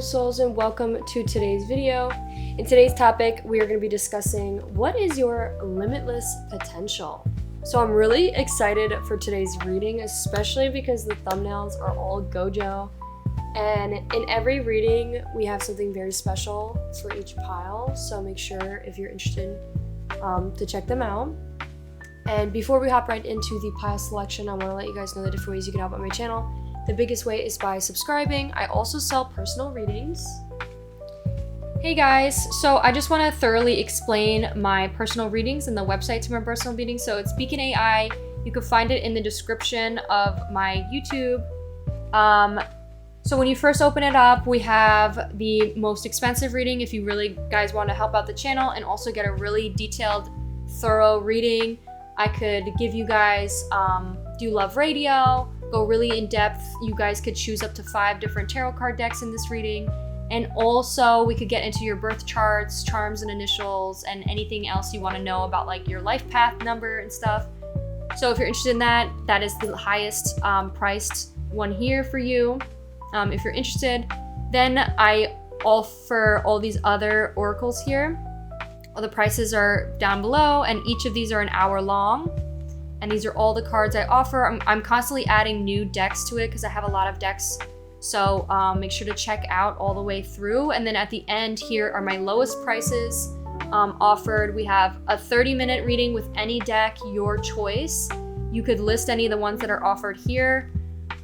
souls, and welcome to today's video. In today's topic, we are going to be discussing what is your limitless potential. So I'm really excited for today's reading, especially because the thumbnails are all Gojo, and in every reading we have something very special for each pile, so make sure if you're interested to check them out. And before we hop right into the pile selection, I want to let you guys know the different ways you can help out my channel. The biggest way is by subscribing. I also sell personal readings. Hey guys, so I just want to thoroughly explain my personal readings and the website to my personal readings. So it's Beacon AI. You can find it in the description of my YouTube. So when you first open it up, we have the most expensive reading if you really guys want to help out the channel and also get a really detailed, thorough reading. I could give you guys do love radio, go really in depth. You guys could choose up to 5 different tarot card decks in this reading. And also we could get into your birth charts, charms and initials, and anything else you want to know about like your life path number and stuff. So if you're interested in that, that is the highest priced one here for you. If you're interested, then I offer all these other oracles here. All the prices are down below, and each of these are an hour long. And these are all the cards I offer. I'm constantly adding new decks to it because I have a lot of decks. So make sure to check out all the way through. And then at the end here are my lowest prices offered. We have a 30-minute reading with any deck, your choice. You could list any of the ones that are offered here.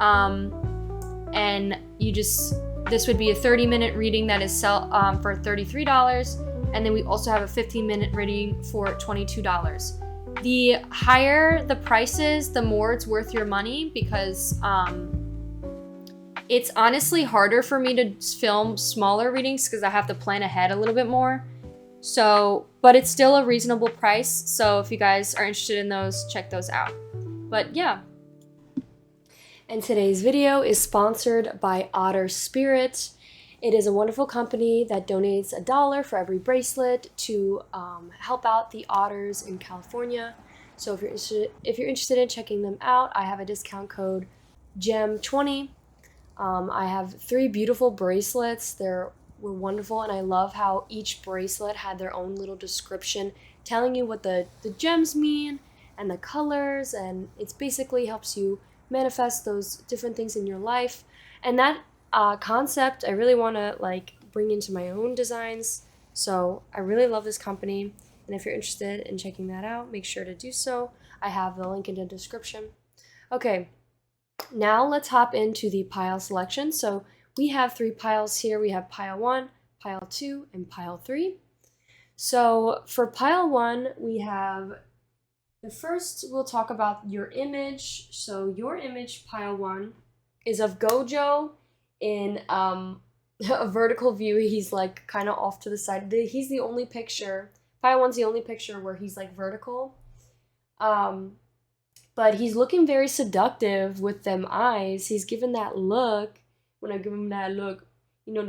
And this would be a 30-minute reading that is for $33. And then we also have a 15-minute reading for $22. The higher the prices, the more it's worth your money, because it's honestly harder for me to film smaller readings because I have to plan ahead a little bit more. So, but it's still a reasonable price. So if you guys are interested in those, check those out. But yeah. And today's video is sponsored by Otter Spirit. It is a wonderful company that donates $1 for every bracelet to help out the otters in California. So if you're interested in checking them out, I have a discount code GEM20. I have 3 beautiful bracelets. Were wonderful, and I love how each bracelet had their own little description telling you what the gems mean and the colors, and it basically helps you manifest those different things in your life. And that concept I really want to bring into my own designs, so I really love this company, and if you're interested in checking that out, make sure to do so. I have the link in the description. Okay, now let's hop into the pile selection. So we have 3 piles here. We have pile 1, pile 2, and pile 3. So for pile 1, we have the first, we'll talk about your image. So your image, pile 1, is of Gojo in a vertical view. He's like kind of off to the side. He's the only picture. Pile 1's the only picture where he's like vertical. But he's looking very seductive with them eyes. He's given that look. When I give him that look, you know,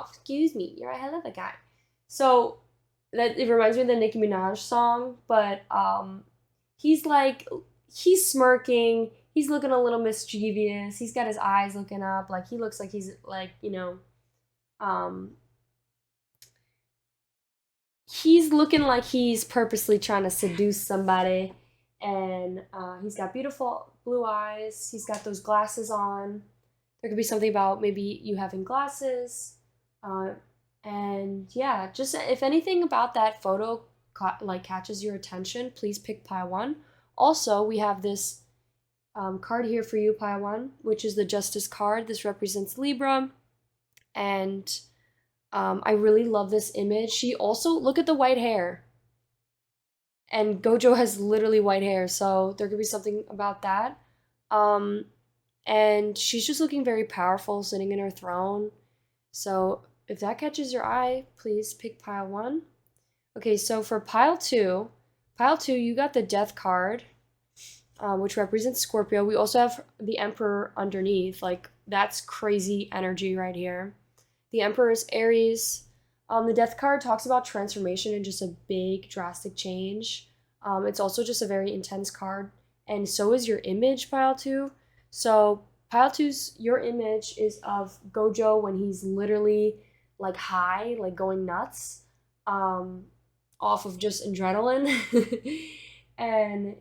excuse me, you're a hell of a guy. So that it reminds me of the Nicki Minaj song, but he's smirking. He's looking a little mischievous. He's got his eyes looking up. Like, he looks like he's like, you know, he's looking like he's purposely trying to seduce somebody. And he's got beautiful blue eyes. He's got those glasses on. There could be something about maybe you having glasses. And yeah, just if anything about that photo catches your attention, please pick pile 1. Also, we have this card here for you, pile 1, which is the Justice card. This represents Libra, and I really love this image. She also, look at the white hair, and Gojo has literally white hair, so there could be something about that. And she's just looking very powerful, sitting in her throne. So if that catches your eye, please pick pile 1. Okay, so for pile 2, you got the Death card, which represents Scorpio. We also have the Emperor underneath. Like, that's crazy energy right here. The Emperor is Aries. The Death card talks about transformation and just a big drastic change. It's also just a very intense card, and so is your image, pile 2. So Pile two's, your image is of Gojo when he's literally like high, like going nuts, um, off of just adrenaline. And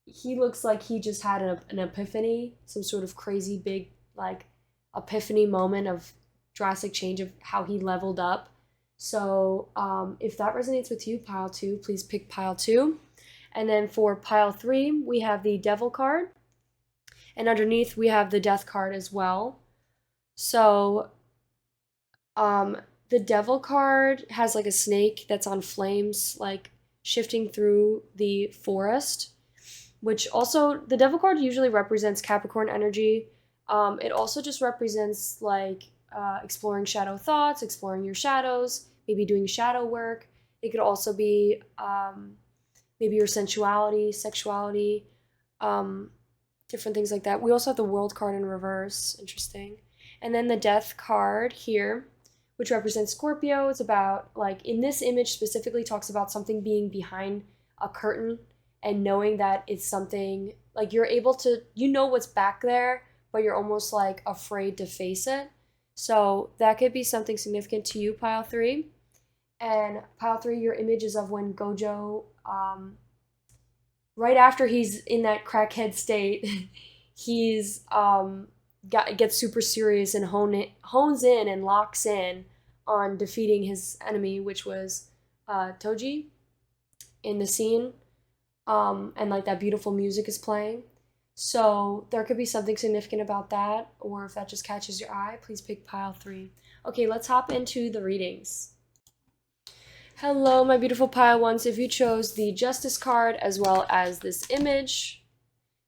he looks like he just had an epiphany, some sort of crazy big like epiphany moment of drastic change of how he leveled up. So if that resonates with you, pile two, please pick pile two. And then for pile three, we have the devil card. And underneath, we have the death card as well. So the devil card has like a snake that's on flames, like shifting through the forest, which also, the devil card usually represents Capricorn energy. It also just represents like exploring shadow thoughts, exploring your shadows, maybe doing shadow work. It could also be maybe your sensuality, sexuality, different things like that. We also have the world card in reverse. Interesting. And then the death card here, which represents Scorpio. It's about, like, in this image specifically talks about something being behind a curtain and knowing that it's something, like, you're able to, you know what's back there, but you're almost, like, afraid to face it. So that could be something significant to you, pile three. And pile three, your image is of when Gojo, right after he's in that crackhead state, he's gets super serious and hones in and locks in on defeating his enemy, which was Toji, in the scene. And like that beautiful music is playing. So there could be something significant about that, or if that just catches your eye, please pick pile three. Okay, let's hop into the readings. Hello, my beautiful pile ones. If you chose the Justice card as well as this image,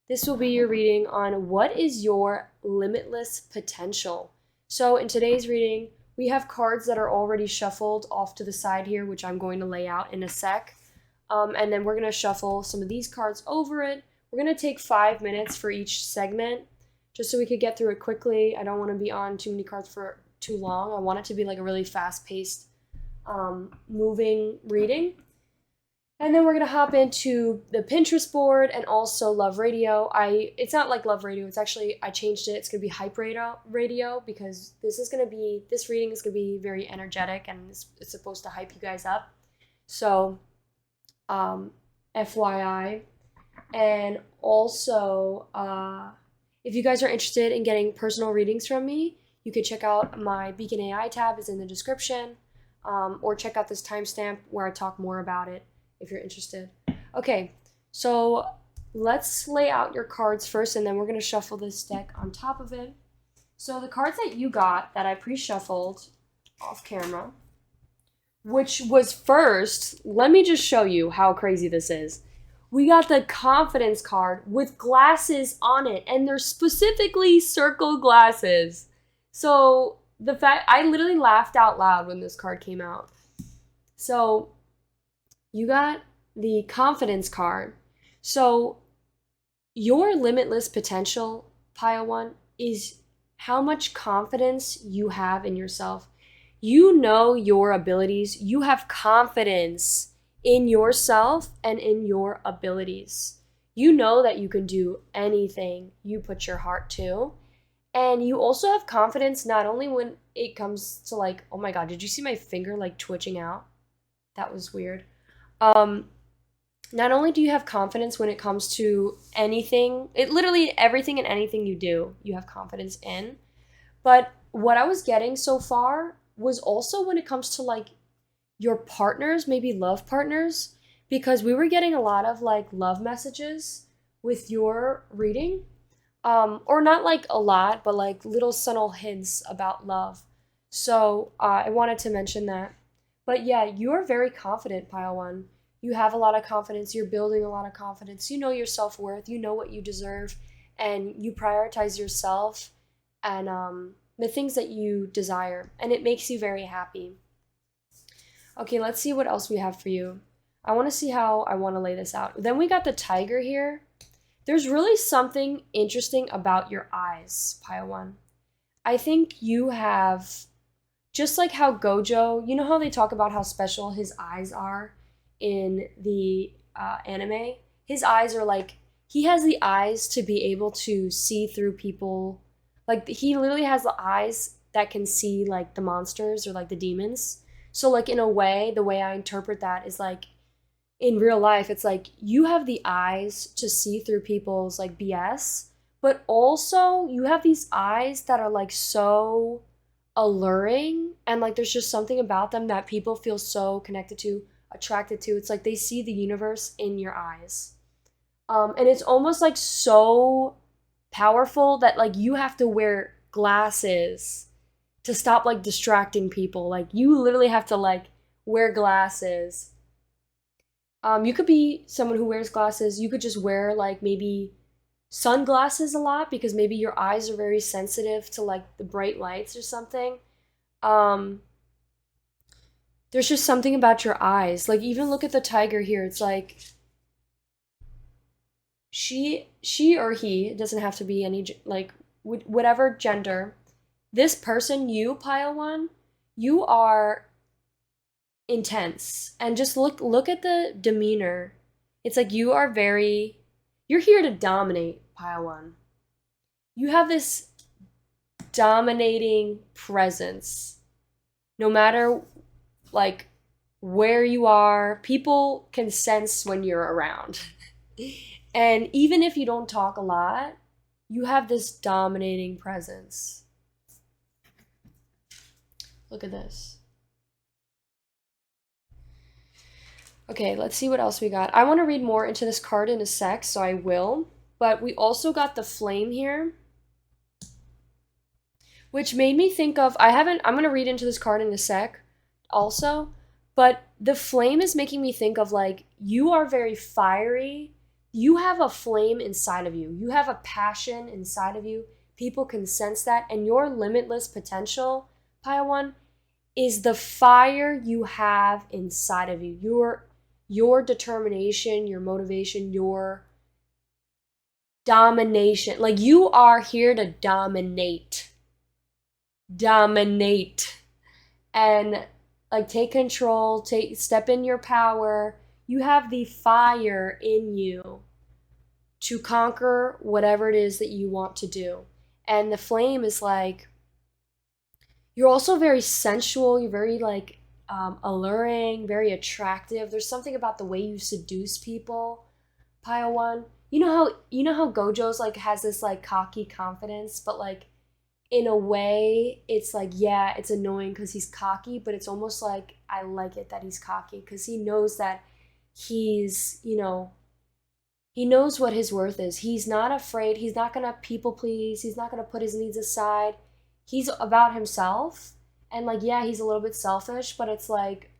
this will be your reading on what is your limitless potential. So in today's reading, we have cards that are already shuffled off to the side here, which I'm going to lay out in a sec. And then we're going to shuffle some of these cards over it. We're going to take 5 minutes for each segment, just so we could get through it quickly. I don't want to be on too many cards for too long. I want it to be like a really fast-paced, moving reading. And then we're going to hop into the Pinterest board and also Love Radio. It's not like Love Radio. It's actually, I changed it. It's going to be Hype Radio because this reading is going to be very energetic and it's supposed to hype you guys up. So, FYI. And also, if you guys are interested in getting personal readings from me, you can check out my Beacon AI tab. It's in the description. Or check out this timestamp where I talk more about it if you're interested. Okay, so let's lay out your cards first, and then we're going to shuffle this deck on top of it. So the cards that you got that I pre-shuffled off camera, which was first, let me just show you how crazy this is. We got the confidence card with glasses on it, and they're specifically circle glasses. So the fact, I literally laughed out loud when this card came out. So you got the confidence card. So your limitless potential, pile one, is how much confidence you have in yourself. You know your abilities. You have confidence in yourself and in your abilities. You know that you can do anything you put your heart to. And you also have confidence not only when it comes to, like, oh my God, did you see my finger like twitching out? That was weird. Not only do you have confidence when it comes to anything, literally everything and anything you do, you have confidence in. But what I was getting so far was also when it comes to like your partners, maybe love partners, because we were getting a lot of like love messages with your reading. Or not like a lot, but like little subtle hints about love. So I wanted to mention that. But yeah, you're very confident, pile one. You have a lot of confidence. You're building a lot of confidence. You know your self-worth. You know what you deserve. And you prioritize yourself and the things that you desire. And it makes you very happy. Okay, let's see what else we have for you. I want to see how I want to lay this out. Then we got the tiger here. There's really something interesting about your eyes, pile one. I think you have, just like how Gojo, you know how they talk about how special his eyes are in the anime? His eyes are like, he has the eyes to be able to see through people Like he literally has the eyes that can see like the monsters or like the demons. So like in a way, the way I interpret that is like in real life, it's like you have the eyes to see through people's like BS, but also you have these eyes that are like so alluring, and like there's just something about them that people feel so connected to, attracted to. It's like they see the universe in your eyes. And it's almost like so powerful that like you have to wear glasses to stop like distracting people. Like you literally have to like wear glasses. You could be someone who wears glasses. You could just wear like maybe sunglasses a lot because maybe your eyes are very sensitive to like the bright lights or something. Um, there's just something about your eyes. Like even look at the tiger here. It's like she or he, it doesn't have to be any like whatever gender. This person, you, pile one, you are intense. And just look at the demeanor. It's like you're here to dominate, pile one. You have this dominating presence. No matter like where you are, people can sense when you're around. And even if you don't talk a lot, you have this dominating presence. Look at this. Okay, let's see what else we got. I want to read more into this card in a sec, so I will. But we also got the flame here, which made me think of, I'm going to read into this card in a sec also, but the flame is making me think of like, you are very fiery. You have a flame inside of you. You have a passion inside of you. People can sense that. And your limitless potential, pile one, is the fire you have inside of you. Your determination, your motivation, your domination. Like you are here to dominate. Dominate. And like take control, step in your power. You have the fire in you to conquer whatever it is that you want to do. And the flame is like, you're also very sensual, you're very like alluring, very attractive. There's something about the way you seduce people, pile one. You know how Gojo's like has this like cocky confidence, but like in a way it's like, yeah, it's annoying because he's cocky, but it's almost like I like it that he's cocky because he knows that he's, he knows what his worth is. He's not afraid. He's not going to people please. He's not going to put his needs aside. He's about himself. And like, yeah, he's a little bit selfish, but it's like,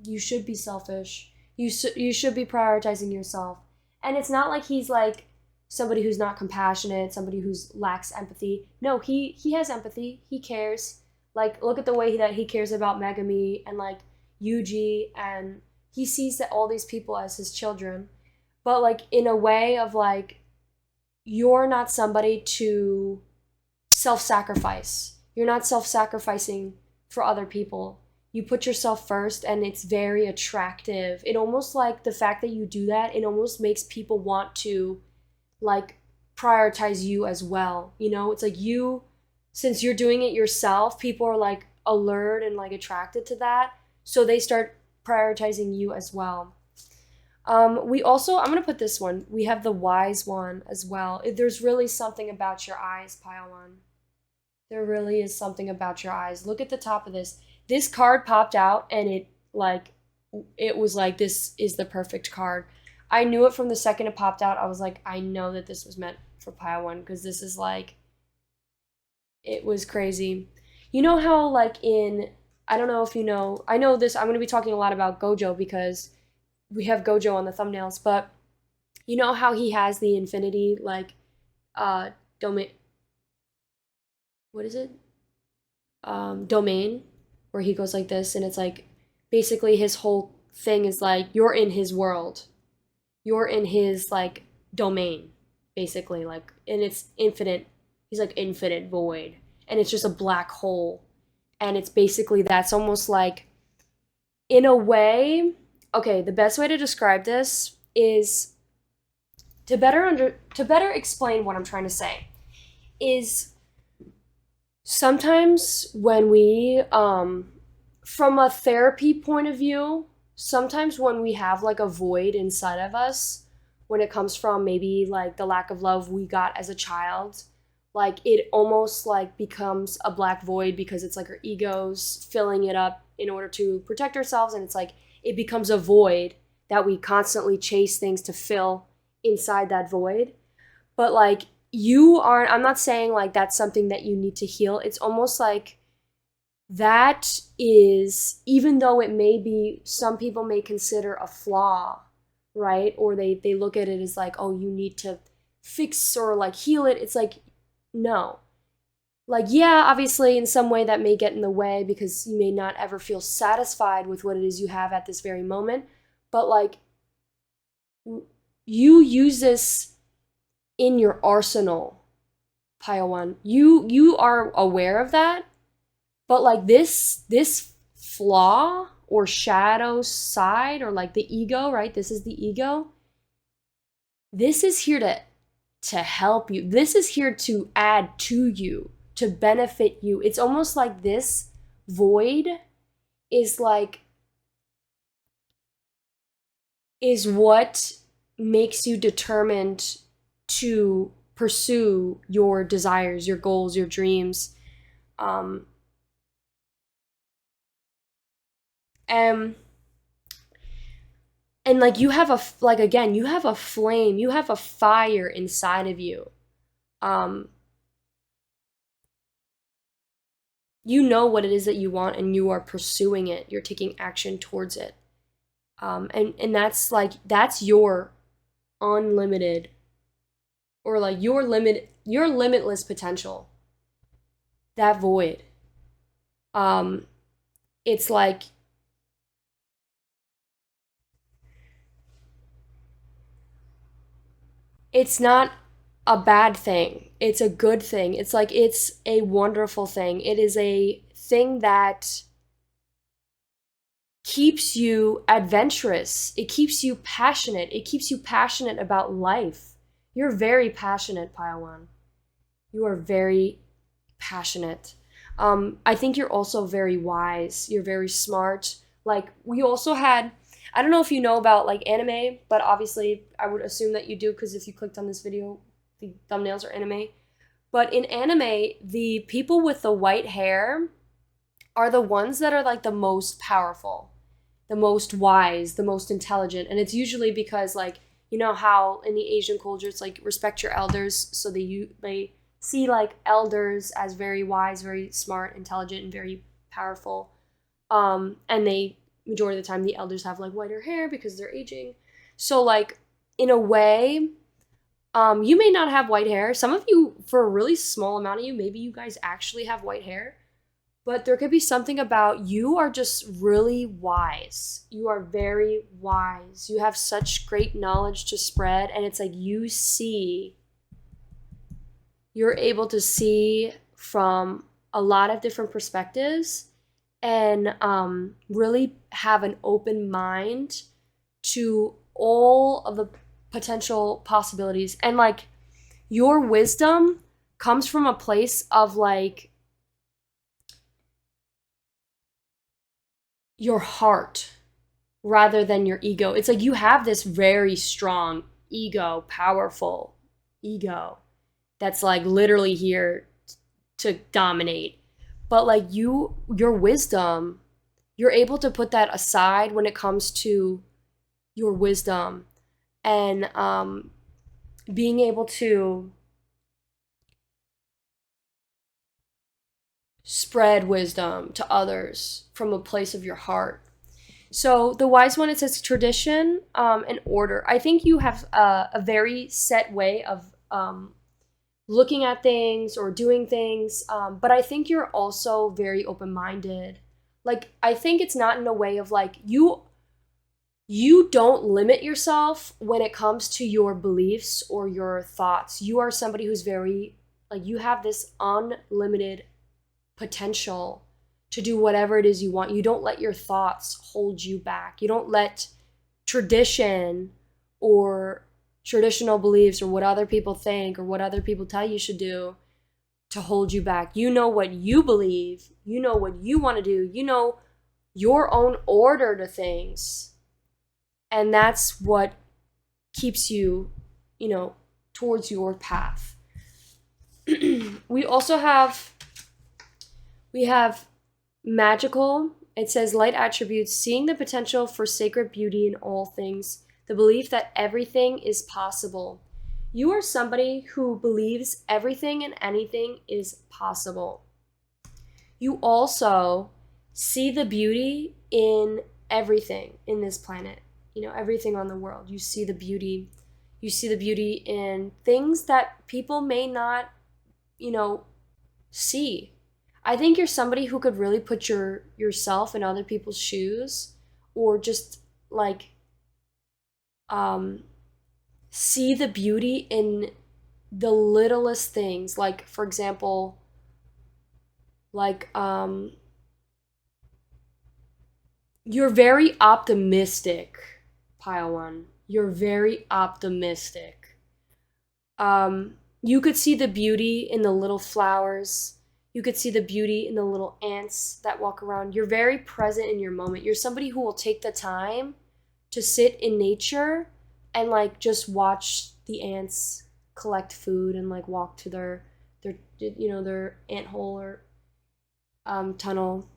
you should be selfish. You should be prioritizing yourself. And it's not like he's like somebody who's not compassionate, somebody who lacks empathy. No, he has empathy. He cares. Like, look at the way that he cares about Megami and like Yuji, and he sees that all these people as his children. But like in a way of like, you're not somebody to self-sacrifice. You're not self-sacrificing for other people. You put yourself first, and it's very attractive. It almost like the fact that you do that, it almost makes people want to like prioritize you as well. It's like since you're doing it yourself, people are like alert and like attracted to that. So they start prioritizing you as well. I'm going to put this one. We have the wise one as well. There's really something about your eyes, pile one. There really is something about your eyes. Look at the top of this. This card popped out, and it was like, this is the perfect card. I knew it from the second it popped out. I was like, I know that this was meant for pile one because this is like, it was crazy. You know how like I don't know if you know, I know this, I'm going to be talking a lot about Gojo because we have Gojo on the thumbnails, but you know how he has the infinity like domain, what is it? Domain, where he goes like this, and it's like basically his whole thing is like, you're in his world. You're in his like domain, basically, like, and it's infinite. He's like infinite void, and it's just a black hole. And it's basically, that's almost like, in a way, okay, the best way to describe this is to better explain what I'm trying to say is Sometimes when we, from a therapy point of view, sometimes when we have like a void inside of us, when it comes from maybe like the lack of love we got as a child, like it almost like becomes a black void because it's like our egos filling it up in order to protect ourselves. And it's like it becomes a void that we constantly chase things to fill inside that void. But like I'm not saying like that's something that you need to heal. It's almost like that is, even though it may be, some people may consider a flaw, right? Or they look at it as like, oh, you need to fix or like heal it. It's like, no. Like, yeah, obviously in some way that may get in the way because you may not ever feel satisfied with what it is you have at this very moment. But like, you use this in your arsenal, Paiwan. You are aware of that, but like this flaw or shadow side or like the ego, right? This is the ego. This is here to help you. This is here to add to you, to benefit you. It's almost like this void is what makes you determined to pursue your desires, your goals, your dreams. And like you have you have a flame, you have a fire inside of you. You know what it is that you want and you are pursuing it. You're taking action towards it. And that's your unlimited, or like your limitless potential. That void. It's like it's not a bad thing. It's a good thing. It's like it's a wonderful thing. It is a thing that keeps you adventurous. It keeps you passionate. It keeps you passionate about life. You're very passionate, Paiwan. You are very passionate. I think you're also very wise. You're very smart. Like we also had, I don't know if you know about like anime, but obviously I would assume that you do because if you clicked on this video, the thumbnails are anime. But in anime, the people with the white hair are the ones that are like the most powerful, the most wise, the most intelligent. And it's usually because like, you know how in the Asian culture it's like respect your elders, so they see like elders as very wise, very smart, intelligent, and very powerful. And they majority of the time the elders have like whiter hair because they're aging. So like in a way, you may not have white hair. Some of you, for a really small amount of you, maybe you guys actually have white hair. But there could be something about you are just really wise. You are very wise. You have such great knowledge to spread, and it's like you're able to see from a lot of different perspectives and really have an open mind to all of the potential possibilities. And like your wisdom comes from a place of like your heart rather than your ego. It's like you have this very strong ego, powerful ego that's like literally here to dominate. But like your wisdom, you're able to put that aside when it comes to your wisdom and being able to spread wisdom to others from a place of your heart. So the wise one, it says tradition and order. I think you have a very set way of looking at things or doing things, but I think you're also very open-minded. Like I think it's not in a way of like you don't limit yourself when it comes to your beliefs or your thoughts. You are somebody who's very like you have this unlimited potential to do whatever it is you want. You don't let your thoughts hold you back. You don't let tradition or traditional beliefs or what other people think or what other people tell you should do to hold you back. You know what you believe. You know what you want to do. You know your own order to things. And that's what keeps you, towards your path. We have magical. It says light attributes, seeing the potential for sacred beauty in all things, the belief that everything is possible. You are somebody who believes everything and anything is possible. You also see the beauty in everything in this planet, everything on the world. You see the beauty. You see the beauty in things that people may not, see. I think you're somebody who could really put yourself in other people's shoes, or just like see the beauty in the littlest things. Like, for example, you're very optimistic, pile one. You're very optimistic. You could see the beauty in the little flowers. You could see the beauty in the little ants that walk around. You're very present in your moment. You're somebody who will take the time to sit in nature and just watch the ants collect food and walk to their ant hole or tunnel.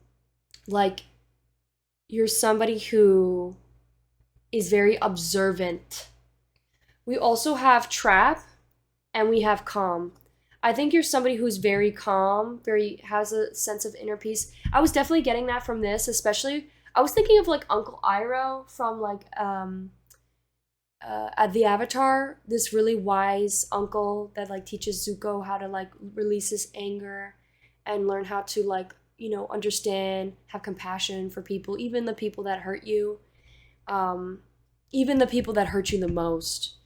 You're somebody who is very observant. We also have trap and we have calm. I think you're somebody who's very calm, has a sense of inner peace. I was definitely getting that from this, especially I was thinking of Uncle Iroh from at the Avatar, this really wise uncle that teaches Zuko how to release his anger and learn how to understand, have compassion for people, even the people that hurt you, even the people that hurt you the most.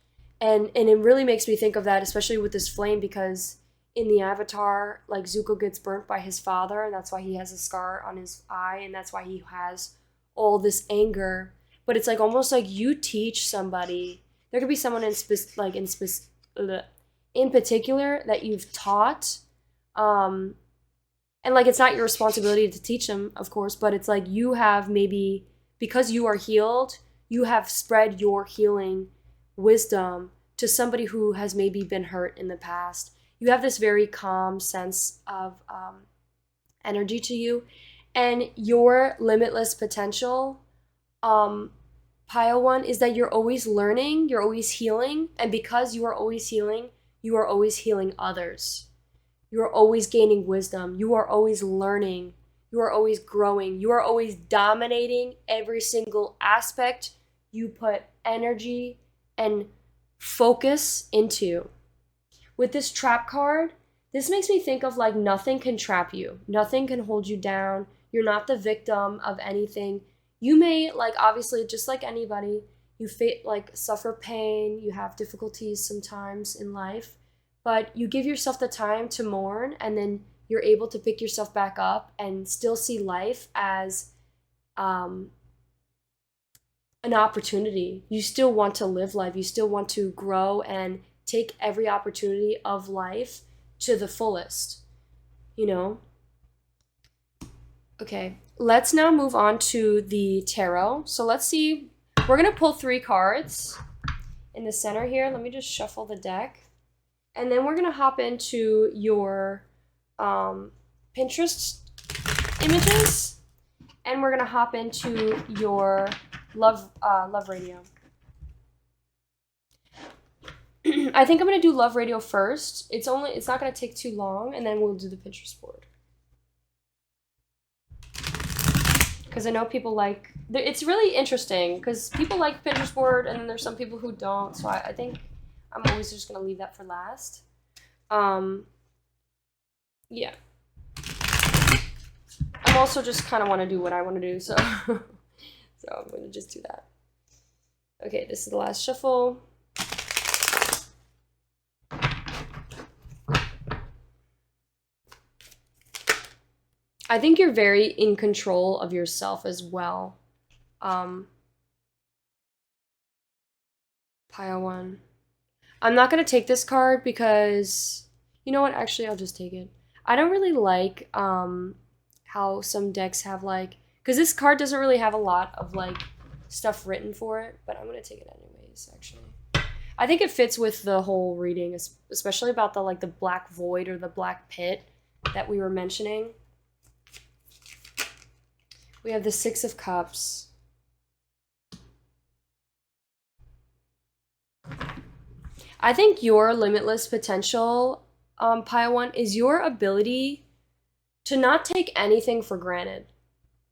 And it really makes me think of that, especially with this flame, because in the Avatar, Zuko gets burnt by his father, and that's why he has a scar on his eye, and that's why he has all this anger. But it's almost like you teach somebody. There could be someone in particular that you've taught, and it's not your responsibility to teach them, of course, but it's you have maybe, because you are healed, you have spread your healing wisdom to somebody who has maybe been hurt in the past. You have this very calm sense of energy to you, and your limitless potential, pile one, is that you're always learning, you're always healing, and because you are always healing others. You are always gaining wisdom. You are always learning. You are always growing. You are always dominating every single aspect you put energy and focus into. With this trap card, this makes me think of nothing can trap you. Nothing can hold you down. You're not the victim of anything. You may, obviously, just like anybody, you suffer pain, you have difficulties sometimes in life, but you give yourself the time to mourn, and then you're able to pick yourself back up and still see life as an opportunity. You still want to live life. You still want to grow and take every opportunity of life to the fullest, Okay, let's now move on to the tarot. So let's see, we're going to pull 3 cards in the center here. Let me just shuffle the deck. And then we're going to hop into your Pinterest images. And we're going to hop into your love radio. I think I'm going to do love radio first. It's not going to take too long, and then we'll do the Pinterest board. Because I know people it's really interesting because people like Pinterest board, and then there's some people who don't. So I think I'm always just going to leave that for last. Yeah. I'm also just kind of want to do what I want to do, so I'm going to just do that. Okay, this is the last shuffle. I think you're very in control of yourself as well. Pile one. I'm not going to take this card because You know what? Actually, I'll just take it. I don't really like how some decks have like, because this card doesn't really have a lot of like stuff written for it, but I'm gonna take it anyways. Actually, I think it fits with the whole reading, especially about the like the black void or the black pit that we were mentioning. We have the Six of Cups. I think your limitless potential, Pile One, is your ability to not take anything for granted.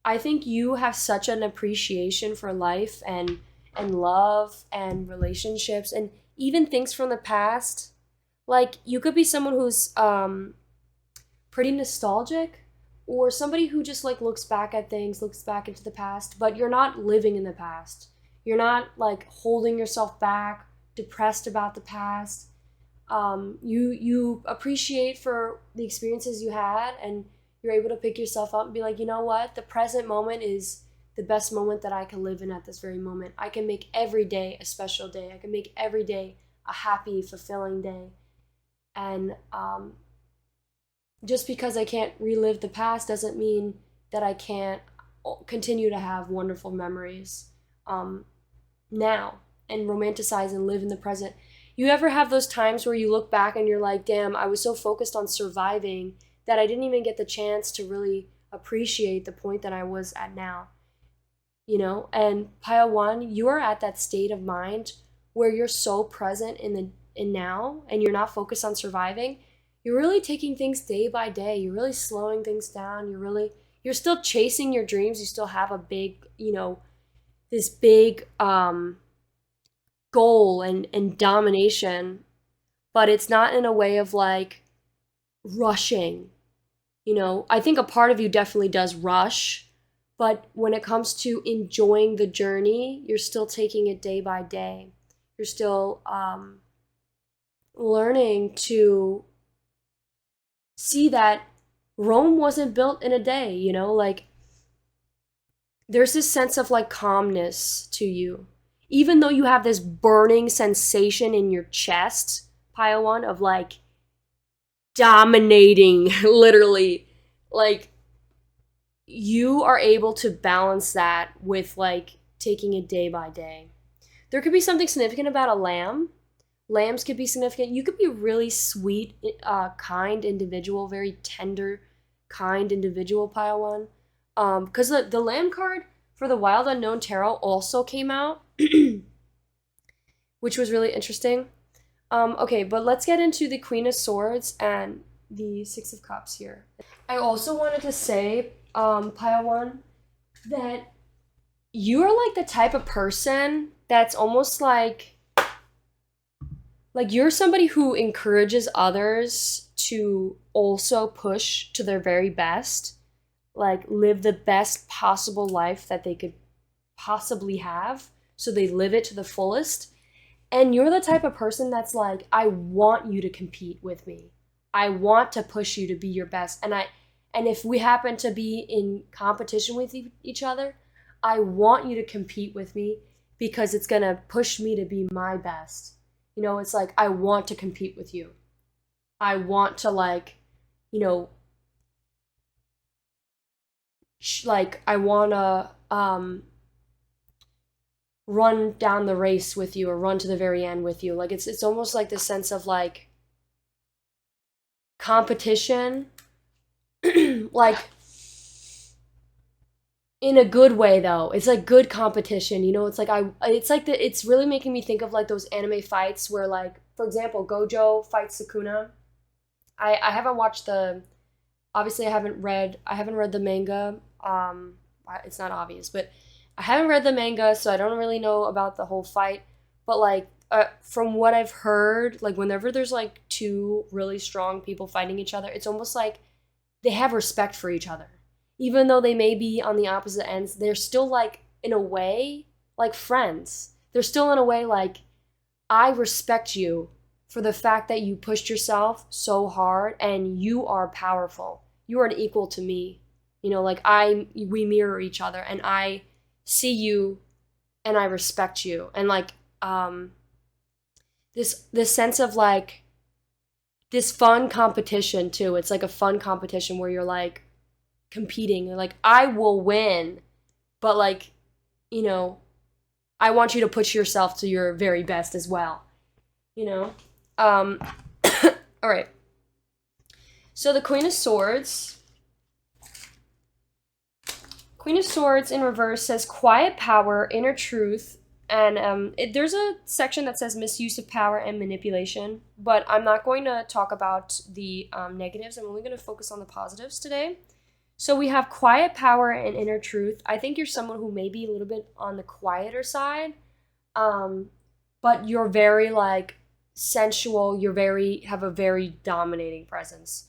I think you have such an appreciation for life and love and relationships and even things from the past. Like you could be someone who's pretty nostalgic or somebody who just like looks back at things, looks back into the past, but you're not living in the past. You're not like holding yourself back, depressed about the past. You appreciate for the experiences you had, and you're able to pick yourself up and be like, you know what, the present moment is the best moment that I can live in at this very moment. I can make every day a special day. I can make every day a happy, fulfilling day. And just because I can't relive the past doesn't mean that I can't continue to have wonderful memories now and romanticize and live in the present. You ever have those times where you look back and you're like, damn, I was so focused on surviving that I didn't even get the chance to really appreciate the point that I was at now, you know? And Pile One, you are at that state of mind where you're so present in now and you're not focused on surviving. You're really taking things day by day. You're really slowing things down. You're still chasing your dreams. You still have a big, this big goal and domination, but it's not in a way of like rushing. I think a part of you definitely does rush, but when it comes to enjoying the journey, you're still taking it day by day. You're still learning to see that Rome wasn't built in a day, like there's this sense of like calmness to you. Even though you have this burning sensation in your chest, Pile One, of like dominating, literally, like you are able to balance that with like taking it day by day. There could be something significant about a lamb. Lambs could be significant. You could be a really sweet, kind individual, very tender, kind individual, Pile One. Because the lamb card for the Wild Unknown Tarot also came out, which was really interesting. Okay, but let's get into the Queen of Swords and the Six of Cups here. I also wanted to say, Pile One, that you're like the type of person that's almost like you're somebody who encourages others to also push to their very best, like live the best possible life that they could possibly have, so they live it to the fullest. And you're the type of person that's like, I want you to compete with me. I want to push you to be your best. And if we happen to be in competition with each other, I want you to compete with me because it's going to push me to be my best. It's like, I want to compete with you. I want to like, I want to run down the race with you or run to the very end with you. Like it's almost like this sense of like competition, like in a good way though. It's like good competition, it's like it's really making me think of like those anime fights where, like, for example, Gojo fights Sukuna. I haven't watched obviously I haven't read the manga. It's not obvious, but I haven't read the manga, so I don't really know about the whole fight. But like from what I've heard, like whenever there's like two really strong people fighting each other, it's almost like they have respect for each other. Even though they may be on the opposite ends, they're still like, in a way, like friends. They're still in a way like, I respect you for the fact that you pushed yourself so hard and you are powerful. You are an equal to me. Like we mirror each other and I see you and I respect you. And like this sense of like this fun competition too. It's like a fun competition where you're like competing. You're like, I will win, but like, you know, I want you to push yourself to your very best as well. You know? All right. So the Queen of Swords. Queen of Swords in reverse says quiet power, inner truth, and there's a section that says misuse of power and manipulation, but I'm not going to talk about the negatives. I'm only going to focus on the positives today. So we have quiet power and inner truth. I think you're someone who may be a little bit on the quieter side, but you're very like sensual. Have a very dominating presence.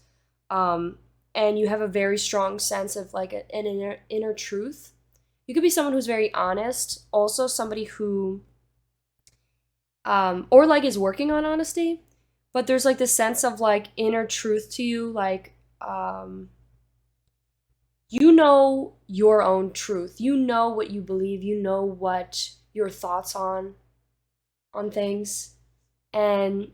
And you have a very strong sense of like an inner truth. You could be someone who's very honest, also somebody who, or like is working on honesty, but there's like this sense of like inner truth to you, like, you know your own truth. You know what you believe. You know what your thoughts on things, and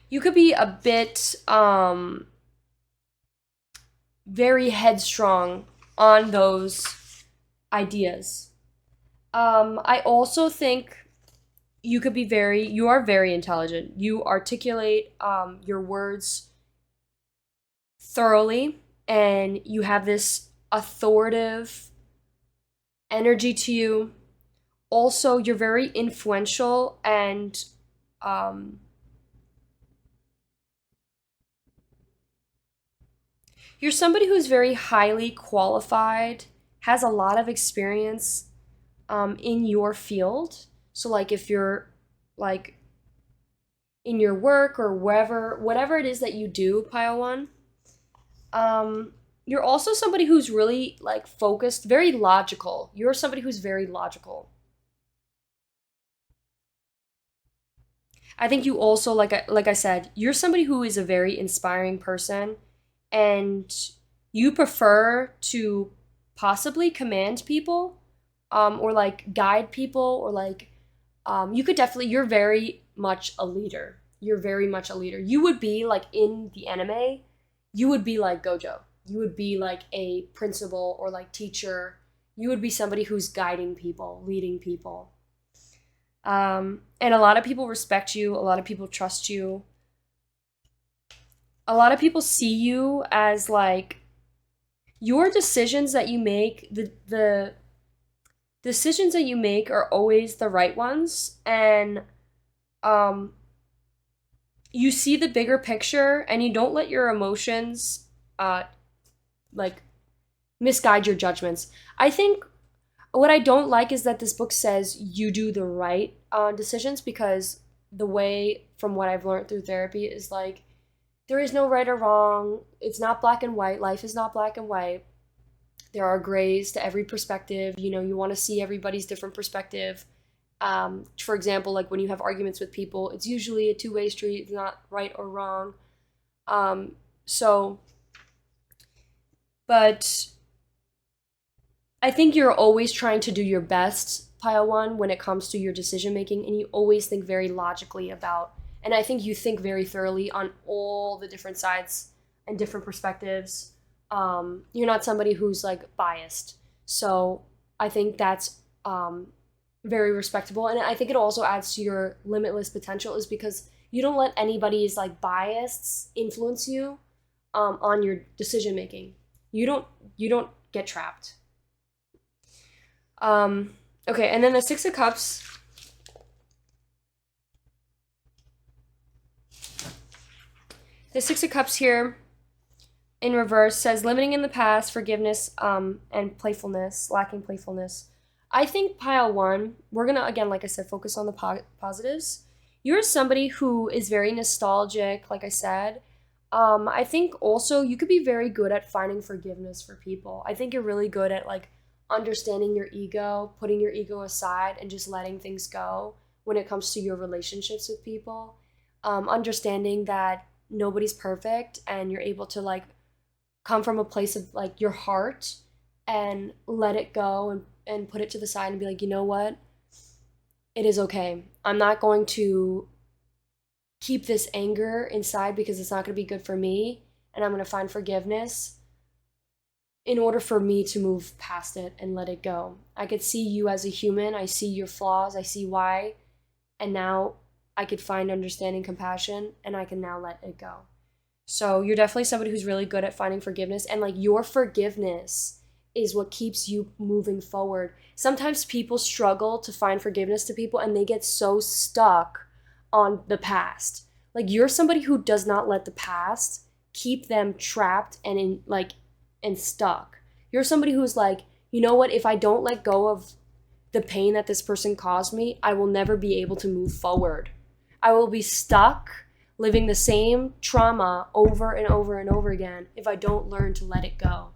you could be a bit very headstrong on those ideas. I also think you are very intelligent. You articulate your words thoroughly, and you have this authoritative energy to you. Also, you're very influential, and you're somebody who's very highly qualified, has a lot of experience in your field. So, like, if you're like in your work or whatever it is that you do, Pile One, you're also somebody who's really like focused, very logical. You're somebody who's very logical. I think you also like I said, you're somebody who is a very inspiring person, and you prefer to possibly command people, or like guide people, or like you're very much a leader. You're very much a leader. You would be like in the anime, you would be like Gojo. You would be like a principal or like teacher. You would be somebody who's guiding people, leading people. And a lot of people respect you. A lot of people trust you. A lot of people see you as like your decisions that you make, the decisions that you make are always the right ones, and you see the bigger picture, and you don't let your emotions like misguide your judgments. I think what I don't like is that this book says you do the right decisions, because the way, from what I've learned through therapy, is like there is no right or wrong. It's not black and white. Life is not black and white. There are grays to every perspective. You know, you want to see everybody's different perspective. For example, like when you have arguments with people, it's usually a two-way street. It's not right or wrong. So, but I think you're always trying to do your best, Pile One, when it comes to your decision making, and you always think very logically about, and I think you think very thoroughly on all the different sides and different perspectives. You're not somebody who's like biased, so I think that's very respectable, and I think it also adds to your limitless potential, is because you don't let anybody's like bias influence you on your decision making. You don't get trapped. Okay, and then the Six of Cups. The Six of Cups here in reverse says limiting in the past, forgiveness, and playfulness, lacking playfulness. I think Pile One, we're gonna, again, like I said, focus on the positives. You're somebody who is very nostalgic, like I said. I think also you could be very good at finding forgiveness for people. I think you're really good at like understanding your ego, putting your ego aside, and just letting things go when it comes to your relationships with people. Understanding that nobody's perfect, and you're able to like come from a place of like your heart, and let it go and put it to the side and be like, you know what? It is okay. I'm not going to keep this anger inside because it's not going to be good for me. And I'm going to find forgiveness in order for me to move past it and let it go. I could see you as a human. I see your flaws. I see why. And now I could find understanding, compassion, and I can now let it go. So you're definitely somebody who's really good at finding forgiveness. And like your forgiveness is what keeps you moving forward. Sometimes people struggle to find forgiveness to people and they get so stuck on the past. Like you're somebody who does not let the past keep them trapped and in like and stuck. You're somebody who's like, you know what, if I don't let go of the pain that this person caused me, I will never be able to move forward. I will be stuck living the same trauma over and over and over again if I don't learn to let it go.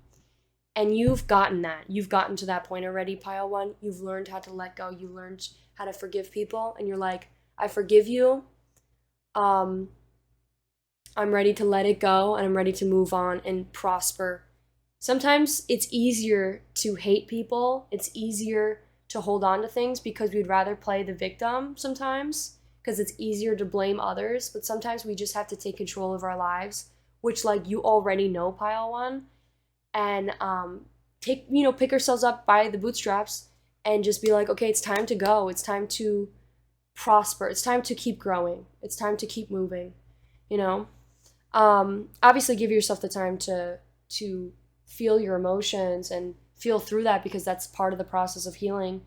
And you've gotten that. You've gotten to that point already, pile one. You've learned how to let go. You learned how to forgive people. And you're like, I forgive you. I'm ready to let it go. And I'm ready to move on and prosper. Sometimes it's easier to hate people. It's easier to hold on to things because we'd rather play the victim sometimes because it's easier to blame others. But sometimes we just have to take control of our lives, which like you already know, pile one. And pick ourselves up by the bootstraps and just be like, okay, it's time to go. It's time to prosper. It's time to keep growing. It's time to keep moving, you know? Obviously give yourself the time to feel your emotions and feel through that because that's part of the process of healing.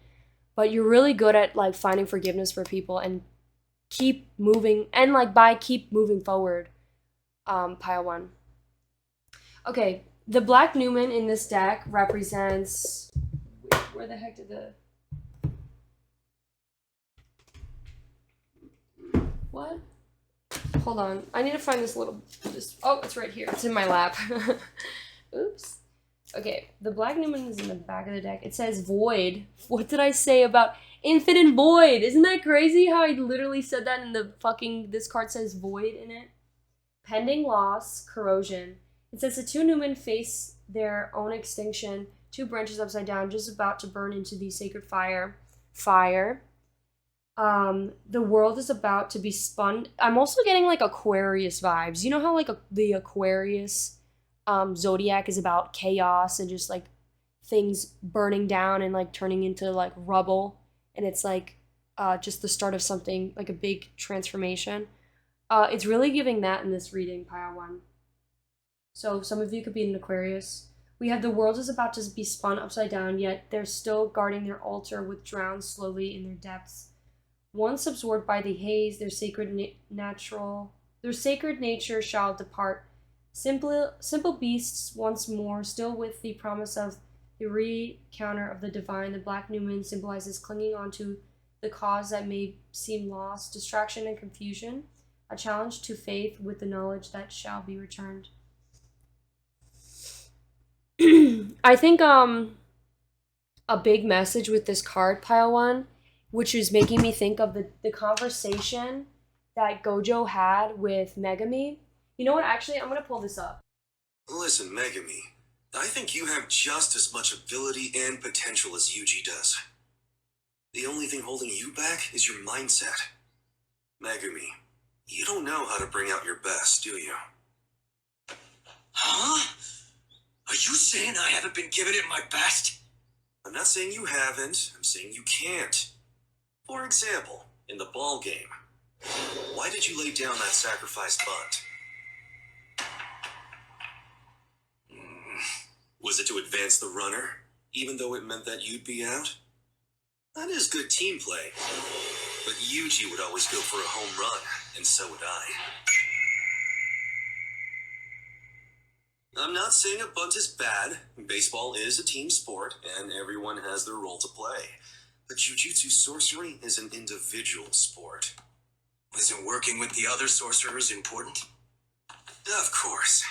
But you're really good at like finding forgiveness for people and keep moving and like keep moving forward, pile one. Okay. The Black Newman in this deck represents... Where the heck did the... What? Hold on. I need to find this little... Oh, it's right here. It's in my lap. Oops. Okay, the Black Newman is in the back of the deck. It says void. What did I say about infinite void? Isn't that crazy how I literally said that in the fucking... This card says void in it? Pending loss, corrosion. It says the two Newmen face their own extinction, two branches upside down, just about to burn into the sacred fire. The world is about to be spun. I'm also getting like Aquarius vibes. You know how like the Aquarius zodiac is about chaos and just like things burning down and like turning into like rubble, and it's like just the start of something, like a big transformation. It's really giving that in this reading, pile one. So some of you could be an Aquarius. We have the world is about to be spun upside down, yet they're still guarding their altar with drowned slowly in their depths. Once absorbed by the haze, their sacred nature shall depart. Simple beasts once more, still with the promise of the recounter of the divine. The Black Newman symbolizes clinging onto the cause that may seem lost, distraction and confusion, a challenge to faith with the knowledge that shall be returned. I think a big message with this card, pile one, which is making me think of the conversation that Gojo had with Megami. You know what? Actually, I'm going to pull this up. Listen, Megami, I think you have just as much ability and potential as Yuji does. The only thing holding you back is your mindset. Megami, you don't know how to bring out your best, do you? Huh? Are you saying I haven't been giving it my best? I'm not saying you haven't, I'm saying you can't. For example, in the ball game, why did you lay down that sacrifice bunt? Was it to advance the runner, even though it meant that you'd be out? That is good team play. But Yuji would always go for a home run, and so would I. I'm not saying a bunt is bad. Baseball is a team sport, and everyone has their role to play. But Jujutsu sorcery is an individual sport. Isn't working with the other sorcerers important? Of course.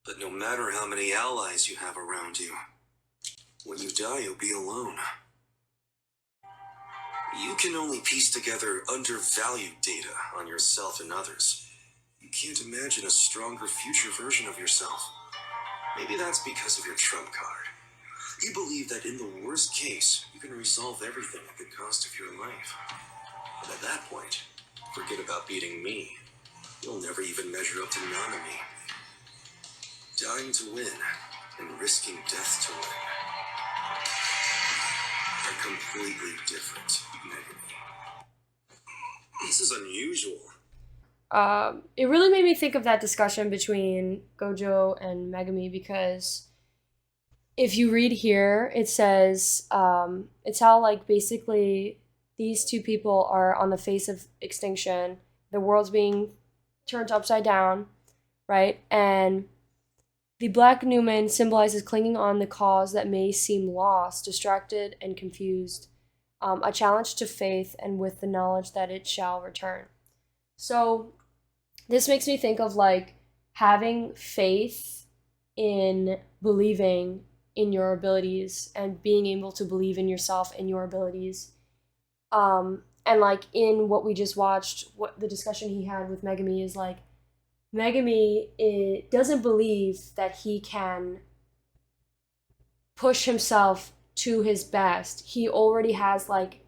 But no matter how many allies you have around you, when you die, you'll be alone. You can only piece together undervalued data on yourself and others. You can't imagine a stronger future version of yourself. Maybe that's because of your trump card. You believe that in the worst case, you can resolve everything at the cost of your life. But at that point, forget about beating me. You'll never even measure up to Nanami. Dying to win and risking death to win are completely different, Megami. This is unusual. It really made me think of that discussion between Gojo and Megami, because if you read here, it says it's how, like, basically these two people are on the face of extinction. The world's being turned upside down, right? And the black Newman symbolizes clinging on the cause that may seem lost, distracted, and confused, a challenge to faith, and with the knowledge that it shall return. So this makes me think of, like, having faith in believing in your abilities and being able to believe in yourself and your abilities. And, like, in what we just watched, what the discussion he had with Megami is, like, Megami doesn't believe that he can push himself to his best. He already has, like,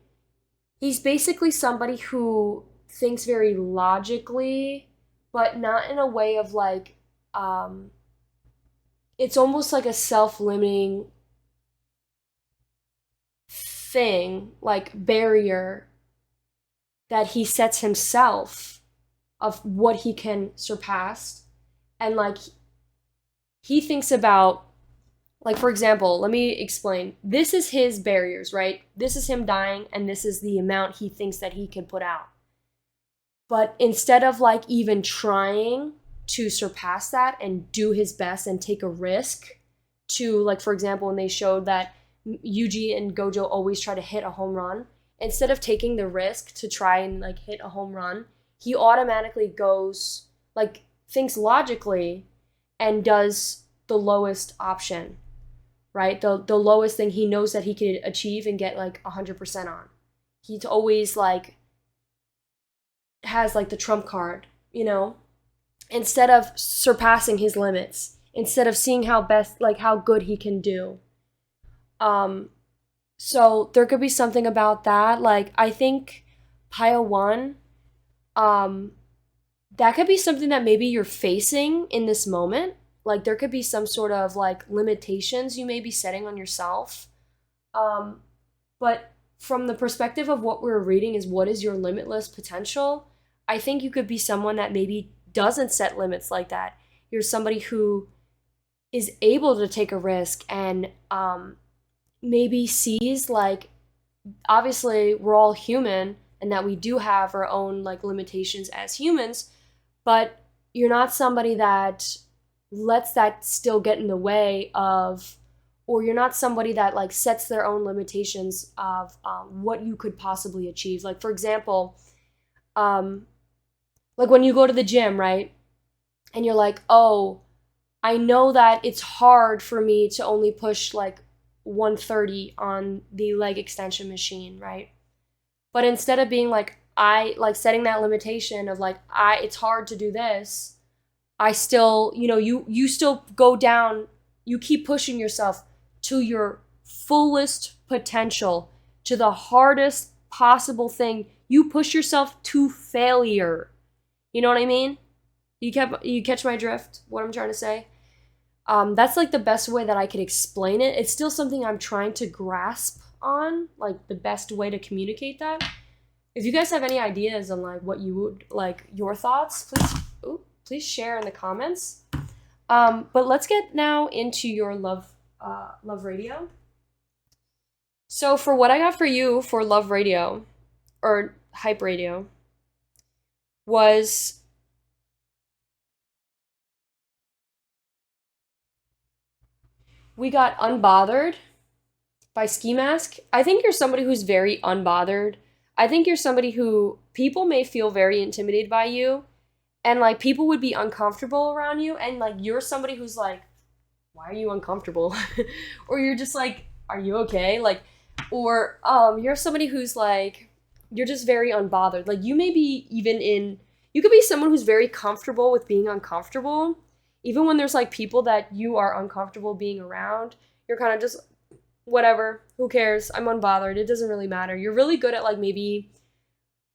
he's basically somebody who thinks very logically, but not in a way of, like, it's almost like a self-limiting thing, like barrier that he sets himself of what he can surpass. And, like, he thinks about, like, for example, let me explain. This is his barriers, right? This is him dying, and this is the amount he thinks that he can put out. But instead of, like, even trying to surpass that and do his best and take a risk to, like, for example, when they showed that Yuji and Gojo always try to hit a home run, instead of taking the risk to try and, like, hit a home run, he automatically goes, like, thinks logically and does the lowest option, right? The lowest thing he knows that he could achieve and get, like, 100% on. He's always, like, has, like, the trump card, you know? Instead of surpassing his limits, instead of seeing how best, like, how good he can do. So there could be something about that. Like, I think pile 1, that could be something that maybe you're facing in this moment. Like, there could be some sort of, like, limitations you may be setting on yourself. But from the perspective of what we're reading is what is your limitless potential, I think you could be someone that maybe doesn't set limits like that. You're somebody who is able to take a risk and maybe sees, like, obviously we're all human and that we do have our own, like, limitations as humans, but you're not somebody that lets that still get in the way of, or you're not somebody that, like, sets their own limitations of what you could possibly achieve. Like, for example, like, when you go to the gym, right? And you're like, oh, I know that it's hard for me to only push, like, 130 on the leg extension machine, right? But instead of being like, setting that limitation of, like, it's hard to do this, I still, you know, you still go down, you keep pushing yourself to your fullest potential, to the hardest possible thing. You push yourself to failure. You know what I mean? You catch my drift, what I'm trying to say? That's, like, the best way that I could explain it. It's still something I'm trying to grasp on, like, the best way to communicate that. If you guys have any ideas on, like, what you would, like, your thoughts, please share in the comments. But let's get now into your love radio. So for what I got for you for love radio, or hype radio, was we got Unbothered by Ski Mask. I think you're somebody who's very unbothered. I think you're somebody who people may feel very intimidated by you, and, like, people would be uncomfortable around you, and, like, you're somebody who's like, why are you uncomfortable? Or you're just like, are you okay? Like, or you're somebody who's like, you're just very unbothered. Like, you may be you could be someone who's very comfortable with being uncomfortable. Even when there's, like, people that you are uncomfortable being around, you're kind of just whatever, who cares? I'm unbothered. It doesn't really matter. You're really good at like maybe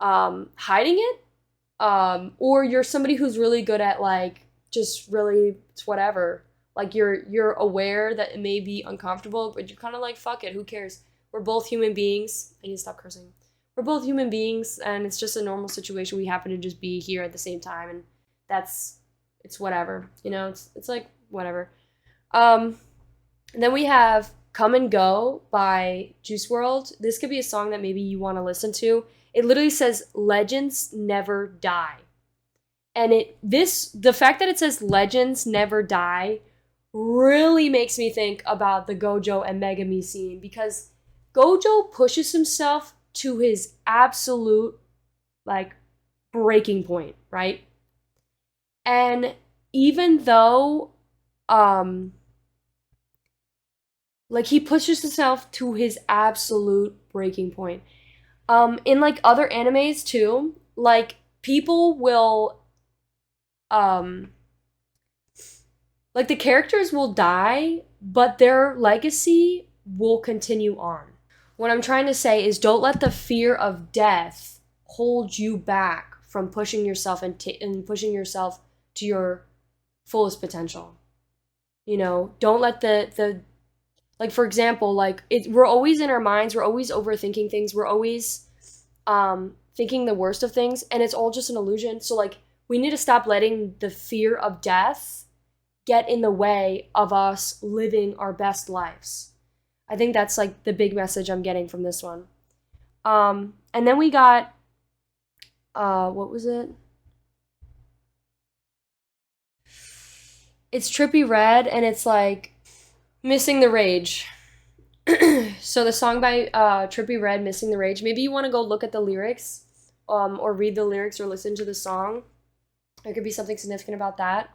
hiding it, or you're somebody who's really good at like just really it's whatever. Like you're aware that it may be uncomfortable, but you're kind of like fuck it, who cares? We're both human beings. I need to stop cursing. We're both human beings, and it's just a normal situation. We happen to just be here at the same time, and it's whatever, you know. It's like whatever. And then we have "Come and Go" by Juice WRLD. This could be a song that maybe you want to listen to. It literally says "Legends never die," and the fact that it says "Legends never die" really makes me think about the Gojo and Megami scene, because Gojo pushes himself to his absolute like breaking point, right? And even though like he pushes himself to his absolute breaking point. In like other animes too, like people will like the characters will die, but their legacy will continue on. What I'm trying to say is don't let the fear of death hold you back from pushing yourself and pushing yourself to your fullest potential. You know, don't let the like, for example, like we're always in our minds, we're always overthinking things, we're always thinking the worst of things, and it's all just an illusion. So like we need to stop letting the fear of death get in the way of us living our best lives. I think that's like the big message I'm getting from this one. And then we got what was it? It's Trippie Redd, and it's like Missing the Rage. So the song by Trippie Redd, Missing the Rage. Maybe you want to go look at the lyrics, or read the lyrics or listen to the song. There could be something significant about that.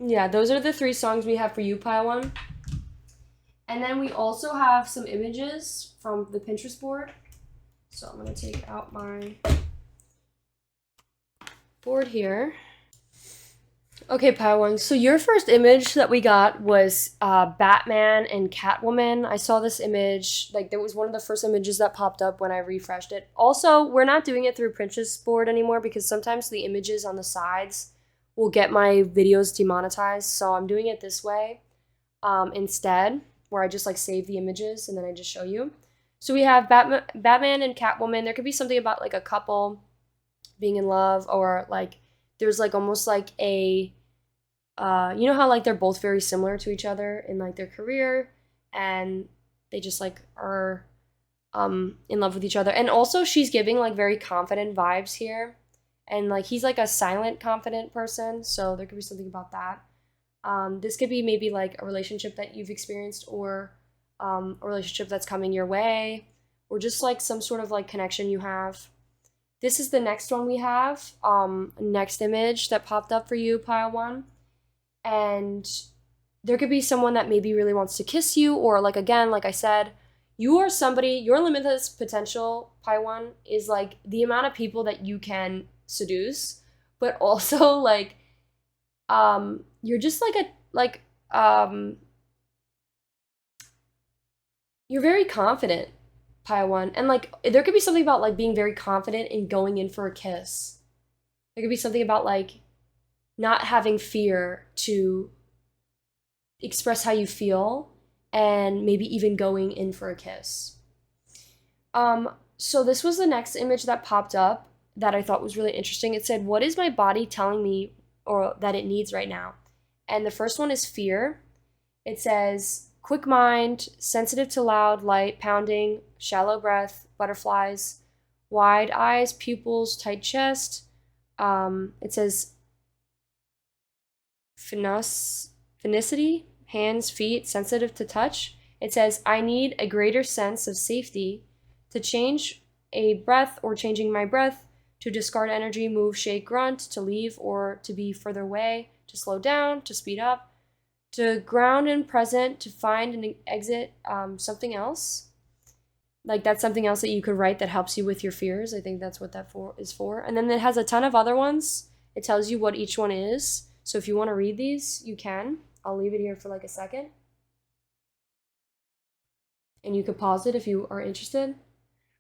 Yeah, those are the 3 songs we have for you, Pile One. And then we also have some images from the Pinterest board. So I'm going to take out my board here. Okay, Pile One. So your first image that we got was Batman and Catwoman. I saw this image, like that was one of the first images that popped up when I refreshed it. Also, we're not doing it through Pinterest board anymore because sometimes the images on the sides will get my videos demonetized. So I'm doing it this way instead, where I just like save the images and then I just show you. So we have Batman and Catwoman. There could be something about like a couple being in love, or like there's like almost like a you know how like they're both very similar to each other in like their career, and they just like are in love with each other. And also she's giving like very confident vibes here, and like he's like a silent confident person, so there could be something about that. This could be maybe like a relationship that you've experienced, or a relationship that's coming your way, or just like some sort of like connection you have. This is the next one we have, next image that popped up for you, Pile One. And there could be someone that maybe really wants to kiss you, or like, again, like I said, you are somebody, your limitless potential, Pile One, is like the amount of people that you can seduce, but also like, you're just like you're very confident, Pile One. And like there could be something about like being very confident in going in for a kiss. There could be something about like not having fear to express how you feel, and maybe even going in for a kiss. So this was the next image that popped up that I thought was really interesting. It said, "What is my body telling me or that it needs right now?" And the first one is fear. It says, "Quick mind, sensitive to loud light, pounding, shallow breath, butterflies, wide eyes, pupils, tight chest." It says, "Phenicity, hands, feet, sensitive to touch." It says, "I need a greater sense of safety, to change a breath or changing my breath, to discard energy, move, shake, grunt, to leave or to be further away, to slow down, to speed up, to ground and present, to find and exit something else." Like that's something else that you could write that helps you with your fears. I think that's what that is for. And then it has a ton of other ones. It tells you what each one is. So if you want to read these, you can. I'll leave it here for like a second. And you could pause it if you are interested.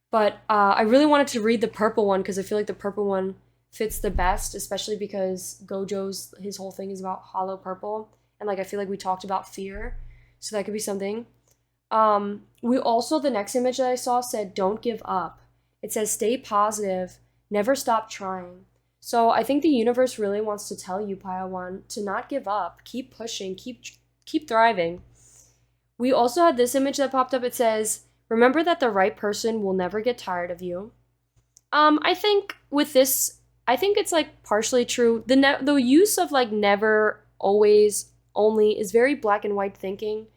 But I really wanted to read the purple one because I feel like the purple one fits the best, especially because Gojo's, his whole thing is about hollow purple. And like I feel like we talked about fear. So that could be something. We also, the next image that I saw said, don't give up. It says, stay positive, never stop trying. So I think the universe really wants to tell you, Pile 1, to not give up, keep pushing, keep thriving. We also had this image that popped up. It says, remember that the right person will never get tired of you. I think with this, I think it's like partially true. The use of like never, always, only is very black and white thinking.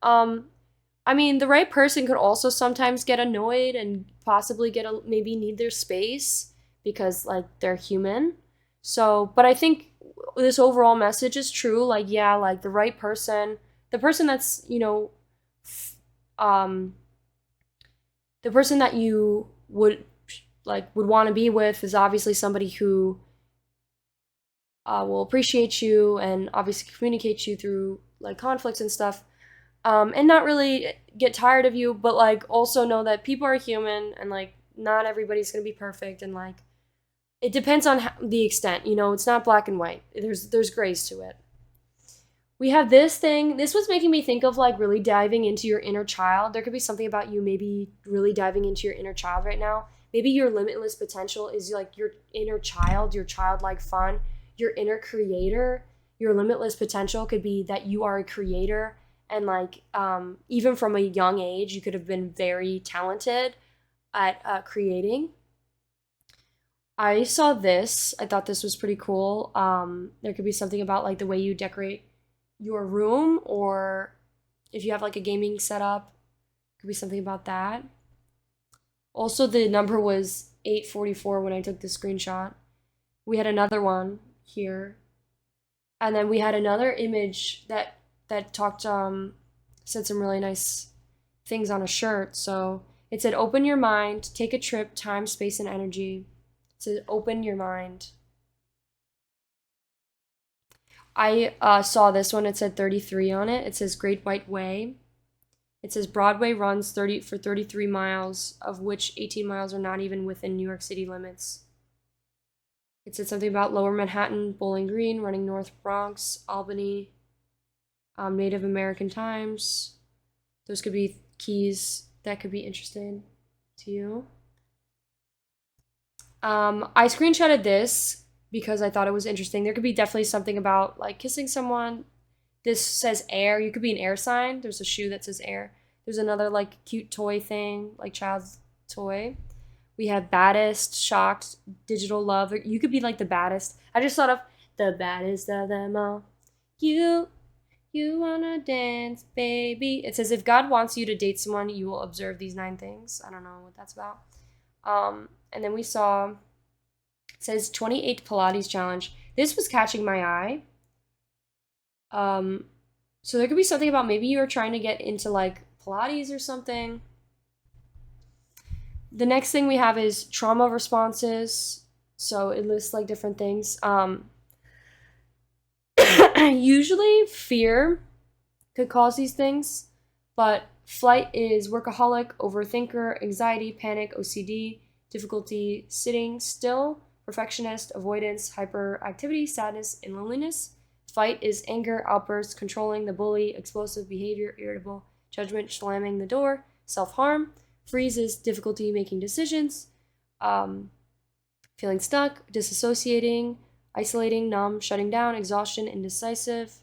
I mean, the right person could also sometimes get annoyed and possibly maybe need their space because like they're human. So, but I think this overall message is true. Like, yeah, like the right person, the person that's, you know, the person that you would want to be with is obviously somebody who will appreciate you and obviously communicate you through like conflicts and stuff. And not really get tired of you, but like also know that people are human and like not everybody's gonna be perfect, and like it depends on the extent, you know, it's not black and white. There's grays to it. We have this thing. This was making me think of like really diving into your inner child. There could be something about you maybe really diving into your inner child right now. Maybe your limitless potential is like your inner child, your childlike fun, your inner creator. Your limitless potential could be that you are a creator. And like, even from a young age, you could have been very talented at creating. I saw this. I thought this was pretty cool. There could be something about like the way you decorate your room, or if you have like a gaming setup, could be something about that. Also, the number was 844 when I took the screenshot. We had another one here. And then we had another image that talked, said some really nice things on a shirt. So it said, open your mind, take a trip, time, space, and energy. It said, open your mind. I saw this one. It said 33 on it. It says Great White Way. It says Broadway runs 33 miles, of which 18 miles are not even within New York City limits. It said something about Lower Manhattan, Bowling Green, running North Bronx, Albany, Native American times. Those could be keys that could be interesting to you. I screenshotted this because I thought it was interesting. There could be definitely something about like kissing someone. This says air. You could be an air sign. There's a shoe that says air. There's another like cute toy thing, like child's toy. We have baddest, shocked, digital love. You could be like the baddest. I just thought of the baddest of them all. You wanna dance, baby. It says if God wants you to date someone, you will observe these 9 things. I don't know what that's about. And then we saw, it says 28 Pilates challenge. This was catching my eye. So there could be something about maybe you are trying to get into like Pilates or something. The next thing we have is trauma responses. So it lists like different things. Usually fear could cause these things, but flight is workaholic, overthinker, anxiety, panic, OCD, difficulty sitting still, perfectionist, avoidance, hyperactivity, sadness, and loneliness. Fight is anger, outbursts, controlling, the bully, explosive behavior, irritable, judgment, slamming the door, self-harm. Freeze is difficulty making decisions, feeling stuck, disassociating, isolating, numb, shutting down, exhaustion, indecisive,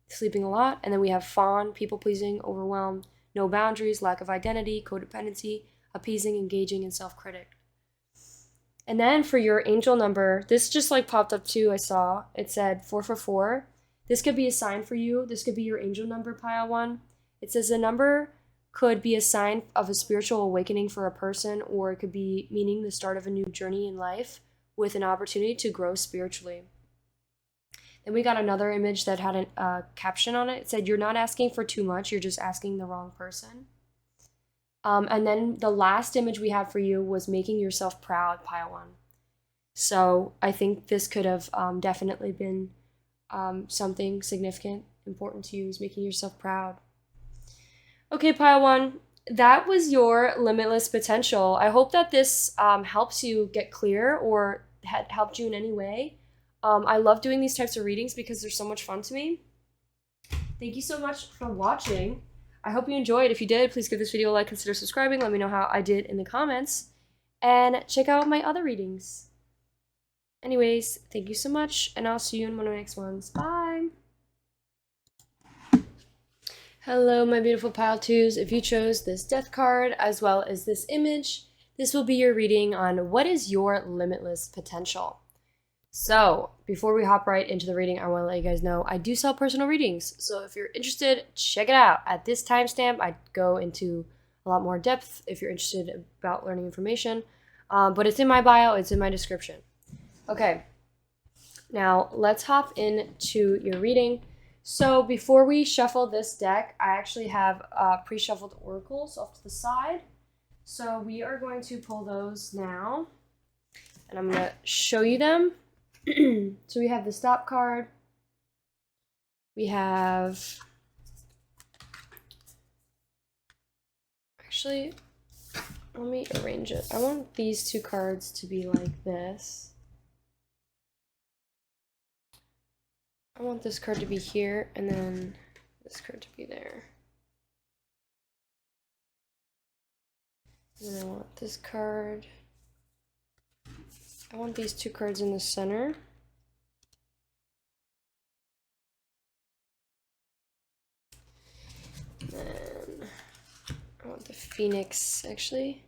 sleeping a lot. And then we have fawn, people-pleasing, overwhelmed, no boundaries, lack of identity, codependency, appeasing, engaging, and self-critic. And then for your angel number, this just like popped up too, I saw. It said 444. This could be a sign for you. This could be your angel number, Pile 1. It says the number could be a sign of a spiritual awakening for a person, or it could be meaning the start of a new journey in life with an opportunity to grow spiritually. Then we got another image that had a caption on it. It said, you're not asking for too much, you're just asking the wrong person. And then the last image we had for you was making yourself proud, Pile 1. So I think this could have definitely been something significant, important to you, is making yourself proud. Okay, pile one, that was your limitless potential. I hope that this helps you get clear or had helped you in any way. I love doing these types of readings because they're so much fun to me. Thank you so much for watching. I hope you enjoyed. If you did, please give this video a like, consider subscribing, let me know how I did in the comments, and check out my other readings. Anyways, thank you so much, and I'll see you in one of my next ones. Bye! Hello, my beautiful pile twos. If you chose this death card as well as this image, this will be your reading on what is your limitless potential. So, before we hop right into the reading, I want to let you guys know I do sell personal readings. So if you're interested, check it out. At this timestamp, I go into a lot more depth if you're interested about learning information. But it's in my bio, it's in my description. Okay, now let's hop into your reading. So before we shuffle this deck, I actually have pre-shuffled oracles off to the side. So we are going to pull those now, and I'm going to show you them. So we have the stop card. We have, actually, let me arrange it. I want these two cards to be like this. I want this card to be here, and then this card to be there. And then I want this card. I want these two cards in the center. And then I want the Phoenix, actually.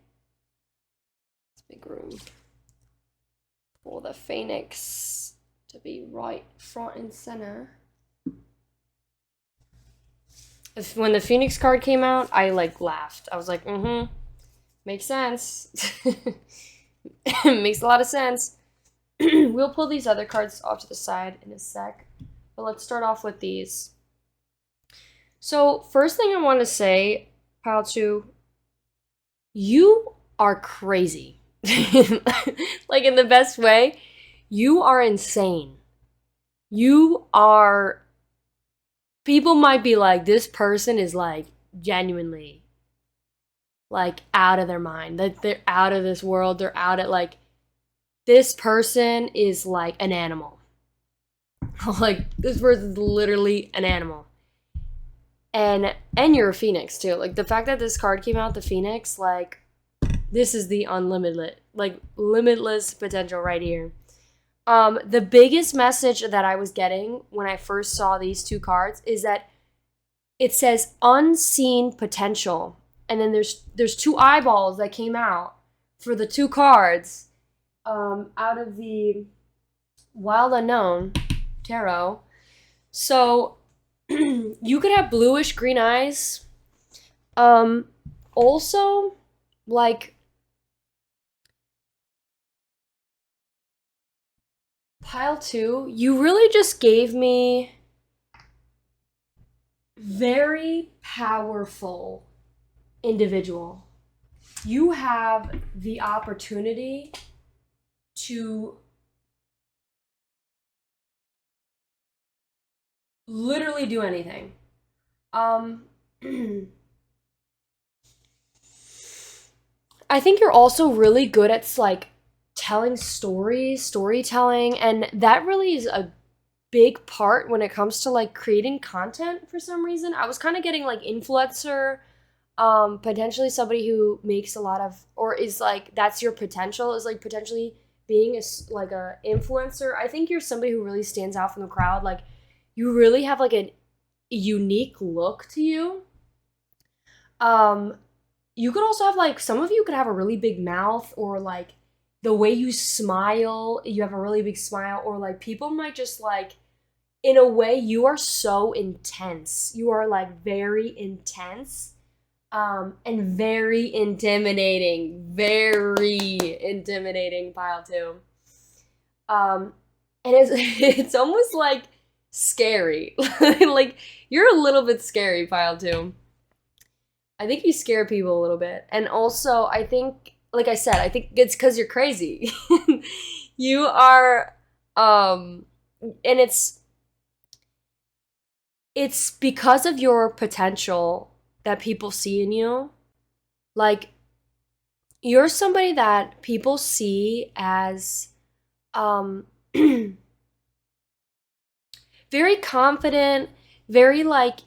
It's a big room. For the Phoenix to be right front and center. When the Phoenix card came out, I like laughed. I was like, makes sense. Makes a lot of sense. We'll pull these other cards off to the side in a sec, but let's start off with these. So first thing I want to say, pile two, you are crazy. Like in the best way. You are insane. You are, people might be like, this person is like genuinely like out of their mind. That they're out of this world. They're out at like, this person is like an animal. Like this person's literally an animal. And you're a Phoenix too. Like the fact that this card came out, the Phoenix, like this is the unlimited, like limitless potential right here. The biggest message that I was getting when I first saw these two cards is that it says unseen potential. And then there's two eyeballs that came out for the two cards out of the Wild Unknown Tarot. So you could have bluish green eyes. Also, like, pile two, you really just gave me very powerful individual. You have the opportunity to literally do anything. I think you're also really good at like telling stories, storytelling, and that really is a big part when it comes to like creating content for some reason. I was kind of getting like influencer, potentially somebody who makes a lot of, or is like, that's your potential, is like potentially being like a influencer. I think you're somebody who really stands out from the crowd. Like you really have like a unique look to you. You could also have like, some of you could have a really big mouth, or like the way you smile, you have a really big smile, or like people might just like, in a way, you are so intense. You are like very intense, and very intimidating, pile two. And it's almost like scary. Like you're a little bit scary, pile two. I think you scare people a little bit. And also, I think, like I said, I think it's because you're crazy. You are, and it's because of your potential that people see in you. Like, you're somebody that people see as um very confident, very like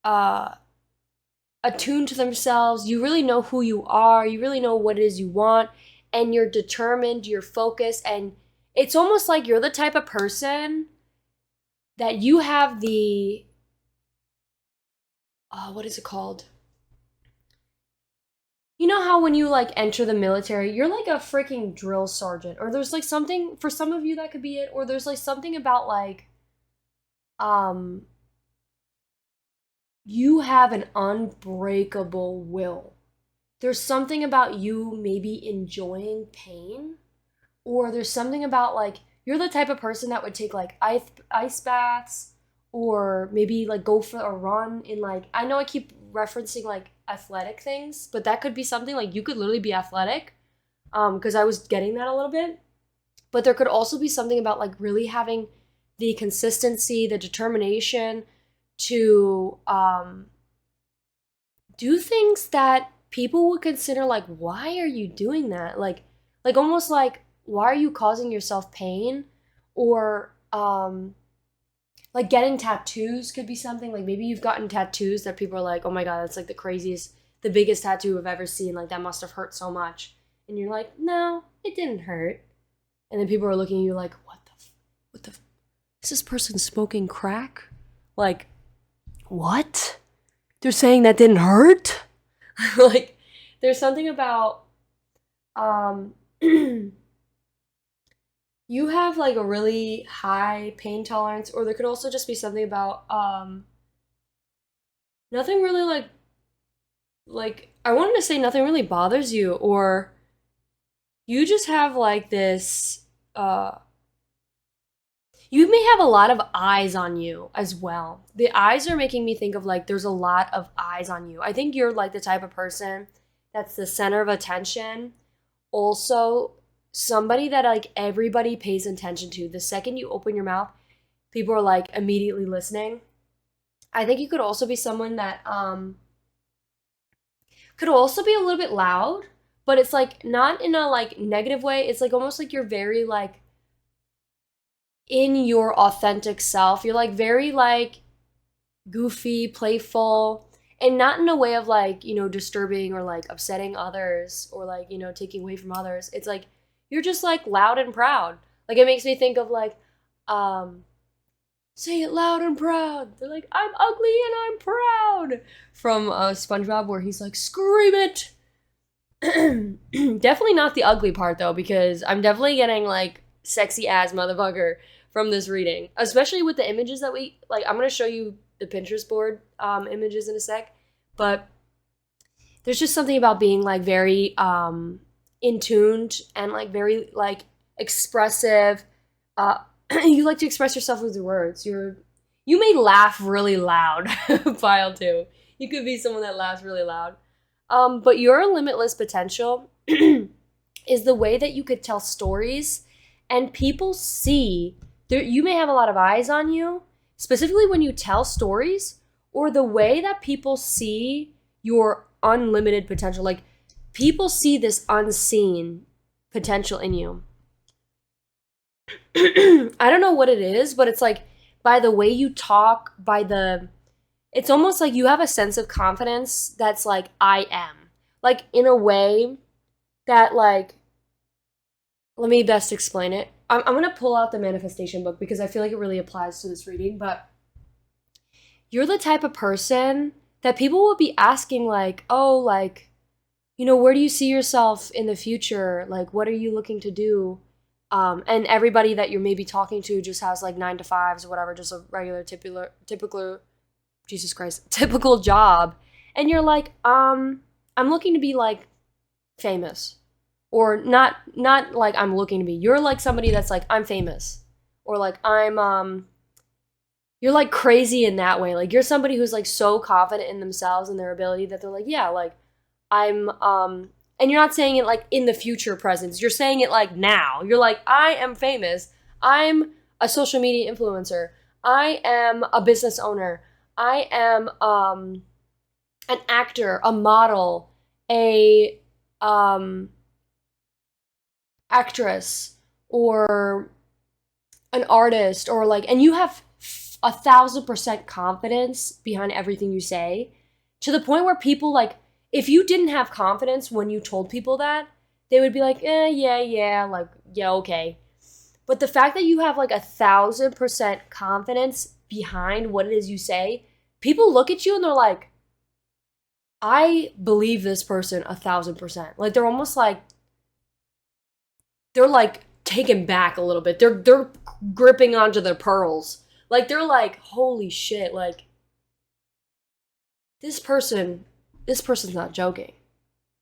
uh attuned to themselves. You really know who you are, you really know what it is you want, and you're determined, you're focused, and it's almost like you're the type of person that you have the what is it called? You know how when you like enter the military, you're like a freaking drill sergeant, or there's like something for some of you that could be it, or there's like something about like um you have an unbreakable will. There's something about you maybe enjoying pain, or there's something about like you're the type of person that would take like ice baths, or maybe like go for a run in like, I know I keep referencing like athletic things, but that could be something like you could literally be athletic, because I was getting that a little bit. But there could also be something about like really having the consistency, the determination to do things that people would consider like, why are you doing that? Like almost like, why are you causing yourself pain? Or like getting tattoos could be something. Like maybe you've gotten tattoos that people are like, oh my god, that's like the craziest, the biggest tattoo I've ever seen. Like that must have hurt so much. And you're like, no, it didn't hurt. And then people are looking at you like, what the, is this person smoking crack? Like, what? They're saying that didn't hurt? Like, there's something about, um, you have like a really high pain tolerance, or there could also just be something about, nothing really like, I wanted to say nothing really bothers you, or you just have like this, you may have a lot of eyes on you as well. The eyes are making me think of like there's a lot of eyes on you. I think you're like the type of person that's the center of attention. Also, somebody that like everybody pays attention to. The second you open your mouth, people are like immediately listening. I think you could also be someone that could also be a little bit loud, but it's like not in a like negative way. It's like almost like you're very like in your authentic self. You're like very like goofy, playful, and not in a way of like, disturbing or like upsetting others, or like, taking away from others. It's like you're just like loud and proud. Like it makes me think of like say it loud and proud. They're like, I'm ugly and I'm proud, from SpongeBob, where he's like, scream it. Definitely not the ugly part though, because I'm definitely getting like sexy ass motherfucker from this reading, especially with the images that we like. I'm gonna show you the Pinterest board images in a sec, but there's just something about being like very in tuned and like very like expressive. You like to express yourself with your words. You may laugh really loud. File too. You could be someone that laughs really loud. But your limitless potential is the way that you could tell stories, and people see there. You may have a lot of eyes on you, specifically when you tell stories, or the way that people see your unlimited potential. Like people see this unseen potential in you. I don't know what it is, but it's like by the way you talk, it's almost like you have a sense of confidence that's like, I am. Like in a way that like, let me best explain it. I'm going to pull out the manifestation book because I feel like it really applies to this reading, but you're the type of person that people will be asking like, oh, like, where do you see yourself in the future? Like, what are you looking to do? And everybody that you're maybe talking to just has like 9 to 5s or whatever, just a regular, typical, Jesus Christ, typical job. And you're like, I'm looking to be like famous, or not like I'm looking to be. You're like somebody that's like, I'm famous, or like you're like crazy in that way. Like you're somebody who's like so confident in themselves and their ability that they're like, yeah, like I'm And you're not saying it like in the future presence. You're saying it like now. You're like, I am famous. I'm a social media influencer. I am a business owner. I am an actor, a model, a actress, or an artist, or like, and you have 1,000% confidence behind everything you say, to the point where people like, if you didn't have confidence when you told people that, they would be like, yeah, like, yeah, okay. But the fact that you have like 1,000% confidence behind what it is you say, people look at you and they're like, I believe this person 1,000%. Like they're almost like, they're like taken back a little bit. They're gripping onto their pearls. Like they're like, holy shit, like this person's not joking.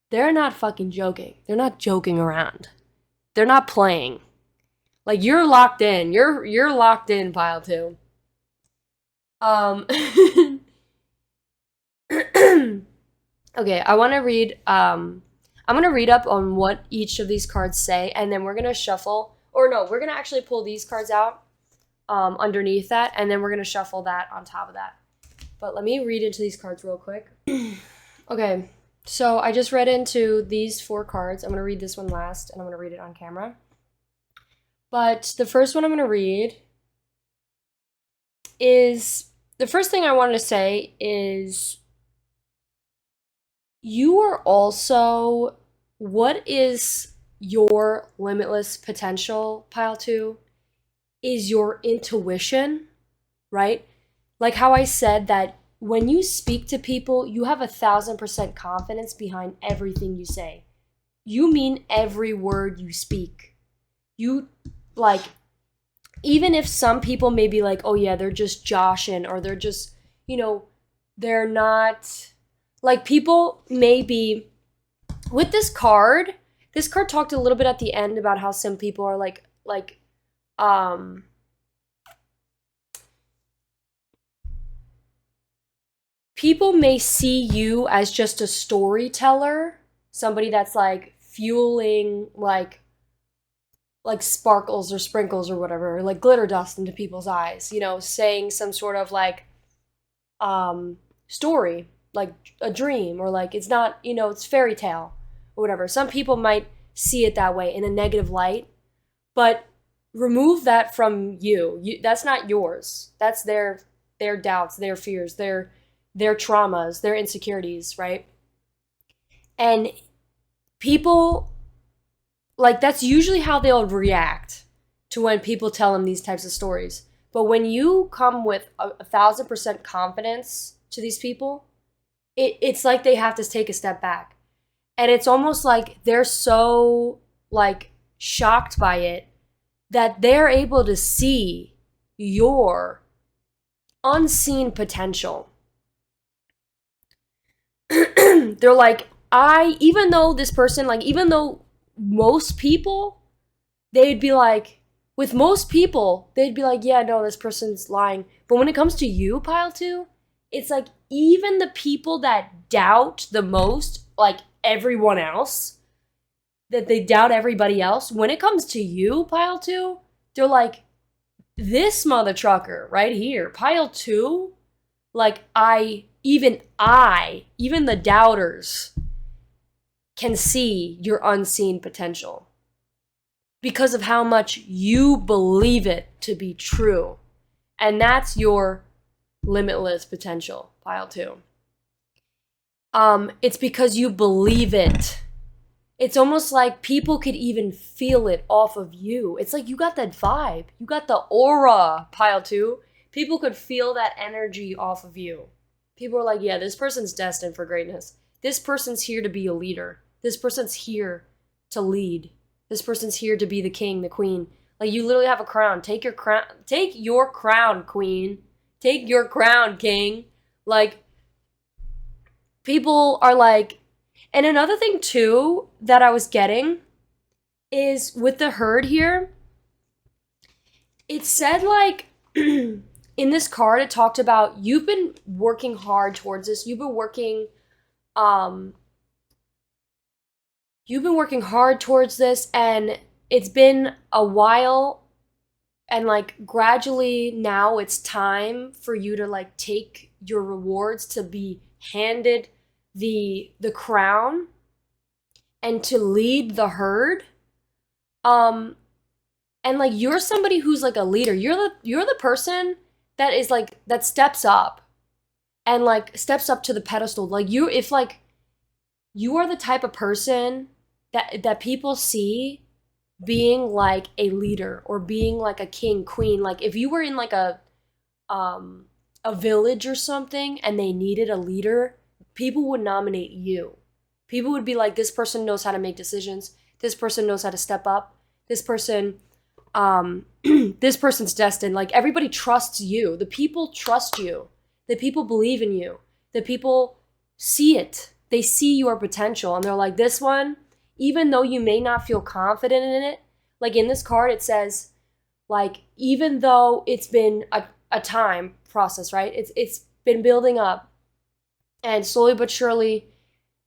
They're not fucking joking. They're not joking around. They're not playing. Like you're locked in. You're locked in, pile 2. Okay, I want to read I'm going to read up on what each of these cards say, and then we're going to shuffle, or no, we're going to actually pull these cards out underneath that, and then we're going to shuffle that on top of that. But let me read into these cards real quick. Okay, so I just read into these 4 cards. I'm going to read this one last, and I'm going to read it on camera. But the first one I'm going to read is, the first thing I wanted to say is, you are also, what is your limitless potential, pile 2, is your intuition, right? Like how I said that when you speak to people, you have 1,000% confidence behind everything you say. You mean every word you speak. You, like, even if some people may be like, oh yeah, they're just joshing, or they're just, you know, they're not, like, people may be, with this card talked a little bit at the end about how some people are like, people may see you as just a storyteller, somebody that's like fueling like sparkles or sprinkles or whatever, like glitter dust into people's eyes, you know, saying some sort of like story, like a dream, or like it's not, you know, it's fairy tale or whatever. Some people might see it that way in a negative light, but remove that from you. That's not yours. That's their doubts, their fears, their traumas, their insecurities, right? And people, like, that's usually how they'll react to when people tell them these types of stories. But when you come with 1,000% confidence to these people, it's like they have to take a step back. And it's almost like they're so, like, shocked by it that they're able to see your unseen potential. They're like, even though this person, like, even though most people, they'd be like, with most people, they'd be like, yeah, no, this person's lying. But when it comes to you, pile 2, it's like, even the people that doubt the most, like everyone else, that they doubt everybody else, when it comes to you, pile 2, they're like, this mother trucker right here, pile 2, like, even the doubters can see your unseen potential because of how much you believe it to be true. And that's your limitless potential, pile 2. It's because you believe it. It's almost like people could even feel it off of you. It's like you got that vibe. You got the aura, pile 2. People could feel that energy off of you. People are like, yeah, this person's destined for greatness. This person's here to be a leader. This person's here to lead. This person's here to be the king, the queen. Like, you literally have a crown. Take your crown. Take your crown, queen. Take your crown, king. Like, people are like, and another thing too that I was getting is with the herd here, it said like, in this card, it talked about you've been working hard towards this. You've been working you've been working hard towards this, and it's been a while, and like gradually now it's time for you to like take your rewards, to be handed the crown and to lead the herd. And like you're somebody who's like a leader. You're the person that is like that steps up and like steps up to the pedestal. Like you, if like you are the type of person that people see being like a leader or being like a king, queen. Like if you were in like a village or something and they needed a leader, people would nominate you. People would be like, this person knows how to make decisions. This person knows how to step up. This person, this person's destined. Like everybody trusts you. The people trust you. The people believe in you. The people see it. They see your potential and they're like, this one, even though you may not feel confident in it, like in this card, it says, like, even though it's been a time process, right? It's been building up, and slowly but surely,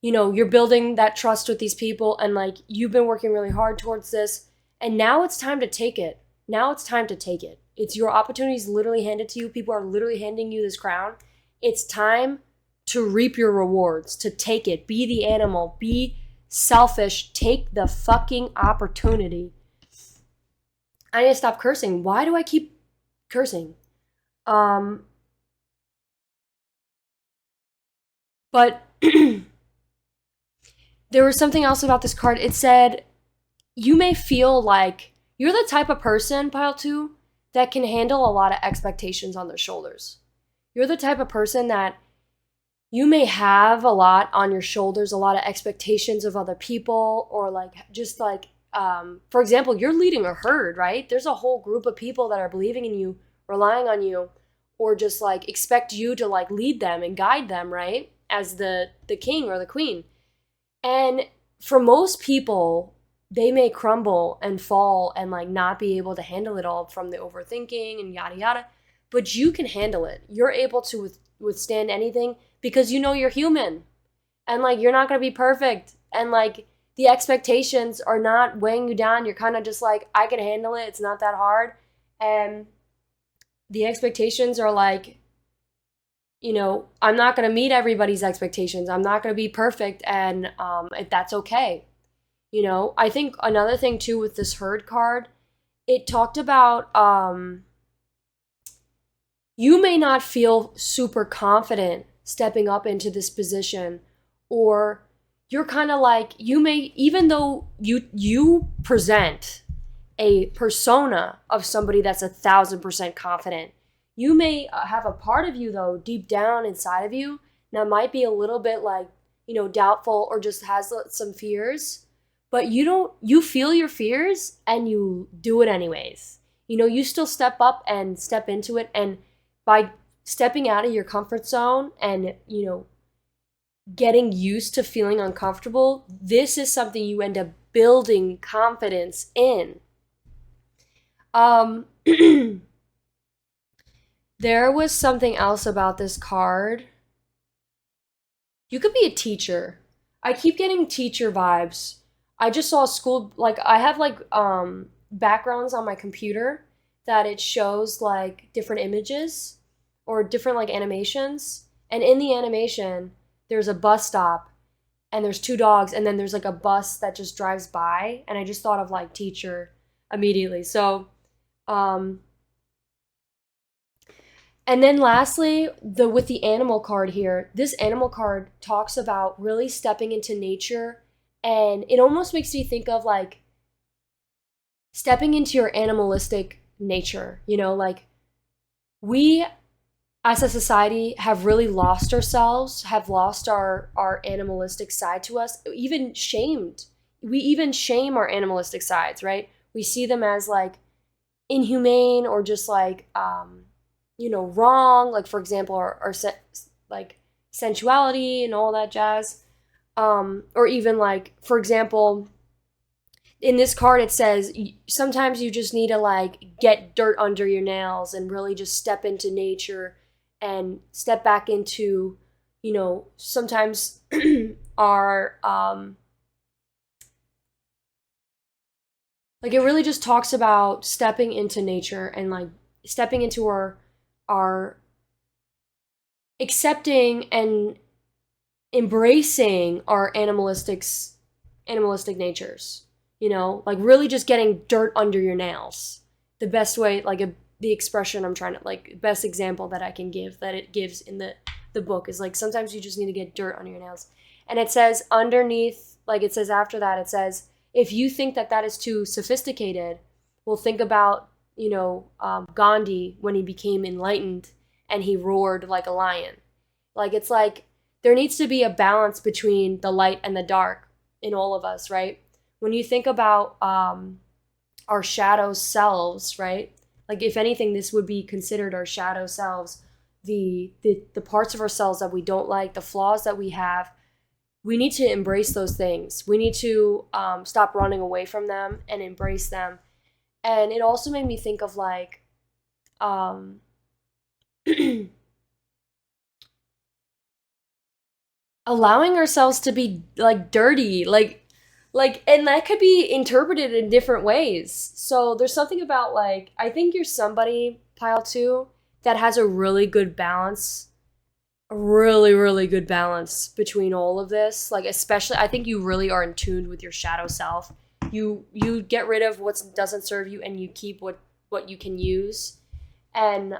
you know, you're building that trust with these people, and like you've been working really hard towards this, and now it's time to take it. Now it's time to take it. It's your opportunities literally handed to you. People are literally handing you this crown. It's time to reap your rewards, to take it. Be the animal. Be selfish. Take the fucking opportunity. I need to stop cursing. Why do I keep cursing? But there was something else about this card. It said, you may feel like you're the type of person, pile 2, that can handle a lot of expectations on their shoulders. You're the type of person that you may have a lot on your shoulders, a lot of expectations of other people, or like just like, for example, you're leading a herd, right? There's a whole group of people that are believing in you, relying on you, or just like expect you to like lead them and guide them, right? As the king or the queen. And for most people, they may crumble and fall and like not be able to handle it all from the overthinking and yada yada, but you can handle it. You're able to withstand anything because you know you're human, and like you're not going to be perfect, and like the expectations are not weighing you down. You're kind of just like, I can handle it. It's not that hard. And the expectations are like, you know, I'm not going to meet everybody's expectations. I'm not going to be perfect, and that's okay. You know, I think another thing too with this herd card, it talked about you may not feel super confident stepping up into this position, or you're kind of like, you may, even though you present a persona of somebody that's 1,000% confident, you may have a part of you though deep down inside of you that might be a little bit like, you know, doubtful or just has some fears, but you feel your fears and you do it anyways. You know, you still step up and step into it, and by stepping out of your comfort zone and, you know, getting used to feeling uncomfortable, this is something you end up building confidence in. There was something else about this card. You could be a teacher. I keep getting teacher vibes. I just saw school, like I have like backgrounds on my computer that it shows like different images or different like animations. And in the animation, there's a bus stop and there's 2 dogs, and then there's like a bus that just drives by, and I just thought of like teacher immediately. So and then lastly, with the animal card here, this animal card talks about really stepping into nature, and it almost makes me think of like stepping into your animalistic nature, you know, like we as a society have really lost ourselves, have lost our animalistic side to us, even shamed. We even shame our animalistic sides, right? We see them as like inhumane or just like, you know, wrong. Like for example, our like sensuality and all that jazz. Or even like, for example, in this card it says sometimes you just need to like get dirt under your nails and really just step into nature and step back into, you know, sometimes our Like, it really just talks about stepping into nature and like stepping into our accepting and embracing our animalistic natures, you know, like really just getting dirt under your nails. The best way, like the expression I'm trying to, like, best example that I can give, that it gives in the book, is like sometimes you just need to get dirt under your nails. And it says underneath, like it says after that, it says, if you think that that is too sophisticated, well, think about, you know, Gandhi when he became enlightened and he roared like a lion. Like, it's like there needs to be a balance between the light and the dark in all of us, right? When you think about our shadow selves, right? Like, if anything, this would be considered our shadow selves, the parts of ourselves that we don't like, the flaws that we have. We need to embrace those things. We need to stop running away from them and embrace them. And it also made me think of like allowing ourselves to be like dirty, like, and that could be interpreted in different ways. So there's something about, like, I think you're somebody, pile two, that has a really good balance, a really, really good balance between all of this. Like, especially, I think you really are in tune with your shadow self. You get rid of what doesn't serve you, and you keep what you can use. And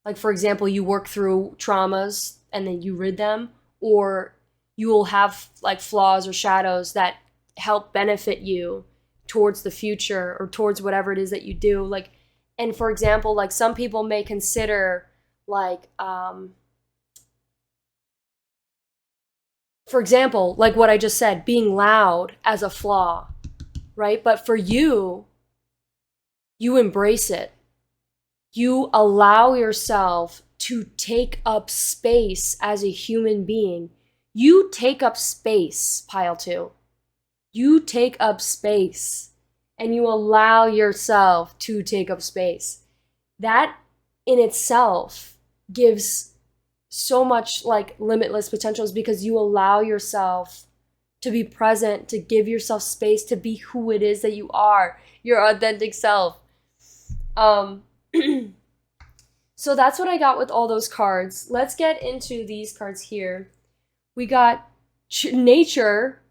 like, for example, you work through traumas and then you rid them, or you will have like flaws or shadows that help benefit you towards the future or towards whatever it is that you do. Like, and for example, like some people may consider like for example, like what I just said, being loud as a flaw, right? But for you, you embrace it. You allow yourself to take up space as a human being. You take up space, pile two. You take up space and you allow yourself to take up space. That in itself gives so much like limitless potentials, because you allow yourself to be present, to give yourself space to be who it is that you are, your authentic self. So that's what I got with all those cards. Let's get into these cards here. We got nature,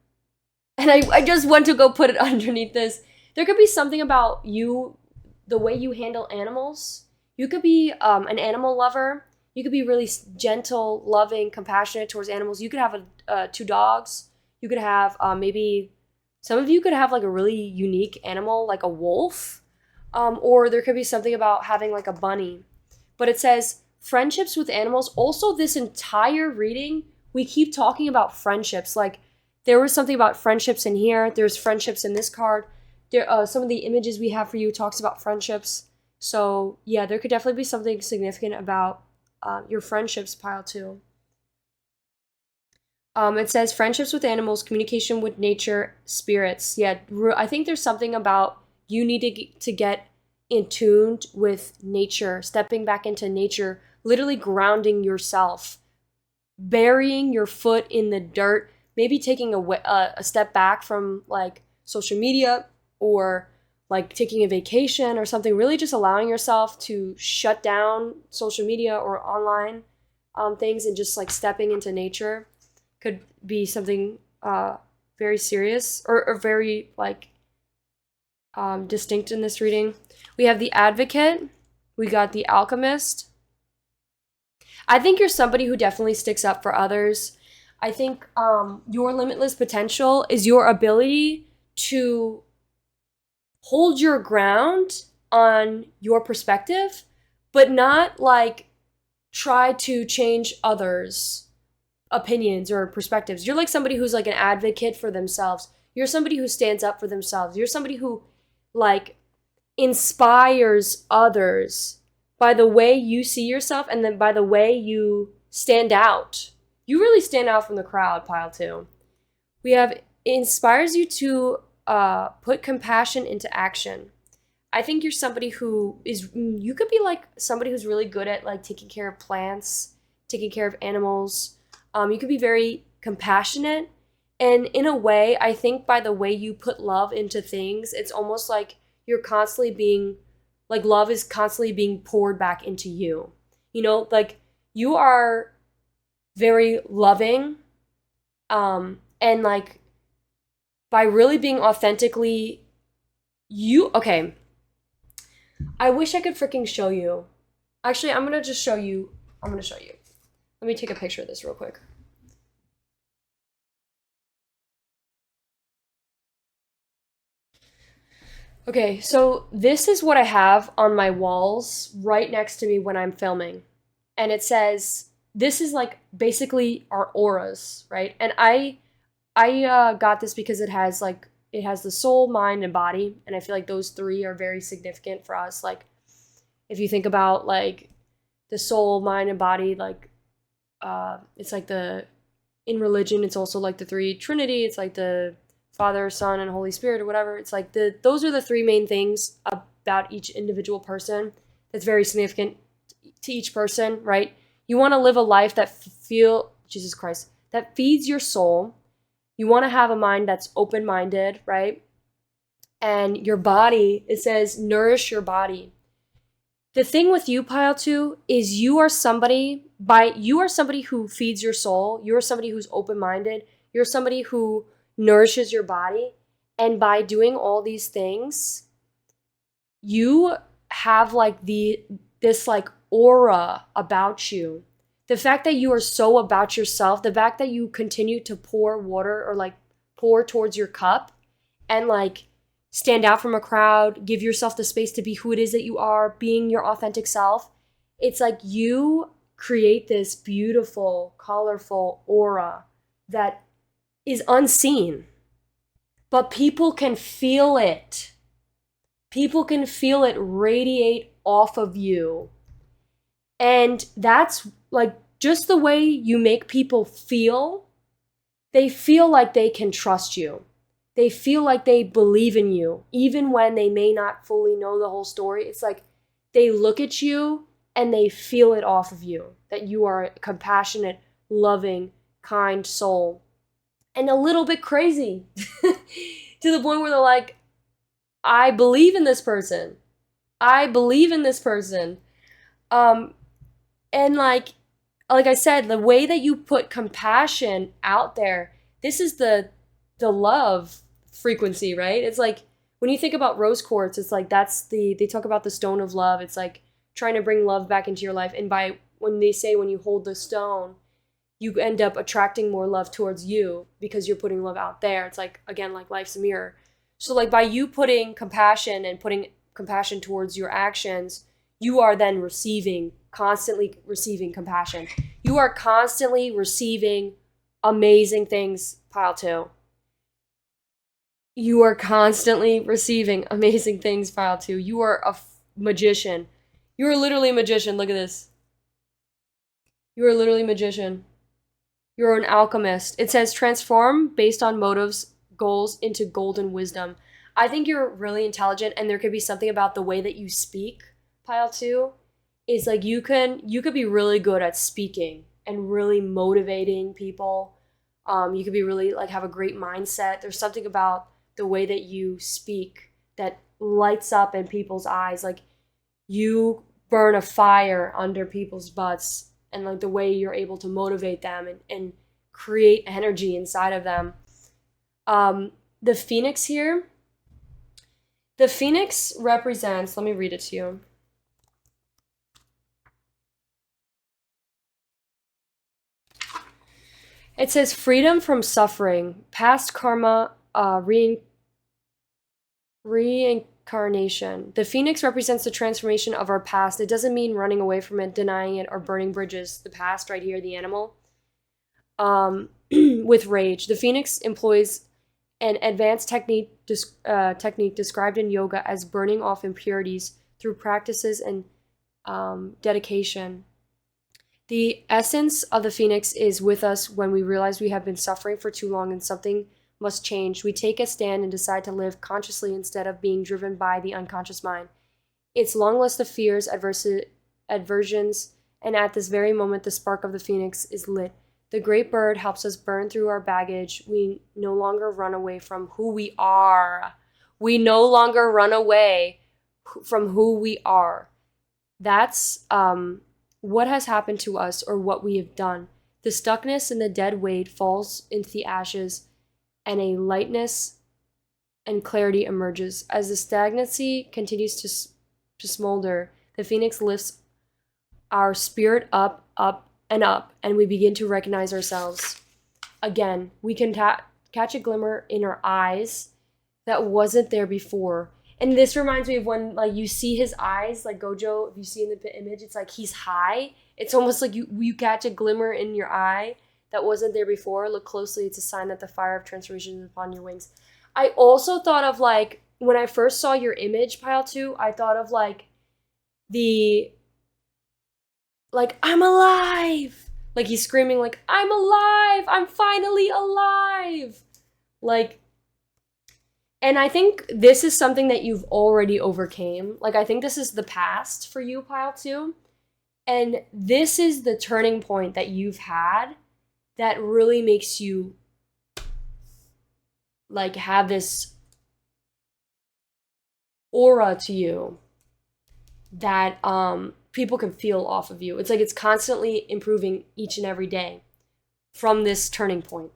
and I just want to go put it underneath this. There could be something about you, the way you handle animals. You could be an animal lover. You could be really gentle, loving, compassionate towards animals. You could have 2 dogs. You could have maybe, some of you could have like a really unique animal, like a wolf. Or there could be something about having like a bunny. But it says friendships with animals. Also, this entire reading, we keep talking about friendships. Like, there was something about friendships in here. There's friendships in this card. There, some of the images we have for you talks about friendships. So yeah, there could definitely be something significant about your friendships, pile two. It says friendships with animals, communication with nature, spirits. Yeah, I think there's something about you need to get in tuned with nature, stepping back into nature, literally grounding yourself, burying your foot in the dirt, maybe taking a step back from like social media, or like taking a vacation or something, really just allowing yourself to shut down social media or online things and just like stepping into nature could be something very serious or very like distinct in this reading. We have the Advocate. We got the Alchemist. I think you're somebody who definitely sticks up for others. I think your limitless potential is your ability to hold your ground on your perspective, but not like try to change others' opinions or perspectives. You're like somebody who's like an advocate for themselves. You're somebody who stands up for themselves. You're somebody who like inspires others by the way you see yourself, and then by the way you stand out. You really stand out from the crowd, pile two. We have inspires you to put compassion into action. I think you're somebody who is, you could be like somebody who's really good at like taking care of plants, taking care of animals. You could be very compassionate And in a way, I think by the way you put love into things, it's almost like you're constantly being, like love is constantly being poured back into you. You know, like you are very loving, and like by really being authentically you, okay, I wish I could freaking show you. Actually, I'm gonna just show you. I'm gonna show you. Let me take a picture of this real quick. Okay, so this is what I have on my walls right next to me when I'm filming. And it says, this is like basically our auras, right? And I got this because it has the soul, mind, and body. And I feel like those three are very significant for us. Like if you think about like the soul, mind, and body, like it's like in religion, it's also like the three Trinity. It's like the Father, Son, and Holy Spirit, or whatever. It's like those are the three main things about each individual person that's very significant to each person, right? You want to live a life that Jesus Christ, that feeds your soul. You want to have a mind that's open-minded, right? And your body, it says nourish your body. The thing with you, Pile 2, is you are somebody who feeds your soul. You're somebody who's open-minded. You're somebody who nourishes your body. And by doing all these things, you have like this like aura about you. The fact that you are so about yourself, the fact that you continue to pour water or like pour towards your cup and like stand out from a crowd, give yourself the space to be who it is that you are, being your authentic self. It's like you create this beautiful, colorful aura that is unseen, but people can feel it. People can feel it radiate off of you. And that's like just the way you make people feel. They feel like they can trust you. They feel like they believe in you, even when they may not fully know the whole story. It's like they look at you and they feel it off of you, that you are a compassionate, loving, kind soul. And a little bit crazy to the point where they're like, I believe in this person. I believe in this person. And like I said, the way that you put compassion out there, this is the love frequency, right? It's like when you think about rose quartz, it's like they talk about the stone of love. It's like trying to bring love back into your life. And when you hold the stone, you end up attracting more love towards you because you're putting love out there. It's like, again, like life's a mirror. So like by you putting compassion towards your actions, you are then constantly receiving compassion. You are constantly receiving amazing things, Pile 2. You are constantly receiving amazing things, Pile 2. You are a magician. You are literally a magician. Look at this. You are literally a magician. You're an alchemist. It says transform based on motives, goals into golden wisdom. I think you're really intelligent, and there could be something about the way that you speak, Pile 2, is like you could be really good at speaking and really motivating people. You could be really like have a great mindset. There's something about the way that you speak that lights up in people's eyes. Like you burn a fire under people's butts, and like the way you're able to motivate them and create energy inside of them. The phoenix here, the phoenix represents, let me read it to you. It says freedom from suffering, past karma, reincarnation. The phoenix represents the transformation of our past. It doesn't mean running away from it, denying it, or burning bridges. The past, right here, the animal. With rage. The phoenix employs an advanced technique described in yoga as burning off impurities through practices and dedication. The essence of the phoenix is with us when we realize we have been suffering for too long and something must change. We take a stand and decide to live consciously instead of being driven by the unconscious mind. Its long list of fears, aversions, and at this very moment, the spark of the phoenix is lit. The great bird helps us burn through our baggage. We no longer run away from who we are. We no longer run away from who we are. That's what has happened to us or what we have done. The stuckness and the dead weight falls into the ashes, and a lightness and clarity emerges. As the stagnancy continues to smolder, the phoenix lifts our spirit up, up, and up, and we begin to recognize ourselves. Again, we can catch a glimmer in our eyes that wasn't there before. And this reminds me of when like you see his eyes, like Gojo, if you see in the image, it's like he's high. It's almost like you catch a glimmer in your eye that wasn't there before. Look closely, it's a sign that the fire of transformation is upon your wings. I also thought of like, when I first saw your image, Pile 2, I thought of like I'm alive! Like he's screaming like, I'm alive! I'm finally alive! Like, and I think this is something that you've already overcame. Like, I think this is the past for you, Pile 2. And this is the turning point that you've had that really makes you, like, have this aura to you that people can feel off of you. It's like it's constantly improving each and every day from this turning point.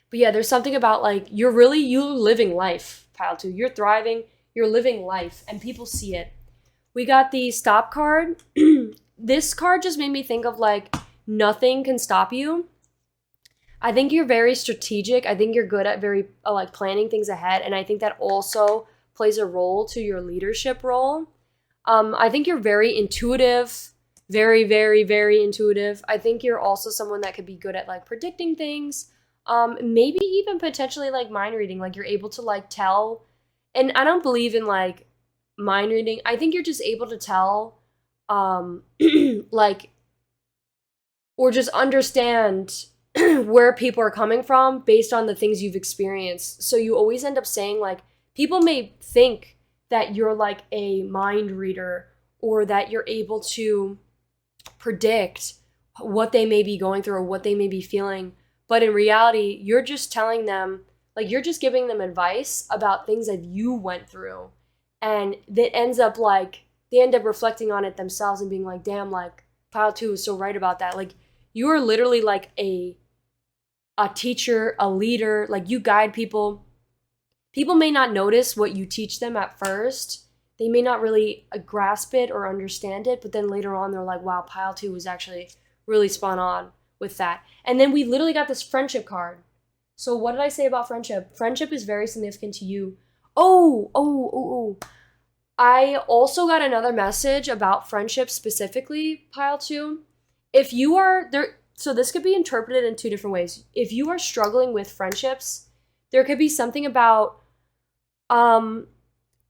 But yeah, there's something about like you're living life, Pile 2. You're thriving, you're living life, and people see it. We got the stop card. This card just made me think of like nothing can stop you. I think you're very strategic. I think you're good at very like planning things ahead, and I think that also plays a role to your leadership role. I think you're very intuitive, very, very, very intuitive. I think you're also someone that could be good at like predicting things. Maybe even potentially like mind reading, like you're able to like tell, and I don't believe in like mind reading. I think you're just able to tell, like, or just understand where people are coming from based on the things you've experienced. So you always end up saying like, people may think that you're like a mind reader or that you're able to predict what they may be going through or what they may be feeling. But in reality, you're just telling them, like you're just giving them advice about things that you went through. And that ends up like, they end up reflecting on it themselves and being like, damn, like Pile 2 is so right about that. Like you are literally like a teacher, a leader, like you guide people. People may not notice what you teach them at first. They may not really grasp it or understand it, but then later on they're like, wow, Pile 2 was actually really spot on with that. And then we literally got this friendship card. So what did I say about friendship? Friendship is very significant to you. Oh. I also got another message about friendship specifically, Pile 2. If you are there, so this could be interpreted in two different ways. If you are struggling with friendships, there could be something about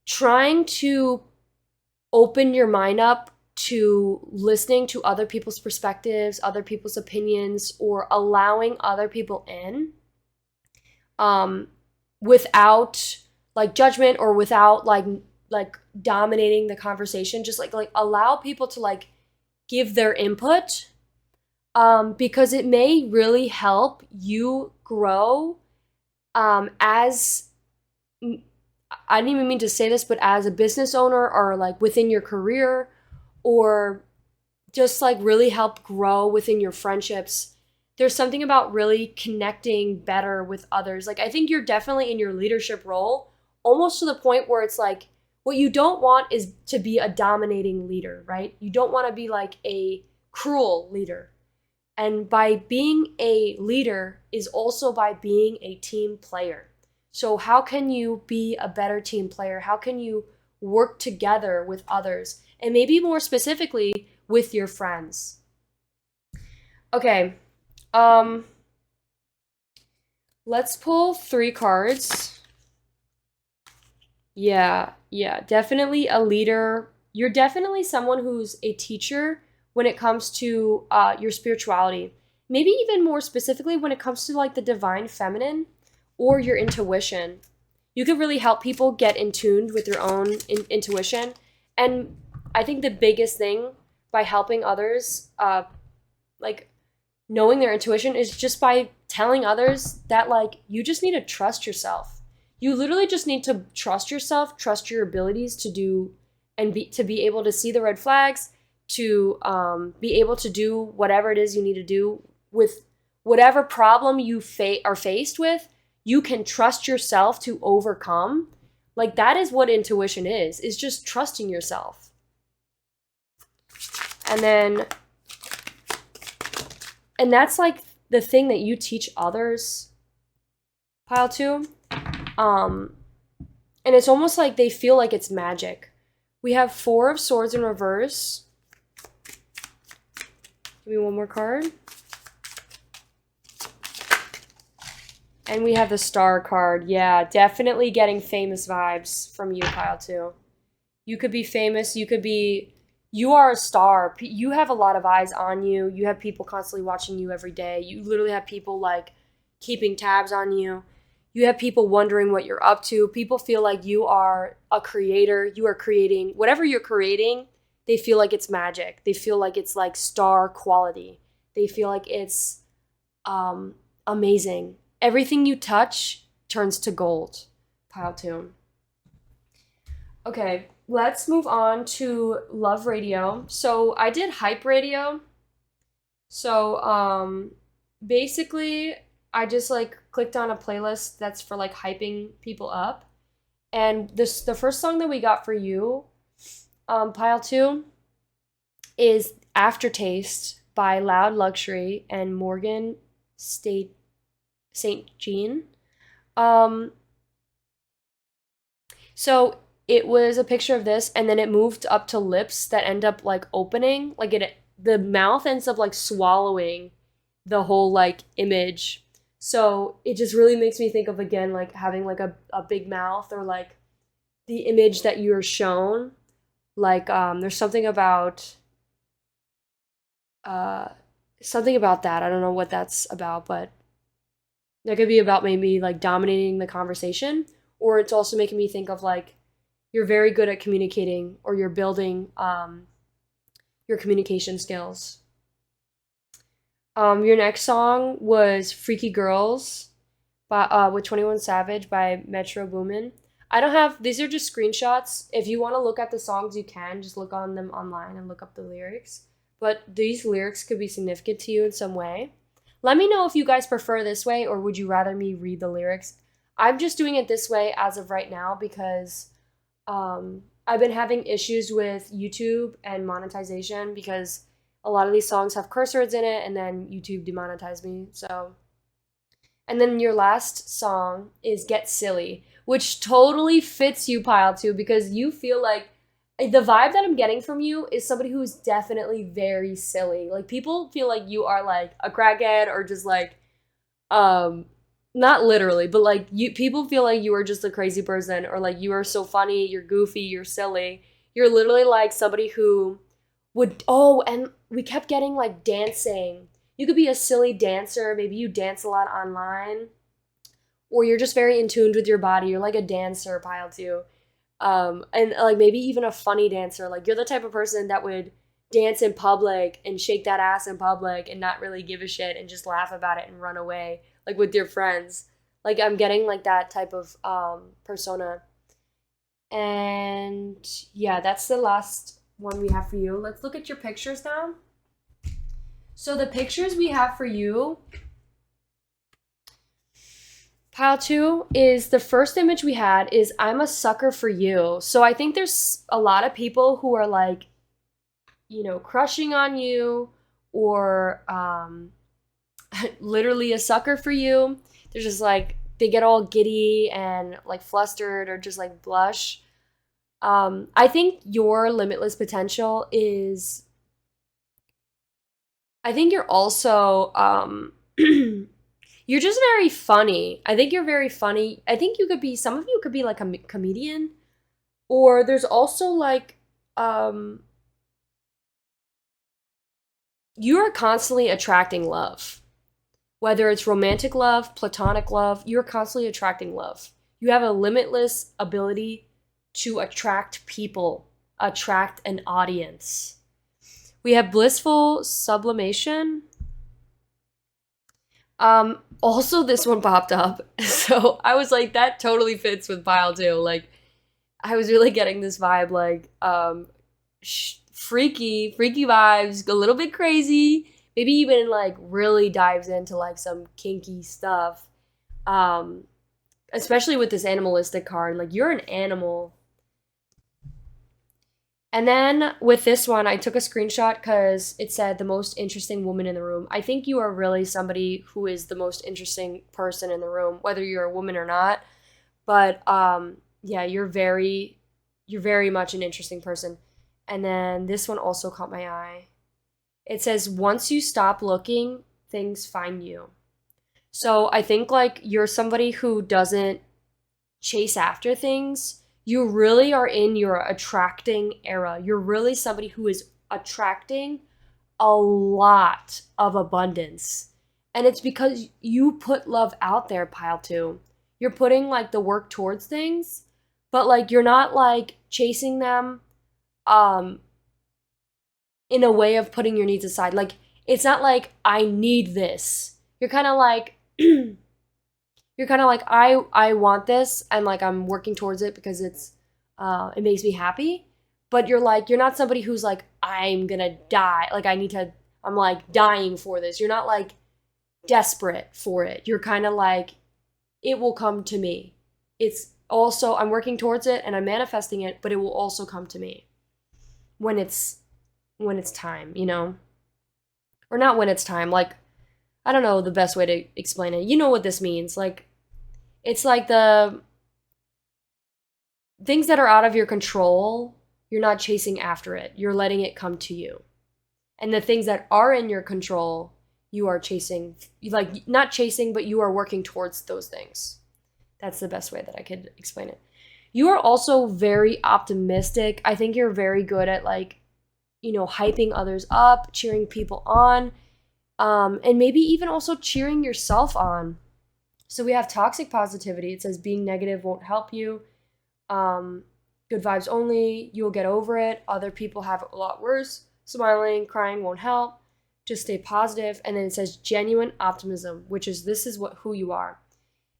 trying to open your mind up to listening to other people's perspectives, other people's opinions, or allowing other people in without like judgment or without like dominating the conversation. Just like allow people to like give their input because it may really help you grow as, I didn't even mean to say this, but as a business owner or like within your career, or just like really help grow within your friendships. There's something about really connecting better with others. Like I think you're definitely in your leadership role, almost to the point where it's like, what you don't want is to be a dominating leader, right? You don't want to be like a cruel leader. And by being a leader is also by being a team player. So how can you be a better team player? How can you work together with others? And maybe more specifically with your friends. Okay. Let's pull 3 cards. Yeah, definitely a leader. You're definitely someone who's a teacher when it comes to your spirituality. Maybe even more specifically when it comes to like the divine feminine or your intuition. You could really help people get in tune with their own intuition. And I think the biggest thing by helping others, like knowing their intuition is just by telling others that, like, you just need to trust yourself. You literally just need to trust yourself, trust your abilities to do and be able to see the red flags, to be able to do whatever it is you need to do with whatever problem you are faced with. You can trust yourself to overcome. Like, that is what intuition is just trusting yourself. And that's like the thing that you teach others, pile 2. And it's almost like they feel like it's magic. We have 4 of Swords in reverse. Give me one more card. And we have the Star card. Yeah, definitely getting famous vibes from you, pile 2. You could be famous. You are a star. You have a lot of eyes on you. You have people constantly watching you every day. You literally have people, like, keeping tabs on you. You have people wondering what you're up to. People feel like you are a creator. You are creating whatever you're creating. They feel like it's magic. They feel like it's like star quality. They feel like it's amazing. Everything you touch turns to gold, pile 2. Okay, let's move on to Love Radio. So I did Hype Radio. So basically I just, like, clicked on a playlist that's for, like, hyping people up. And the first song that we got for you, pile 2, is Aftertaste by Loud Luxury and Morgan St. Jean. So it was a picture of this, and then it moved up to lips that end up, like, opening. Like, the mouth ends up, like, swallowing the whole, like, image. So it just really makes me think of, again, like, having, like, a big mouth, or, like, the image that you're shown. Like, there's something about that. I don't know what that's about, but that could be about maybe, like, dominating the conversation, or it's also making me think of, like, you're very good at communicating, or you're building your communication skills. Your next song was Freaky Girls by with 21 Savage by Metro Boomin. I don't have, these are just screenshots. If you want to look at the songs, you can just look on them online and look up the lyrics. But these lyrics could be significant to you in some way. Let me know if you guys prefer this way, or would you rather me read the lyrics. I'm just doing it this way as of right now because I've been having issues with YouTube and monetization, because a lot of these songs have curse words in it, and then YouTube demonetized me. So, and then your last song is Get Silly, which totally fits you, pile 2, because you feel like the vibe that I'm getting from you is somebody who's definitely very silly. Like, people feel like you are, like, a crackhead, or just, like, not literally, but, like, people feel like you are just a crazy person, or, like, you are so funny, you're goofy, you're silly. You're literally like somebody who would, and we kept getting, like, dancing. You could be a silly dancer. Maybe you dance a lot online, or you're just very in tune with your body. You're like a dancer, pile 2. And, like, maybe even a funny dancer. Like, you're the type of person that would dance in public and shake that ass in public and not really give a shit and just laugh about it and run away, like, with your friends. Like, I'm getting, like, that type of persona. And yeah, that's the last one we have for you. Let's look at your pictures now. So the pictures we have for you, pile 2, is the first image we had is I'm a sucker for you. So I think there's a lot of people who are, like, you know, crushing on you, or literally a sucker for you. They're just, like, they get all giddy and, like, flustered, or just, like, blush. I think your limitless potential is, I think you're also, you're just very funny. I think you're very funny. I think you could be, some of you could be, like, a comedian, or there's also, like, you're constantly attracting love. Whether it's romantic love, platonic love, you're constantly attracting love. You have a limitless ability to attract people, attract an audience. We have blissful sublimation. Also this one popped up. So I was like, that totally fits with pile 2. Like, I was really getting this vibe, like, freaky vibes, a little bit crazy, maybe even like really dives into like some kinky stuff. Um, Especially with this animalistic card, like you're an animal. And then with this one, I took a screenshot because it said the most interesting woman in the room. I think you are really somebody who is the most interesting person in the room, whether you're a woman or not. But yeah, you're very much an interesting person. And then this one also caught my eye. It says, once you stop looking, things find you. So I think like you're somebody who doesn't chase after things. You really are in your attracting era. You're really somebody who is attracting a lot of abundance. And it's because you put love out there, pile 2. You're putting like the work towards things, but like you're not like chasing them um in a way of putting your needs aside. Like it's not like I need this. You're kind of like you're kind of like I want this and like I'm working towards it because it makes me happy. But you're not somebody who's like I'm going to die. Like I'm like dying for this. You're not like desperate for it. You're kind of like it will come to me. It's also I'm working towards it and I'm manifesting it, but it will also come to me when it's time, you know? Or not when it's time. Like I don't know the best way to explain it. You know what this means. Like it's like the things that are out of your control, you're not chasing after it. You're letting it come to you. And the things that are in your control, you are chasing, like not chasing, but you are working towards those things. That's the best way that I could explain it. You are also very optimistic. I think you're very good at like, you know, hyping others up, cheering people on, and maybe even also cheering yourself on. So we have toxic positivity. It says being negative won't help you. Good vibes only. You'll get over it. Other people have it a lot worse. Smiling, crying won't help. Just stay positive. And then it says genuine optimism, which is this is who you are.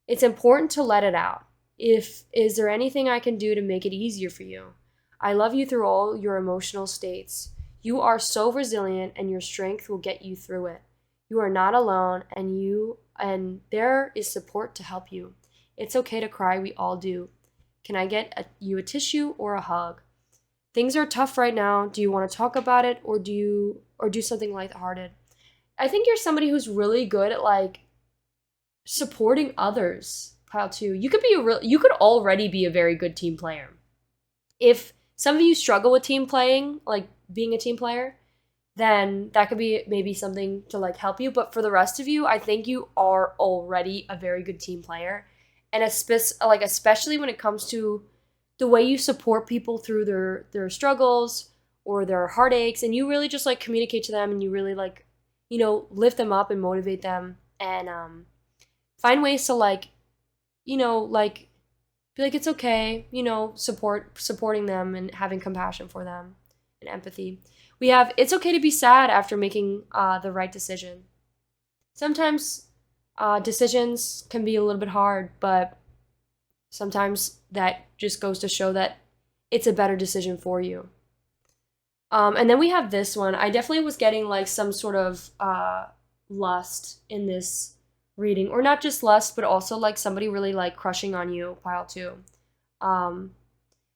It's important to let it out. Is there anything I can do to make it easier for you? I love you through all your emotional states. You are so resilient and your strength will get you through it. You are not alone and there is support to help you. It's okay to cry, we all do. Can I get you a tissue or a hug? Things are tough right now. Do you want to talk about it or do something lighthearted? I think you're somebody who's really good at like supporting others. Pile 2. You could already be a very good team player. If some of you struggle with team playing, like being a team player, then that could be maybe something to like help you. But for the rest of you, I think you are already a very good team player. And especially when it comes to the way you support people through their struggles or their heartaches, and you really just like communicate to them and you really like, you know, lift them up and motivate them and find ways to like, you know, like be like it's okay, you know, supporting them and having compassion for them and empathy. We have it's okay to be sad after making the right decision. Sometimes decisions can be a little bit hard, but sometimes that just goes to show that it's a better decision for you. And then we have this one. I definitely was getting like some sort of lust in this reading, or not just lust, but also like somebody really like crushing on you, pile 2. And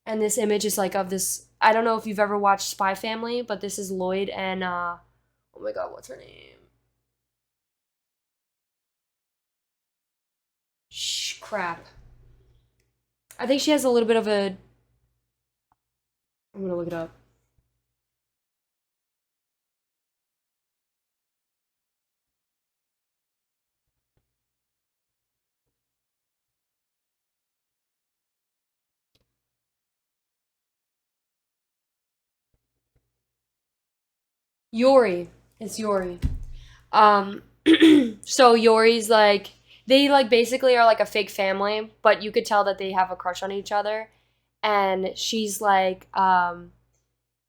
this image is like of this. I don't know if you've ever watched Spy Family, but this is Lloyd and oh my god, what's her name? Crap. I think she has a little bit of a. I'm gonna look it up. Yori. It's Yori. Um, so Yori's like they like basically are like a fake family, but you could tell that they have a crush on each other. And she's like,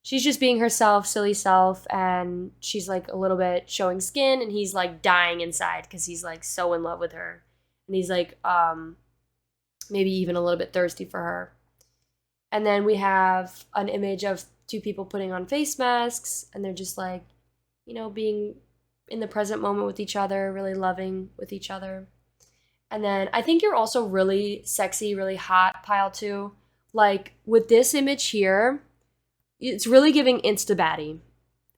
she's just being herself, silly self, and she's like a little bit showing skin, and he's like dying inside because he's like so in love with her, and he's like maybe even a little bit thirsty for her. And then we have an image of two people putting on face masks, and they're just like, you know, being in the present moment with each other, really loving with each other. And then I think you're also really sexy, really hot, pile two. Like with this image here, it's really giving insta baddie.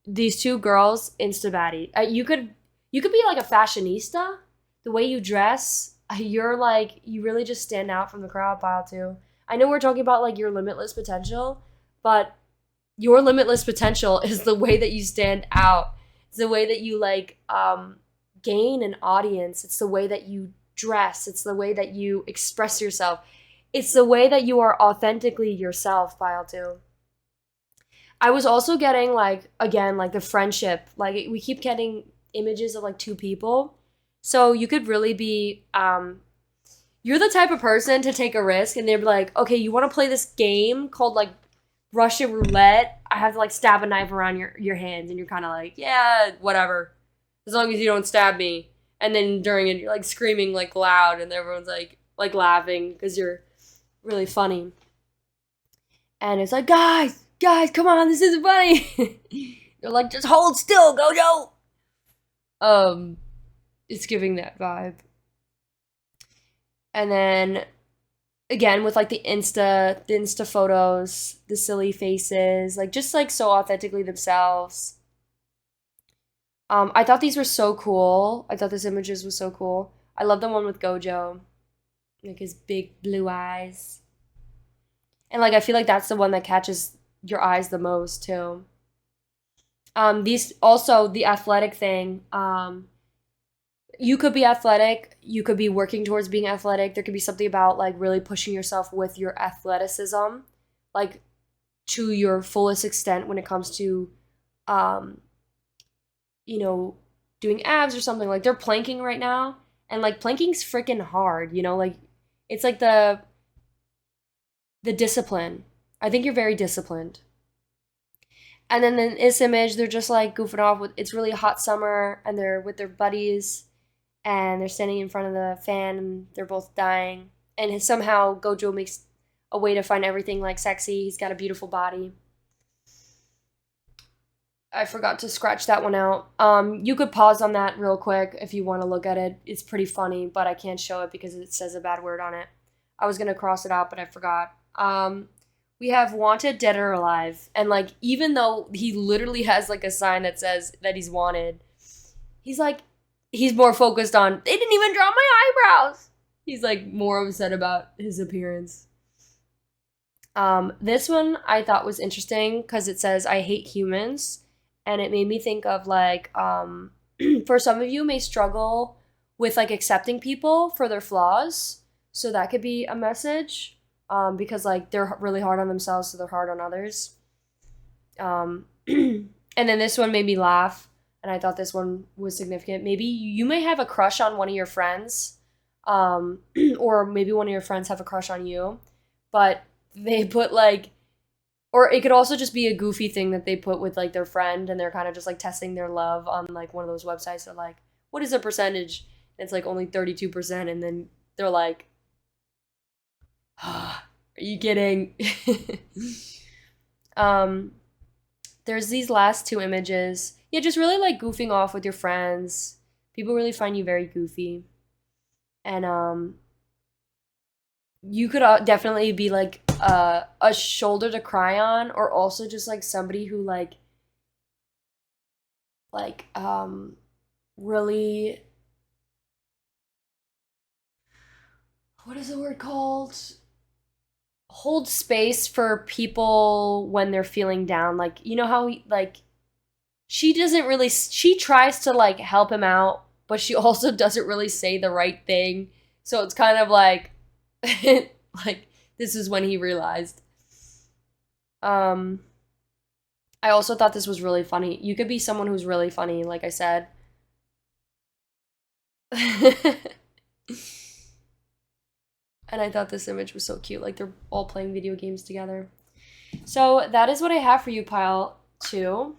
These two girls, insta baddie. You could be like a fashionista. The way you dress, you're like, you really just stand out from the crowd, pile two. I know we're talking about like your limitless potential, but your limitless potential is the way that you stand out. It's the way that you like gain an audience. It's the way that you dress. It's the way that you express yourself. It's the way that you are authentically yourself, pile two. I was also getting like, again, like the friendship. Like we keep getting images of like two people. So you could really be, you're the type of person to take a risk and they're like, okay, you want to play this game called like Russian roulette? I have to like stab a knife around your hands, and you're kind of like, yeah, whatever, as long as you don't stab me. And then during it, you're like screaming like loud, and everyone's like laughing because you're really funny. And it's like, guys, come on, this isn't funny. You're like, just hold still, Gojo. It's giving that vibe. And then again with like the Insta photos, the silly faces, like just like so authentically themselves. I thought these were so cool. I thought this images was so cool. I love the one with Gojo, like his big blue eyes. And like I feel like that's the one that catches your eyes the most too. These also the athletic thing. You could be athletic. You could be working towards being athletic. There could be something about like really pushing yourself with your athleticism, like to your fullest extent when it comes to, you know, doing abs or something. Like they're planking right now, and like planking's freaking hard. You know, like it's like the discipline. I think you're very disciplined. And then in this image, they're just like goofing off with. It's really hot summer, and they're with their buddies. And they're standing in front of the fan, and they're both dying. And somehow Gojo makes a way to find everything like sexy. He's got a beautiful body. I forgot to scratch that one out. You could pause on that real quick if you want to look at it. It's pretty funny, but I can't show it because it says a bad word on it. I was gonna cross it out, but I forgot. We have wanted, dead or alive, and like even though he literally has like a sign that says that he's wanted, he's like. He's more focused on, they didn't even draw my eyebrows. He's like more upset about his appearance. This one I thought was interesting because it says, I hate humans. And it made me think of like, for some of you may struggle with like accepting people for their flaws. So that could be a message because like they're really hard on themselves, so they're hard on others. And then this one made me laugh. And I thought this one was significant. Maybe you may have a crush on one of your friends, or maybe one of your friends have a crush on you, but they put like, or it could also just be a goofy thing that they put with like their friend, and they're kind of just like testing their love on like one of those websites that like, what is the percentage? And it's like only 32%, and then they're like, are you kidding? There's these last two images. Yeah, just really like goofing off with your friends. People really find you very goofy. And you could definitely be like a shoulder to cry on, or also just like somebody who really, what is the word called? Hold space for people when they're feeling down. Like, you know how like she tries to like help him out, but she also doesn't really say the right thing. So it's kind of like like this is when he realized. I also thought this was really funny. You could be someone who's really funny, like I said. And I thought this image was so cute. Like they're all playing video games together. So that is what I have for you, pile 2.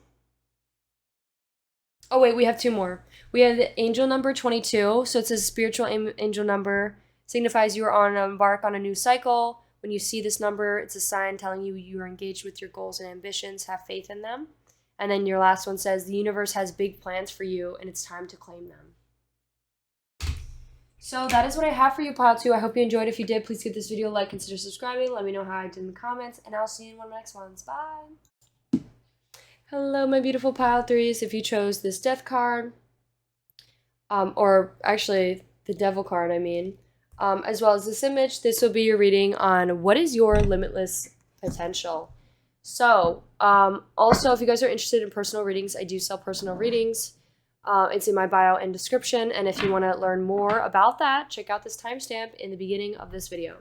Oh, wait, we have 2 more. We have the angel number 22. So it says spiritual angel number signifies you are on embark on a new cycle. When you see this number, it's a sign telling you are engaged with your goals and ambitions. Have faith in them. And then your last one says the universe has big plans for you and it's time to claim them. So that is what I have for you, pile 2. I hope you enjoyed. If you did, please give this video a like, consider subscribing. Let me know how I did in the comments, and I'll see you in one of the next ones. Bye. Hello, my beautiful pile 3s. If you chose this death card, or actually the devil card, as well as this image, this will be your reading on what is your limitless potential. So, also, if you guys are interested in personal readings, I do sell personal readings. It's in my bio and description, and if you want to learn more about that, check out this timestamp in the beginning of this video.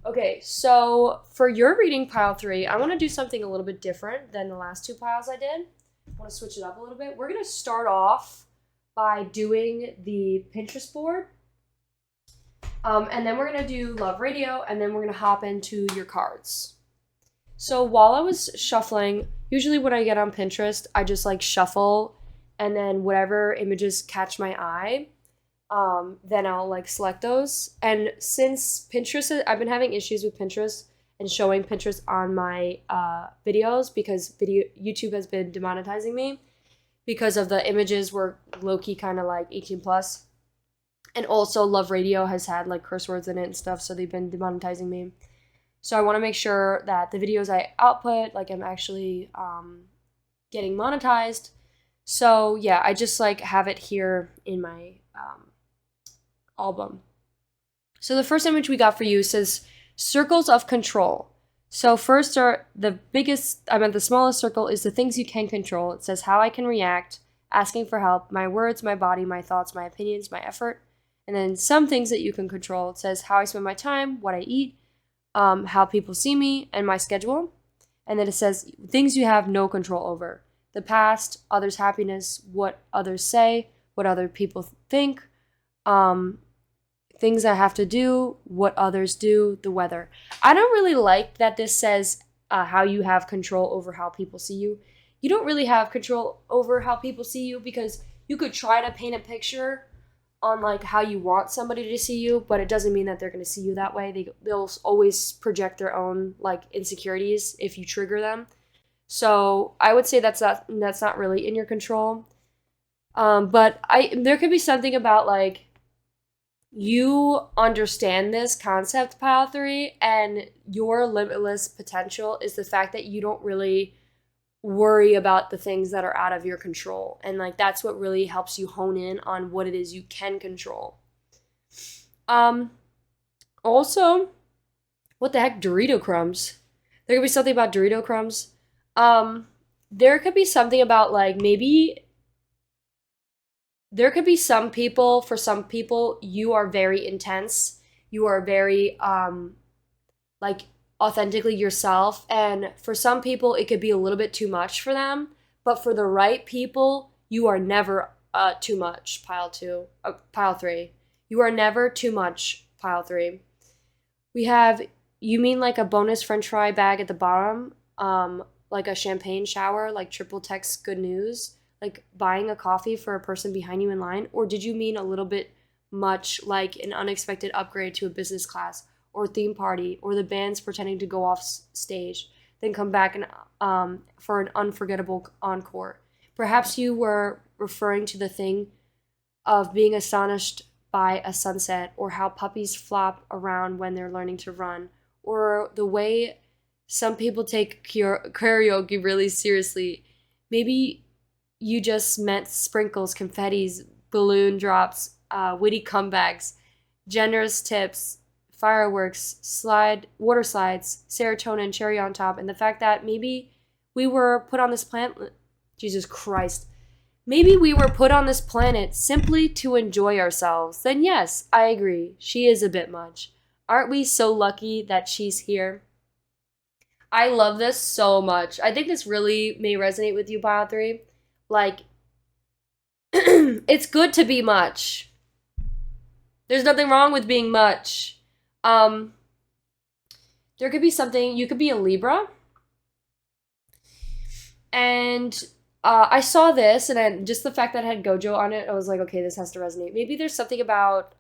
Okay, so for your reading, pile 3, I want to do something a little bit different than the last 2 piles I did. I want to switch it up a little bit. We're going to start off by doing the Pinterest board, and then we're going to do Love Radio, and then we're going to hop into your cards. So while I was shuffling, usually when I get on Pinterest, I just like shuffle, and then whatever images catch my eye, then I'll like select those. And since Pinterest, I've been having issues with Pinterest and showing Pinterest on my videos because YouTube has been demonetizing me because of the images were low-key kind of like 18 plus. And also Love Radio has had like curse words in it and stuff, so they've been demonetizing me. So I want to make sure that the videos I output, like I'm actually getting monetized. So yeah, I just like have it here in my album. So the first image we got for you says circles of control. So first are the smallest circle is the things you can control. It says how I can react, asking for help, my words, my body, my thoughts, my opinions, my effort. And then some things that you can control. It says how I spend my time, what I eat, how people see me, and my schedule. And then it says things you have no control over. The past, others' happiness, what others say, what other people think, things I have to do, what others do, the weather. I don't really like that this says how you have control over how people see you. You don't really have control over how people see you because you could try to paint a picture on like how you want somebody to see you, but it doesn't mean that they're going to see you that way. They'll always project their own like insecurities if you trigger them. So I would say that's not really in your control. But there could be something about like you understand this concept, pile 3, and your limitless potential is the fact that you don't really worry about the things that are out of your control. And like that's what really helps you hone in on what it is you can control. Also, what the heck, Dorito crumbs? There could be something about Dorito crumbs. There could be something about like maybe there could be some people, for some people, you are very intense. You are very, like, authentically yourself. And for some people, it could be a little bit too much for them. But for the right people, you are never too much, pile 3. You are never too much, pile 3. We have, you mean like a bonus french fry bag at the bottom? Like a champagne shower, like triple text good news? Like buying a coffee for a person behind you in line? Or did you mean a little bit much like an unexpected upgrade to a business class or theme party, or the band's pretending to go off stage, then come back and for an unforgettable encore? Perhaps you were referring to the thing of being astonished by a sunset, or how puppies flop around when they're learning to run, or the way some people take karaoke really seriously. Maybe you just meant sprinkles, confettis, balloon drops, witty comebacks, generous tips, fireworks, water slides, serotonin, cherry on top, and the fact that maybe we were put on this planet, Jesus Christ, maybe we were put on this planet simply to enjoy ourselves. Then yes, I agree, she is a bit much. Aren't we so lucky that she's here? I love this so much. I think this really may resonate with you, pile 3. Like, it's good to be much. There's nothing wrong with being much. There could be something, you could be a Libra. And I saw this, and then just the fact that it had Gojo on it, I was like, okay, this has to resonate. Maybe there's something about,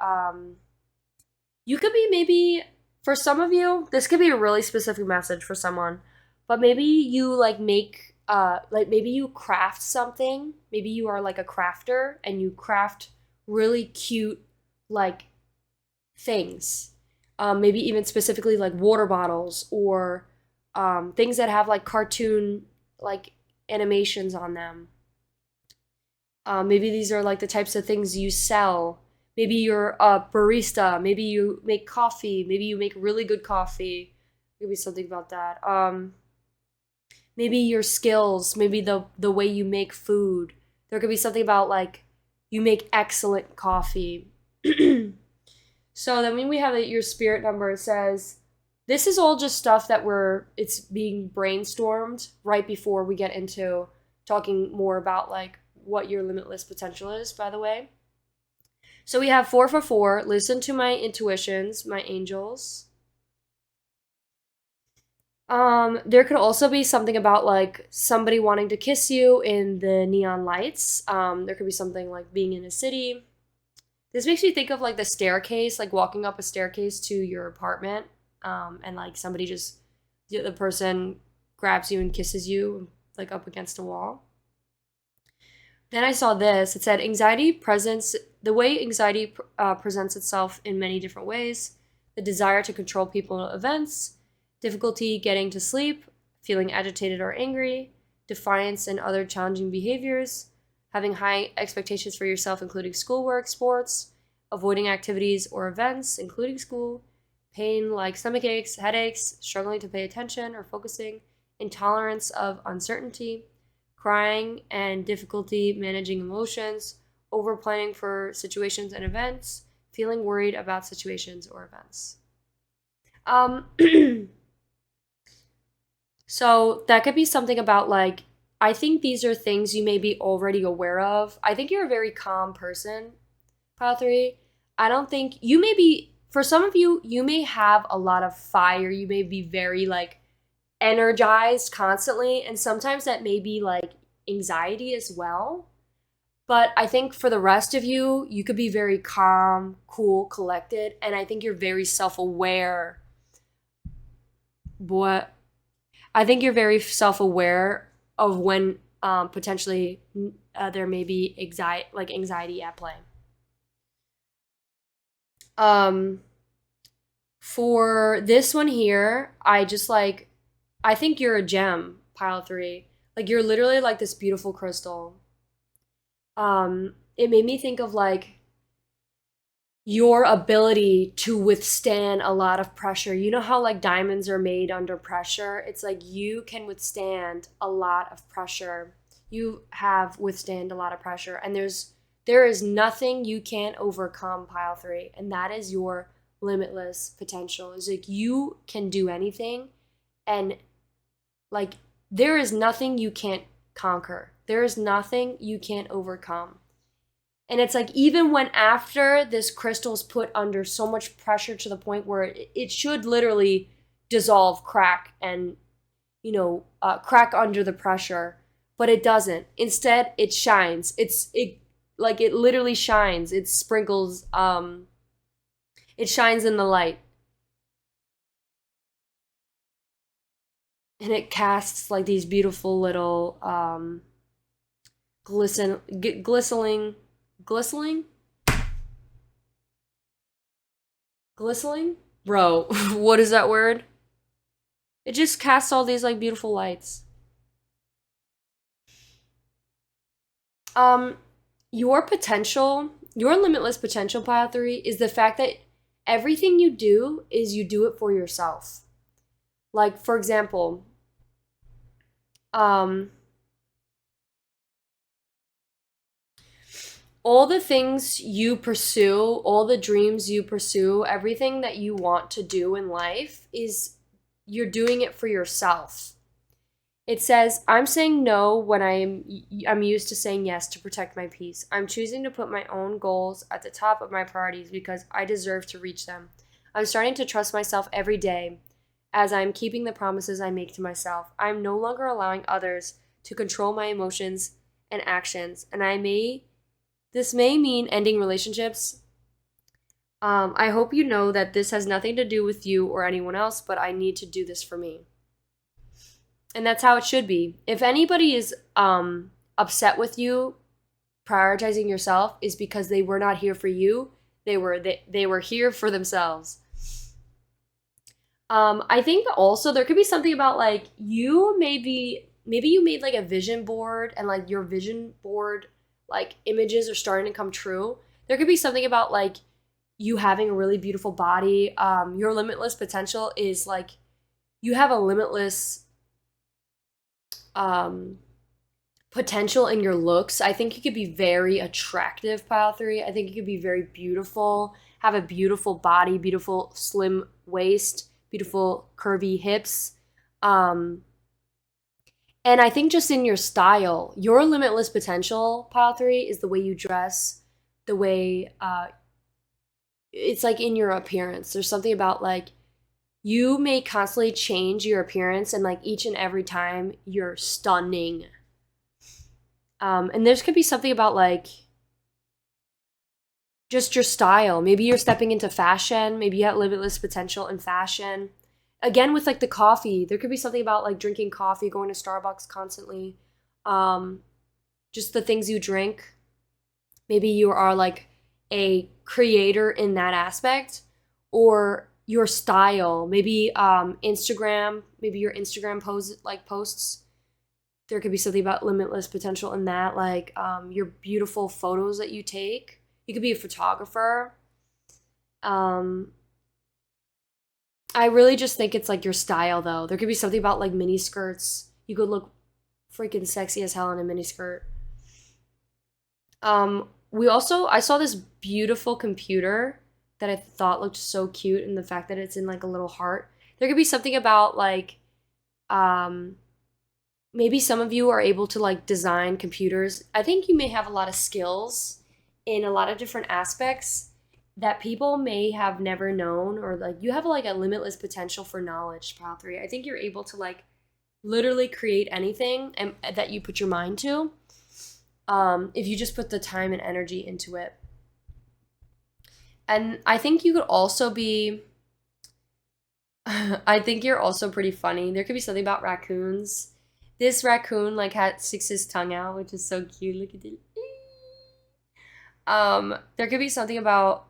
you could be maybe, for some of you, this could be a really specific message for someone, but maybe you like make, like maybe you craft something. Maybe you are like a crafter and you craft really cute, like, things. Maybe even specifically like water bottles or things that have like cartoon, like, animations on them. Maybe these are like the types of things you sell. Maybe you're a barista. Maybe you make coffee. Maybe you make really good coffee. Maybe something about that. Maybe your skills. Maybe the way you make food. There could be something about like you make excellent coffee. So then when we have your spirit number, it says this is all just stuff that it's being brainstormed right before we get into talking more about like what your limitless potential is, by the way. So we have 444, listen to my intuitions, my angels. There could also be something about like somebody wanting to kiss you in the neon lights. There could be something like being in a city. This makes me think of like the staircase, like walking up a staircase to your apartment. And like somebody just, the person grabs you and kisses you like up against a wall. Then I saw this. It said the way anxiety presents itself in many different ways: the desire to control people and events, difficulty getting to sleep, feeling agitated or angry, defiance and other challenging behaviors, having high expectations for yourself, including schoolwork, sports, avoiding activities or events, including school, pain like stomach aches, headaches, struggling to pay attention or focusing, intolerance of uncertainty, crying and difficulty managing emotions, over-planning for situations and events, feeling worried about situations or events. So that could be something about like, I think these are things you may be already aware of. I think you're a very calm person, Pile 3. I don't think, you may be, for some of you, you may have a lot of fire. You may be very like energized constantly. And sometimes that may be like anxiety as well. But I think for the rest of you, you could be very calm, cool, collected. And I think you're very self-aware. I think you're very self-aware of when potentially there may be anxiety at play. For this one here, I think you're a gem, Pile 3. Like you're literally like this beautiful crystal. It made me think of like your ability to withstand a lot of pressure. You know how like diamonds are made under pressure? It's like you can withstand a lot of pressure. You have withstand a lot of pressure, and there is nothing you can't overcome, Pile 3, and that is your limitless potential. It's like you can do anything, and like there is nothing you can't conquer. There is nothing you can't overcome. And it's like even when after this crystal is put under so much pressure to the point where it should literally dissolve, crack, and crack under the pressure, but it doesn't. Instead, it shines. It literally shines. It sprinkles. It shines in the light, and it casts like these beautiful little glistening. Bro, what is that word? It just casts all these like beautiful lights. Your potential, your limitless potential, Pile 3, is the fact that everything you do it for yourself. Like, for example, all the things you pursue, all the dreams you pursue, everything that you want to do in life you're doing it for yourself. It says, I'm saying no when I'm used to saying yes to protect my peace. I'm choosing to put my own goals at the top of my priorities because I deserve to reach them. I'm starting to trust myself every day as I'm keeping the promises I make to myself. I'm no longer allowing others to control my emotions and actions. And this may mean ending relationships. I hope you know that this has nothing to do with you or anyone else, but I need to do this for me. And that's how it should be. If anybody is upset with you, prioritizing yourself is because they were not here for you. They were here for themselves. I think also there could be something about like maybe you made like a vision board and like your vision board like images are starting to come true. There could be something about like you having a really beautiful body. Your limitless potential is like you have a limitless potential in your looks. I think you could be very attractive, pile 3. I think you could be very beautiful, have a beautiful body, beautiful slim waist, beautiful curvy hips. And I think just in your style, your limitless potential, pile 3, is the way you dress, the way it's like in your appearance. There's something about like you may constantly change your appearance and like each and every time you're stunning. And there could be something about like just your style. Maybe you're stepping into fashion. Maybe you have limitless potential in fashion. Again, with like the coffee, there could be something about like drinking coffee, going to Starbucks constantly. Just the things you drink. Maybe you are like a creator in that aspect, or your style. Maybe Instagram. Maybe your Instagram posts. There could be something about limitless potential in that, like your beautiful photos that you take. You could be a photographer. I really just think it's like your style, though. There could be something about like mini skirts. You could look freaking sexy as hell in a mini skirt. I saw this beautiful computer that I thought looked so cute, and the fact that it's in like a little heart. There could be something about like maybe some of you are able to like design computers. I think you may have a lot of skills in a lot of different aspects that people may have never known, or like you have like a limitless potential for knowledge, pile 3. I think you're able to like literally create anything and that you put your mind to, if you just put the time and energy into it. And I think you could also be I think you're also pretty funny. There could be something about raccoons. This raccoon like sticks his tongue out, which is so cute. Look at it. There could be something about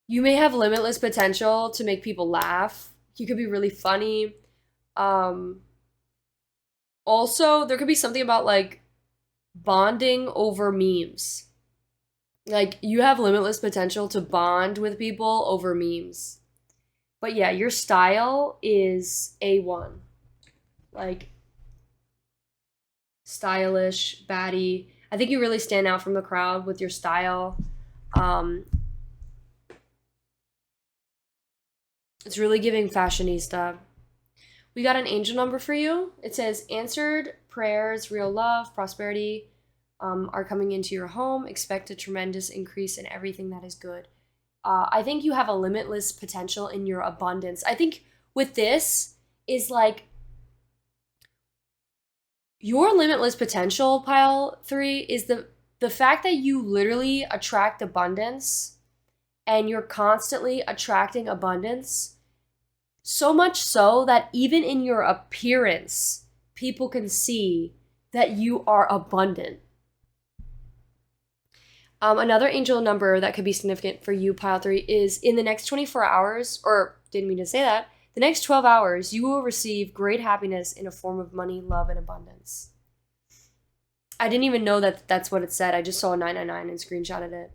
you may have limitless potential to make people laugh. You could be really funny. Also, there could be something about like bonding over memes. Like you have limitless potential to bond with people over memes. But yeah, your style is A1. Like stylish, baddie. I think you really stand out from the crowd with your style. It's really giving fashionista. We got an angel number for you. It says answered prayers, real love, prosperity are coming into your home. Expect a tremendous increase in everything that is good. I think you have a limitless potential in your abundance. I think with this is like your limitless potential, pile 3, is the fact that you literally attract abundance and you're constantly attracting abundance. So much so that even in your appearance, people can see that you are abundant. Another angel number that could be significant for you, pile 3, is in the next 24 hours, or didn't mean to say that, the next 12 hours, you will receive great happiness in a form of money, love, and abundance. I didn't even know that that's what it said. I just saw a 999 and screenshotted it.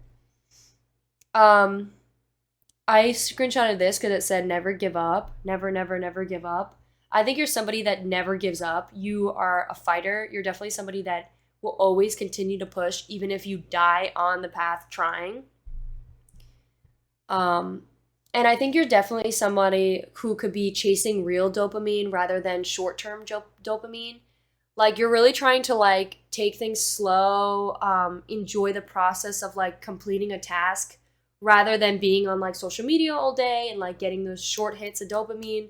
I screenshotted this because it said never give up. Never, never, never give up. I think you're somebody that never gives up. You are a fighter. You're definitely somebody that will always continue to push, even if you die on the path trying. And I think you're definitely somebody who could be chasing real dopamine rather than short-term dopamine. Like you're really trying to like take things slow, enjoy the process of like completing a task rather than being on like social media all day and like getting those short hits of dopamine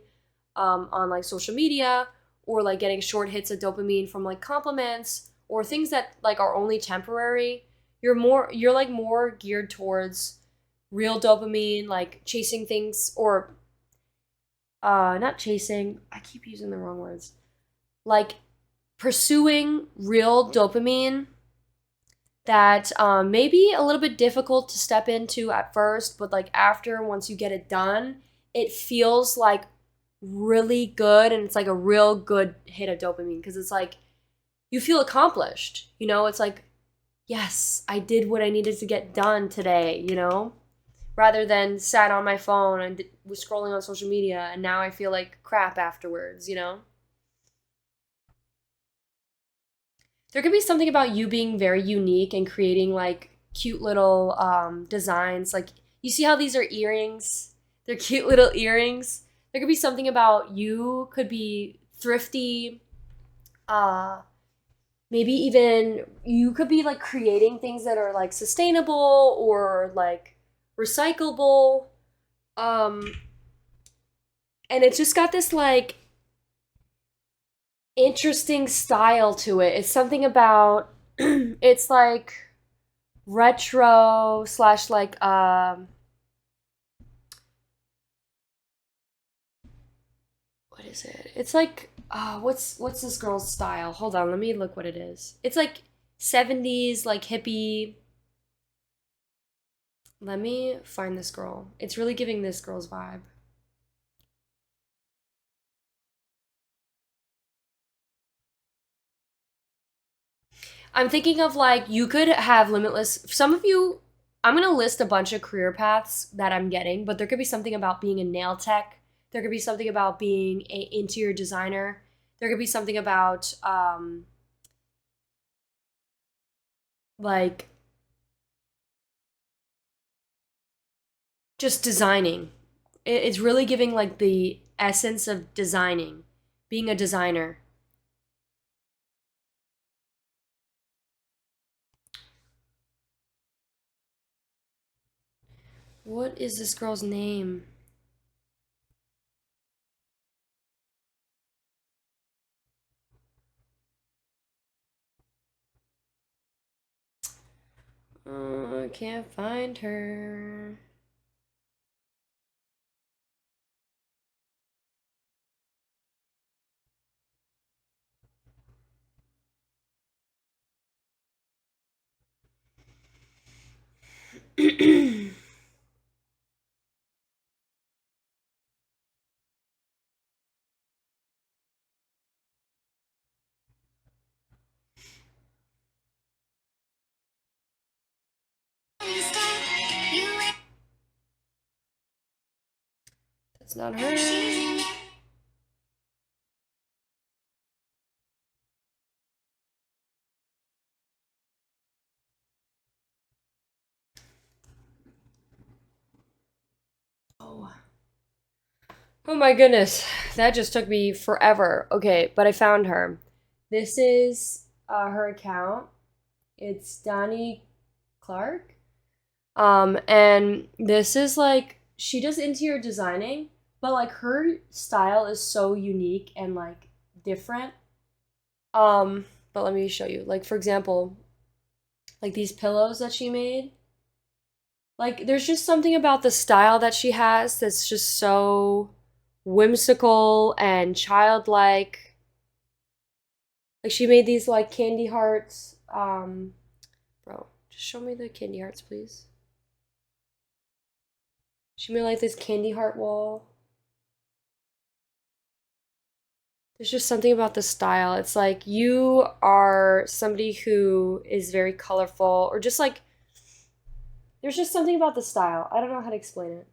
on like social media, or like getting short hits of dopamine from like compliments or things that like are only temporary, you're like more geared towards real dopamine, like chasing things, or not chasing, I keep using the wrong words, like pursuing real dopamine that may be a little bit difficult to step into at first, but like after, once you get it done, it feels like really good, and it's like a real good hit of dopamine because it's like you feel accomplished, you know? It's like, yes, I did what I needed to get done today, you know? Rather than sat on my phone and was scrolling on social media and now I feel like crap afterwards, you know? There could be something about you being very unique and creating like cute little designs. Like, you see how these are earrings? They're cute little earrings. There could be something about you could be thrifty. Maybe even you could be like creating things that are like sustainable or like recyclable. Um, and it's just got this like interesting style to it. It's something about it's like retro slash like what is it? It's like what's this girl's style? Hold on, let me look what it is. It's like 70s like hippie. Let me find this girl. It's really giving this girl's vibe. I'm thinking of like you could have limitless. Some of you, I'm gonna list a bunch of career paths that I'm getting, but there could be something about being a nail tech. There could be something about being an interior designer. There could be something about like just designing. It's really giving like the essence of designing, being a designer. What is this girl's name? I can't find her. That's not her. Oh. Oh my goodness. That just took me forever. Okay, but I found her. This is her account. It's Donnie Clark. And this is like she does interior designing, but like her style is so unique and like different. But let me show you. Like for example, like these pillows that she made. Like there's just something about the style that she has that's just so whimsical and childlike. Like she made these like candy hearts. Bro, just show me the candy hearts, please. She made like this candy heart wall. There's just something about the style. It's like you are somebody who is very colorful, or just like there's just something about the style. I don't know how to explain it.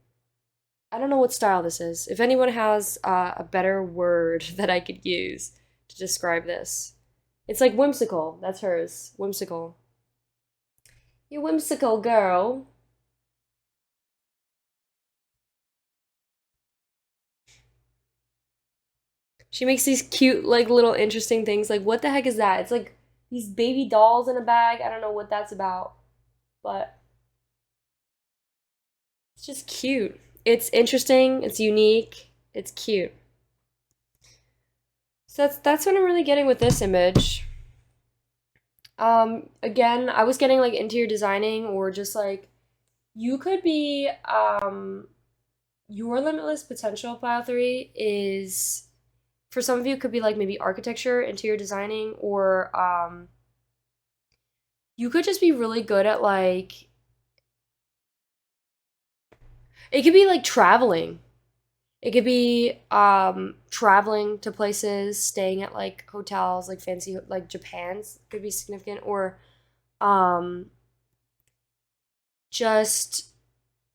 I don't know what style this is. If anyone has a better word that I could use to describe this, it's like whimsical. That's hers. Whimsical. You whimsical girl. She makes these cute, like, little interesting things. Like, what the heck is that? It's like these baby dolls in a bag. I don't know what that's about, but it's just cute. It's interesting. It's unique. It's cute. So that's what I'm really getting with this image. Again, I was getting like interior designing, or just like you could be your limitless potential pile 3 is, for some of you, it could be like maybe architecture, interior designing, or you could just be really good at like, it could be like traveling. It could be traveling to places, staying at like hotels, like fancy, like Japan's could be significant, or just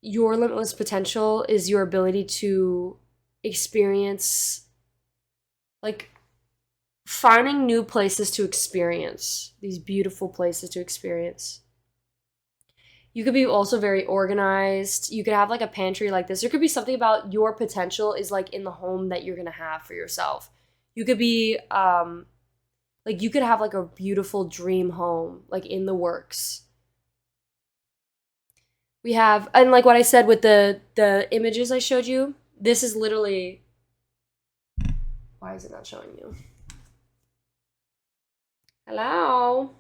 your limitless potential is your ability to experience, like finding new places to experience, these beautiful places to experience. You could be also very organized. You could have like a pantry like this. There could be something about your potential is like in the home that you're going to have for yourself. You could be like, you could have like a beautiful dream home like in the works. We have, and like what I said with the images I showed you, this is literally, why is it not showing you? Hello?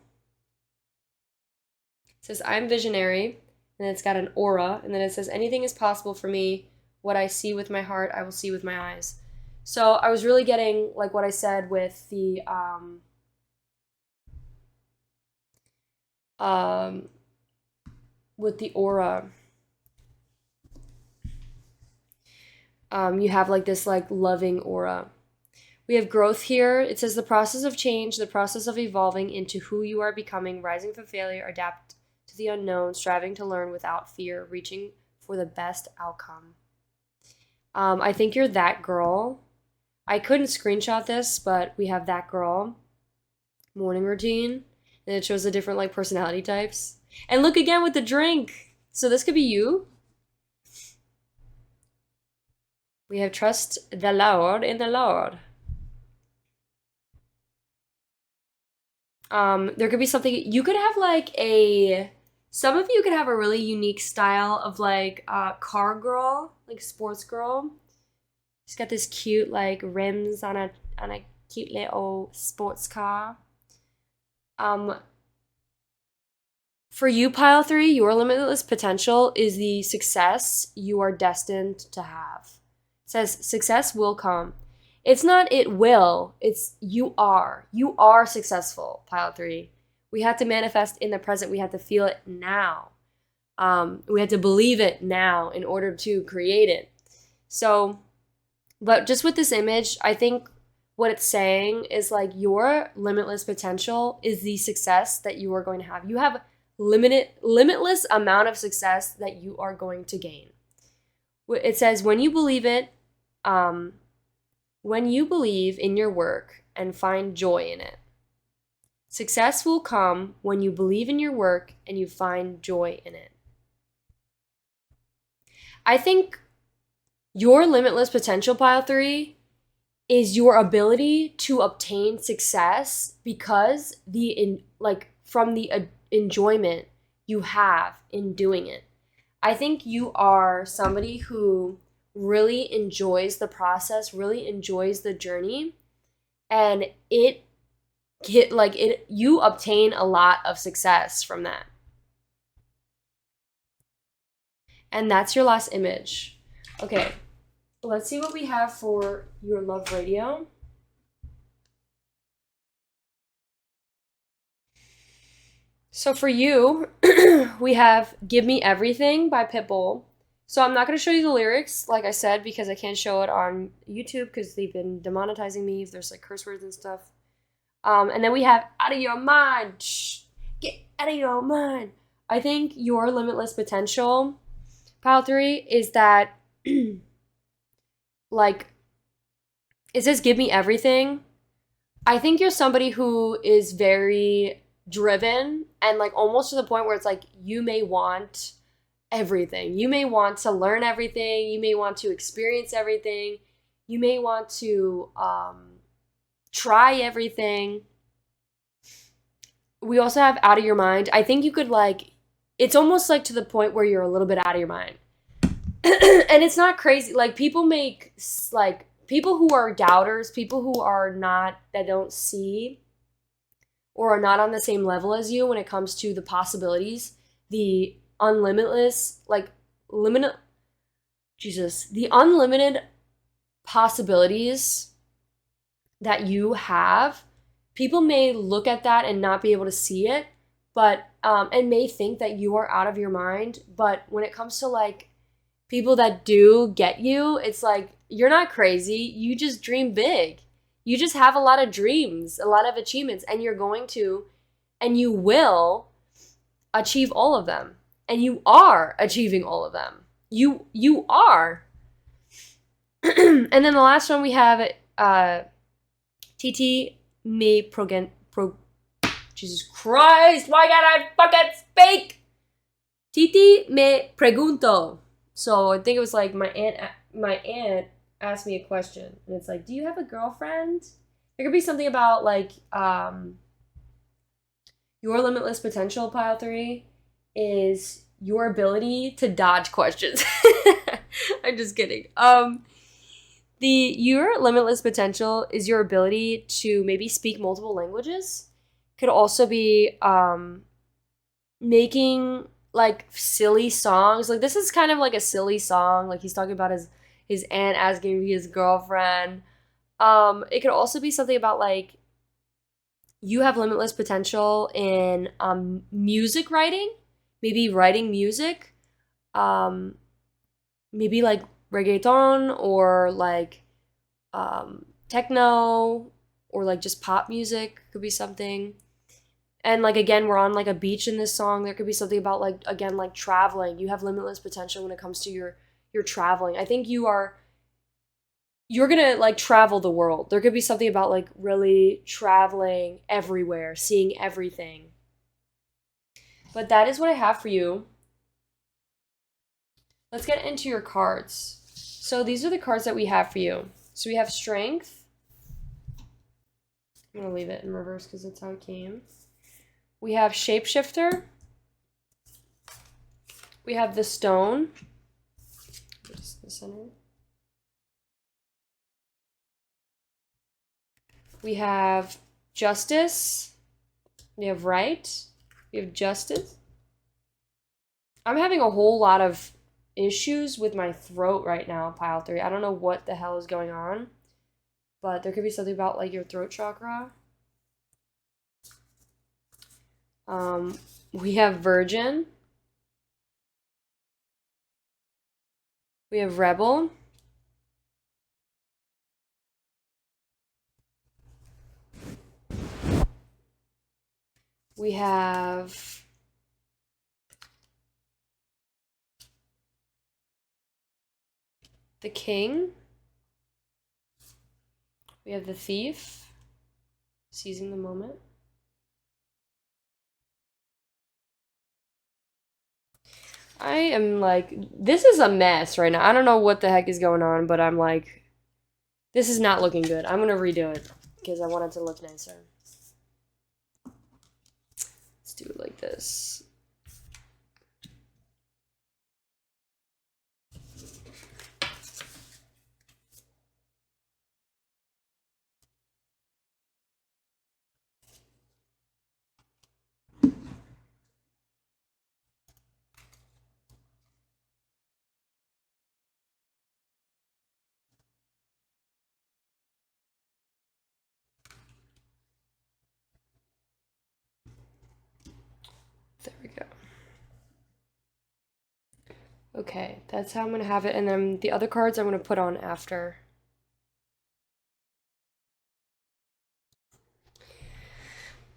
It says, I'm visionary, and it's got an aura, and then it says, anything is possible for me. What I see with my heart, I will see with my eyes. So I was really getting, like what I said with the, with the aura. You have like this like loving aura. We have growth here. It says the process of change, the process of evolving into who you are becoming, rising from failure, adapt to the unknown, striving to learn without fear, reaching for the best outcome. I think you're that girl. I couldn't screenshot this, but we have that girl. Morning routine. And it shows the different like personality types. And look again with the drink. So this could be you. We have trust the Lord in the Lord. There could be something, you could have like some of you could have a really unique style of like car girl, like sports girl. She's got this cute like rims on a cute little sports car. For you, pile 3, your limitless potential is the success you are destined to have. It says success will come. It's not it will, it's you are. You are successful, pile 3. We have to manifest in the present. We have to feel it now. We have to believe it now in order to create it. So, but just with this image, I think what it's saying is like your limitless potential is the success that you are going to have. You have limitless amount of success that you are going to gain. It says when you believe it, when you believe in your work and find joy in it. Success will come when you believe in your work and you find joy in it. I think your limitless potential, pile 3, is your ability to obtain success because from the enjoyment you have in doing it. I think you are somebody who really enjoys the process, really enjoys the journey, and you obtain a lot of success from that. And that's your last image. Okay, let's see what we have for your love radio. So for you, we have Give Me Everything by Pitbull. So I'm not going to show you the lyrics, like I said, because I can't show it on YouTube because they've been demonetizing me if there's like curse words and stuff. And then we have Out of Your Mind. Shh, get out of your mind. I think your limitless potential, pile 3, is that like, it says give me everything. I think you're somebody who is very driven and like almost to the point where it's like you may want everything. You may want to learn everything. You may want to experience everything. You may want to try everything. We also have Out of Your Mind. I think you could like, it's almost like to the point where you're a little bit out of your mind. And it's not crazy. Like people make like people who are doubters, people who are not, that don't see or are not on the same level as you when it comes to the possibilities, the unlimitless, like, the unlimited possibilities that you have, people may look at that and not be able to see it, but, and may think that you are out of your mind. But when it comes to like people that do get you, it's like, you're not crazy. You just dream big. You just have a lot of dreams, a lot of achievements, and you're going to, and you will achieve all of them. And you are achieving all of them. You are. And then the last one we have, Titi me Jesus Christ, why can't I fucking speak? Titi me pregunto. So I think it was like my aunt asked me a question, and it's like, do you have a girlfriend? There could be something about like your limitless potential, pile 3, is your ability to dodge questions. I'm just kidding. Your limitless potential is your ability to maybe speak multiple languages. Could also be making like silly songs. Like, this is kind of like a silly song. Like, he's talking about his aunt asking his girlfriend. It could also be something about like you have limitless potential in music writing. Maybe writing music. Maybe like reggaeton or like techno or like just pop music could be something. And like, again, we're on like a beach in this song. There could be something about like, again, like traveling. You have limitless potential when it comes to your traveling. I think you're gonna like travel the world. There could be something about like really traveling everywhere, seeing everything. But that is what I have for you. Let's get into your cards. So these are the cards that we have for you. So we have Strength. I'm going to leave it in reverse because that's how it came. We have Shapeshifter. We have the Stone. Just the center. We have Justice. We have Right. We have Justice. I'm having a whole lot of issues with my throat right now, pile 3. I don't know what the hell is going on, but there could be something about like your throat chakra. We have Virgin. We have Rebel. We have the King. We have the Thief, seizing the moment. I am like, this is a mess right now. I don't know what the heck is going on, but I'm like, this is not looking good. I'm going to redo it because I want it to look nicer. Let's do it like this. There we go. Okay, that's how I'm going to have it. And then the other cards I'm going to put on after.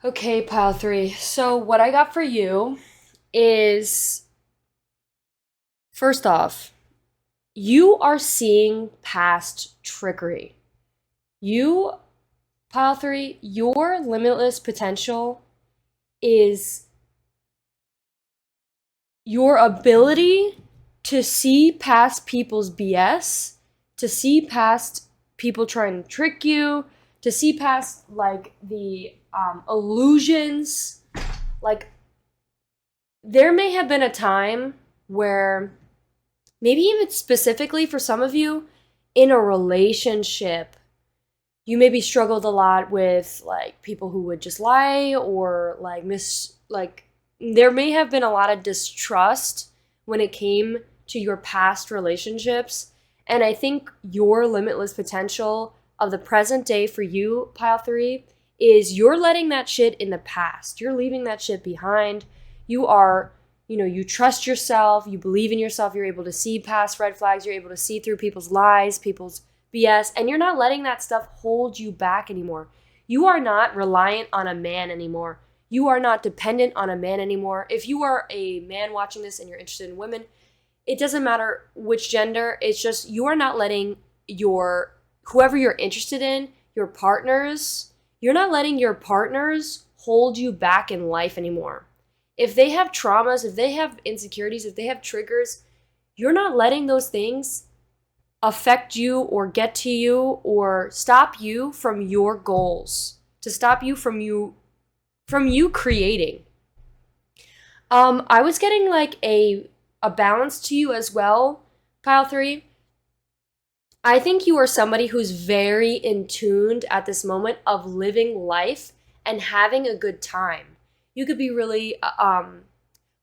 Okay, pile 3. So what I got for you is, first off, you are seeing past trickery. You, pile 3, your limitless potential is your ability to see past people's BS, to see past people trying to trick you, to see past like the illusions. Like, there may have been a time where maybe even specifically for some of you, in a relationship, you maybe struggled a lot with like people who would just lie, or like there may have been a lot of distrust when it came to your past relationships. And I think your limitless potential of the present day for you, pile 3, is you're letting that shit in the past. You're leaving that shit behind. You are, you trust yourself, you believe in yourself, you're able to see past red flags, you're able to see through people's lies, people's BS, and you're not letting that stuff hold you back anymore. You are not reliant on a man anymore. You are not dependent on a man anymore. If you are a man watching this and you're interested in women, it doesn't matter which gender. It's just you are not letting whoever you're interested in, your partners, you're not letting your partners hold you back in life anymore. If they have traumas, if they have insecurities, if they have triggers, you're not letting those things affect you or get to you or stop you from your goals, to stop you from you creating. I was getting like a balance to you as well, pile 3. I think you are somebody who's very in tuned at this moment of living life and having a good time. You could be really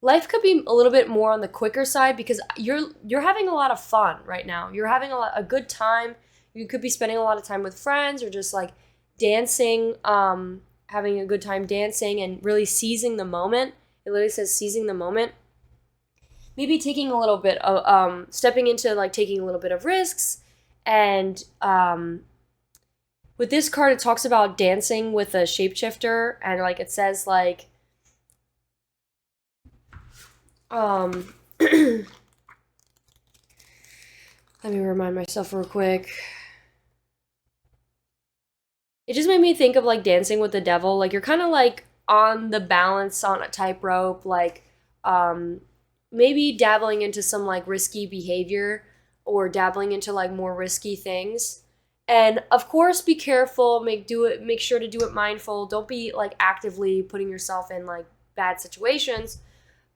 life could be a little bit more on the quicker side because you're having a lot of fun right now. You're having a good time. You could be spending a lot of time with friends or just like dancing, having a good time dancing and really seizing the moment. It literally says seizing the moment. Maybe taking a little bit of stepping into like taking a little bit of risks. And with this card, it talks about dancing with a shapeshifter, and like it says like let me remind myself real quick. It just made me think of like dancing with the devil. Like you're kind of like on the balance on a tightrope, like maybe dabbling into some like risky behavior or dabbling into like more risky things. And of course, be careful, make sure to do it mindful. Don't be like actively putting yourself in like bad situations.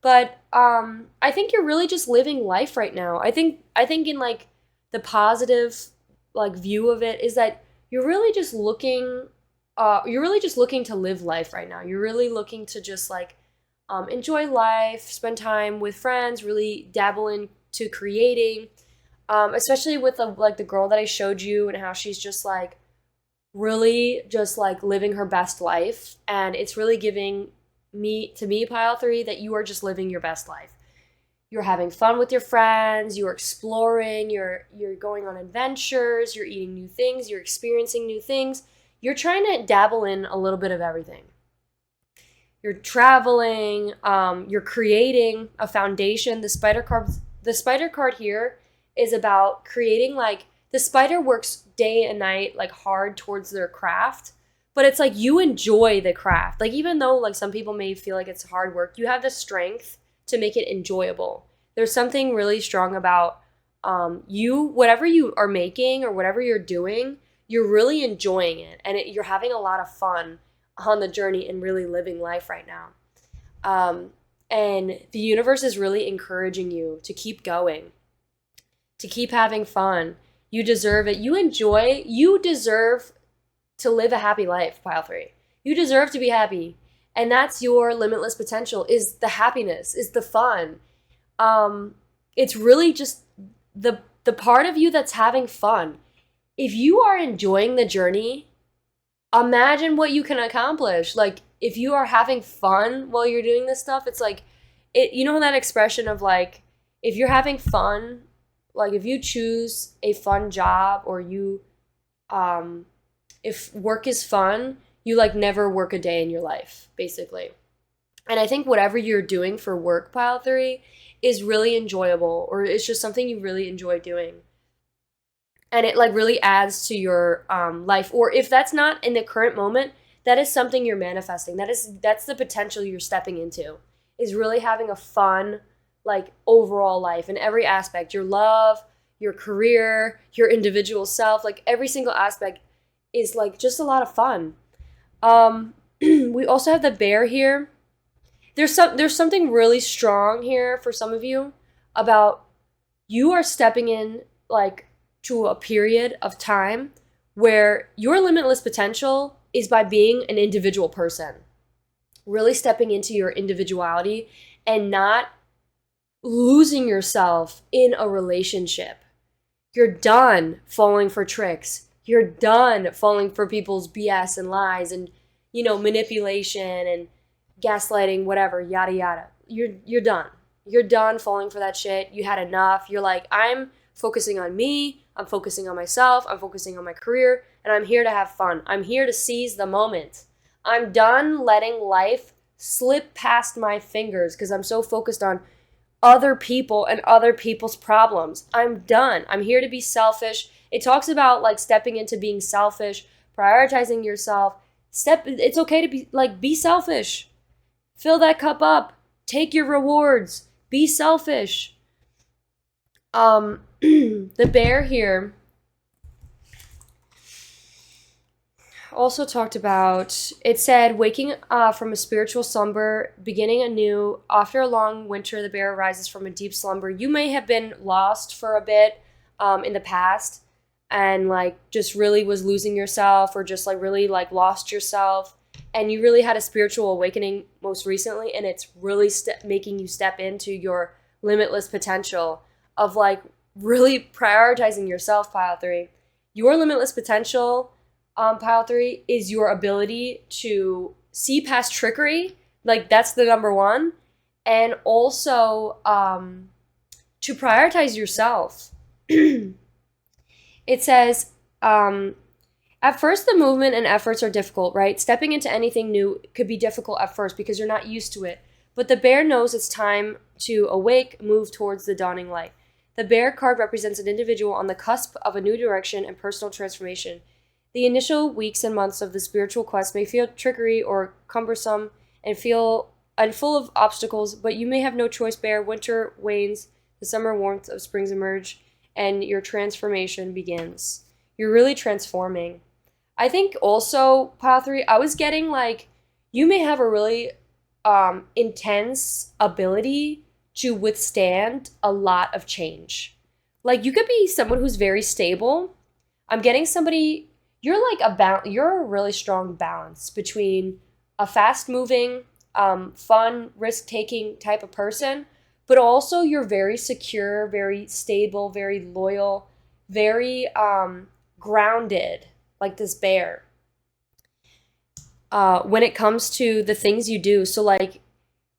But I think you're really just living life right now. I think in like the positive like view of it is that you're really just looking to live life right now. You're really looking to just like enjoy life, spend time with friends, really dabble into creating. Especially with like the girl that I showed you and how she's just like really just like living her best life, and it's really giving me pile 3 that you are just living your best life. You're having fun with your friends, you're exploring, you're going on adventures, you're eating new things, you're experiencing new things. You're trying to dabble in a little bit of everything. You're traveling, you're creating a foundation. The spider card here is about creating like the spider works day and night like hard towards their craft, but it's like you enjoy the craft. Like even though like some people may feel like it's hard work, you have the strength to make it enjoyable. There's something really strong about whatever you are making or whatever you're doing, you're really enjoying it, and you're having a lot of fun on the journey and really living life right now. And the universe is really encouraging you to keep going, to keep having fun. You deserve it. You deserve to live a happy life, pile 3. You deserve to be happy. And that's your limitless potential, is the happiness, is the fun. It's really just the part of you that's having fun. If you are enjoying the journey, imagine what you can accomplish. Like if you are having fun while you're doing this stuff, it's like you know that expression of like if you're having fun, like if you choose a fun job or you if work is fun, you like never work a day in your life, basically. And I think whatever you're doing for work, pile 3, is really enjoyable, or it's just something you really enjoy doing. And it like really adds to your life. Or if that's not in the current moment, that is something you're manifesting. That's the potential you're stepping into, is really having a fun like overall life in every aspect. Your love, your career, your individual self, like every single aspect is like just a lot of fun. We also have the bear here. There's something really strong here for some of you about you are stepping in like to a period of time where your limitless potential is by being an individual person, really stepping into your individuality and not losing yourself in a relationship. You're done falling for tricks. You're done falling for people's BS and lies and, manipulation and gaslighting, whatever, yada, yada. You're done. You're done falling for that shit. You had enough. You're like, I'm focusing on me. I'm focusing on myself. I'm focusing on my career. And I'm here to have fun. I'm here to seize the moment. I'm done letting life slip past my fingers because I'm so focused on other people and other people's problems. I'm done. I'm here to be selfish. It talks about like stepping into being selfish, prioritizing yourself. It's okay to be selfish. Fill that cup up. Take your rewards. Be selfish. The bear here also talked about, it said, waking from a spiritual slumber, beginning anew. After a long winter, the bear rises from a deep slumber. You may have been lost for a bit in the past and like just really was losing yourself or just like really like lost yourself. And you really had a spiritual awakening most recently, and it's really making you step into your limitless potential of like really prioritizing yourself, pile 3. Your limitless potential, pile 3, is your ability to see past trickery. Like that's the number one. And also to prioritize yourself. It says, at first, the movement and efforts are difficult, right? Stepping into anything new could be difficult at first because you're not used to it. But the bear knows it's time to awake, move towards the dawning light. The bear card represents an individual on the cusp of a new direction and personal transformation. The initial weeks and months of the spiritual quest may feel trickery or cumbersome and full of obstacles, but you may have no choice, bear. Winter wanes, the summer warmth of springs emerge, and your transformation begins. You're really transforming. I think also, pile 3, I was getting like, you may have a really intense ability to withstand a lot of change. Like you could be someone who's very stable. I'm getting somebody, you're a really strong balance between a fast-moving, fun, risk-taking type of person, but also you're very secure, very stable, very loyal, very grounded, like this bear. When it comes to the things you do, so like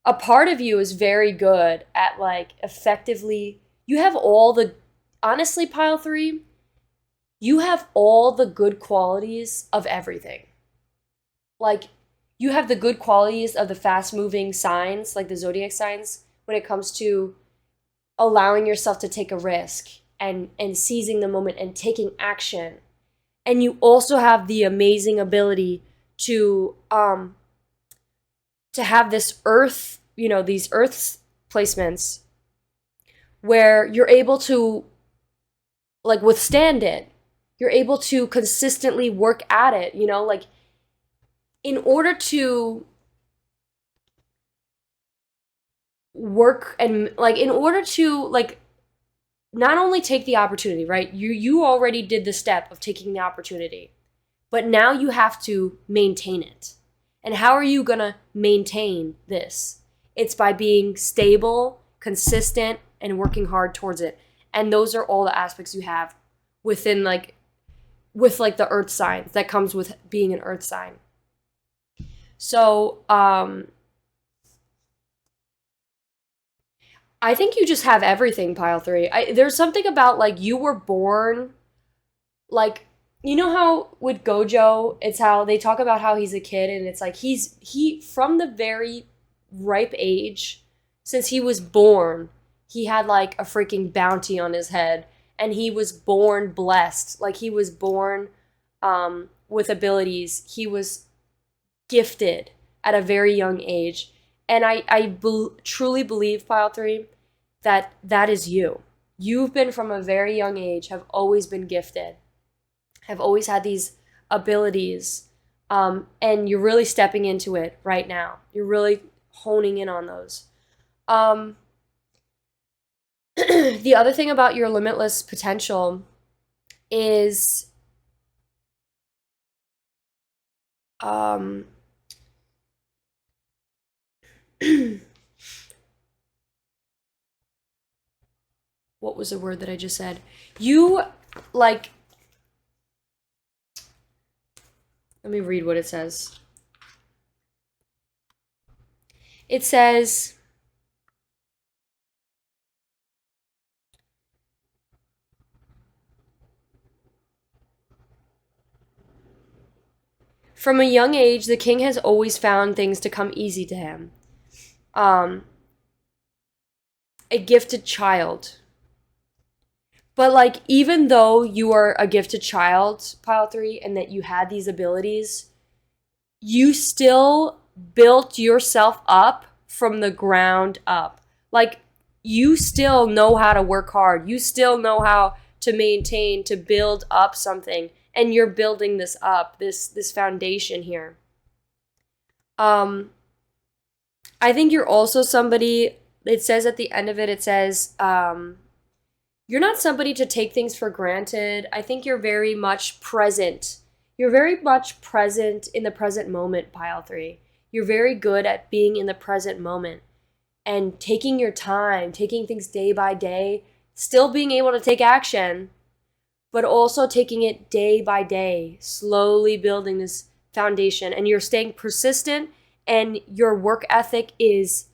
a part of you is very good at like effectively, you have all the, honestly, pile 3, you have all the good qualities of everything. Like you have the good qualities of the fast moving signs, like the zodiac signs, when it comes to allowing yourself to take a risk and seizing the moment and taking action. And you also have the amazing ability to have this earth, these earth placements where you're able to like withstand it. You're able to consistently work at it, like in order to work and like in order to like not only take the opportunity, right? You already did the step of taking the opportunity, but now you have to maintain it. And how are you gonna maintain this? It's by being stable, consistent, and working hard towards it. And those are all the aspects you have within with the earth signs that comes with being an earth sign. So, I think you just have everything, pile 3. There's something about like you were born, like, you know how with Gojo, it's how they talk about how he's a kid and it's like he from the very ripe age, since he was born, he had like a freaking bounty on his head and he was born blessed. Like he was born with abilities. He was gifted at a very young age. And I truly believe, pile 3, that is you. You've been from a very young age, have always been gifted, have always had these abilities, and you're really stepping into it right now. You're really honing in on those. The other thing about your limitless potential is what was the word that I just said? You, like, let me read what it says. It says, from a young age, the king has always found things to come easy to him. A gifted child. But, like, even though you are a gifted child, pile 3, and that you had these abilities, you still built yourself up from the ground up. Like, you still know how to work hard. You still know how to maintain, to build up something. And you're building this up, this foundation here. I think you're also somebody, it says at the end of it, it says, you're not somebody to take things for granted. I think you're very much present. You're very much present in the present moment, pile 3. You're very good at being in the present moment and taking your time, taking things day by day, still being able to take action, but also taking it day by day, slowly building this foundation. And you're staying persistent, and your work ethic is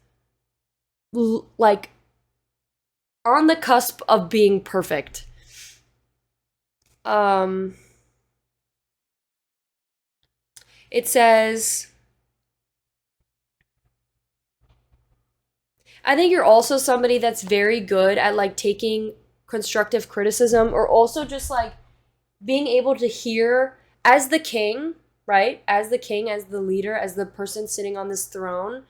like on the cusp of being perfect. It says, I think you're also somebody that's very good at, like, taking constructive criticism, or also just, like, being able to hear as the king, right? As the king, as the leader, as the person sitting on this throne,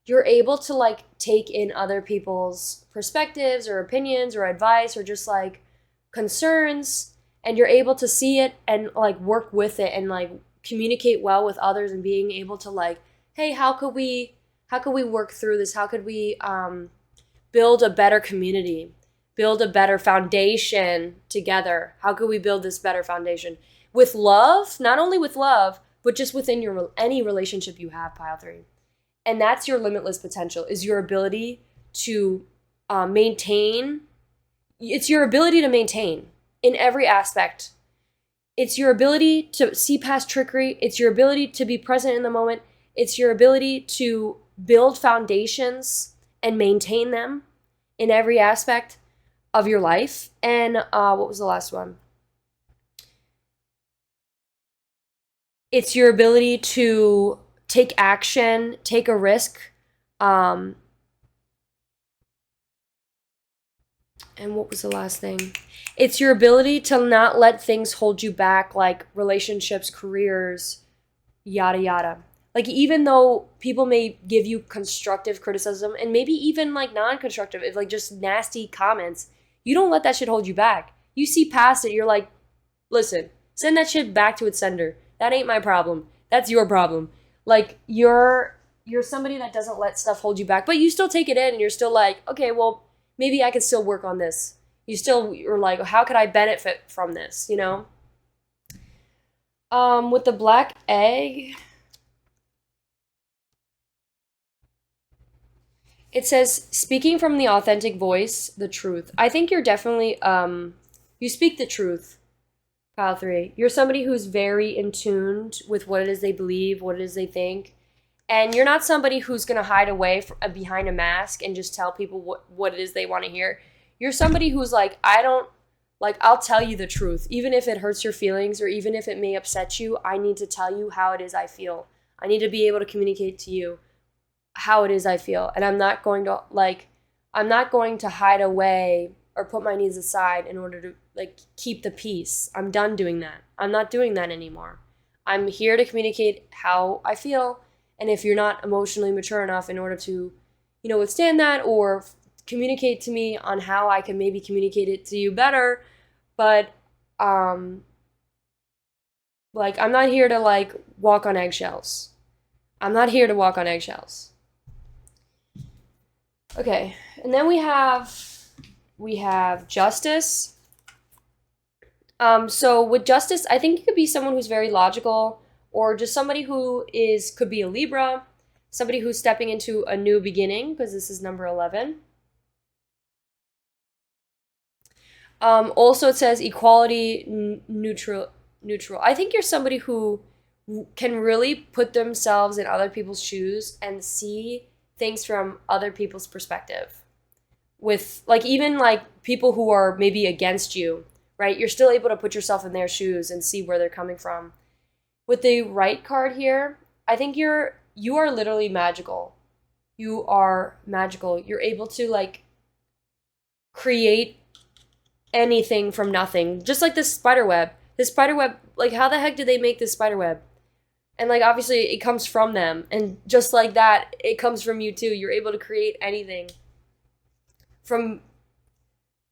you're able to, like, take in other people's perspectives or opinions or advice or just, like, concerns, and you're able to see it and, like, work with it and, like, communicate well with others, and being able to, like, hey, how could we work through this? How could we build a better community, build a better foundation together? How could we build this better foundation with love? Not only with love, but just within any relationship you have, pile 3. And that's your limitless potential, is your ability to maintain. It's your ability to maintain in every aspect. It's your ability to see past trickery. It's your ability to be present in the moment. It's your ability to build foundations and maintain them in every aspect of your life. And what was the last one? It's your ability to take action, take a risk, and what was the last thing? It's your ability to not let things hold you back, like relationships, careers, yada yada. Like, even though people may give you constructive criticism, and maybe even, like, non-constructive, like just nasty comments, you don't let that shit hold you back. You see past it, you're like, listen, send that shit back to its sender. That ain't my problem. That's your problem. Like, you're somebody that doesn't let stuff hold you back, but you still take it in, and you're still like, okay, well, maybe I could still work on this. You're like, how could I benefit from this, you know? With the black egg, it says, speaking from the authentic voice, the truth. I think you're definitely, you speak the truth, pile 3. You're somebody who's very in tune with what it is they believe, what it is they think. And you're not somebody who's going to hide away behind a mask and just tell people what it is they want to hear. You're somebody who's like, I'll tell you the truth. Even if it hurts your feelings, or even if it may upset you, I need to tell you how it is I feel. I need to be able to communicate to you how it is I feel. And I'm not going to hide away or put my needs aside in order to, like, keep the peace. I'm done doing that. I'm not doing that anymore. I'm here to communicate how I feel. And if you're not emotionally mature enough in order to, withstand that, or communicate to me on how I can maybe communicate it to you better, but like, I'm not here to, like, walk on eggshells. I'm not here to walk on eggshells. Okay, and then we have justice. So with justice, I think you could be someone who's very logical, or just somebody who could be a Libra, somebody who's stepping into a new beginning, because this is number 11. Also, it says equality, neutral. I think you're somebody who can really put themselves in other people's shoes and see things from other people's perspective. With like even like people who are maybe against you, right? You're still able to put yourself in their shoes and see where they're coming from. With the right card here, I think you are literally magical. You are magical. You're able to like create anything from nothing. Just like this spider web. This spider web, like how the heck did they make this spider web? And like obviously it comes from them. And just like that, it comes from you too. You're able to create anything from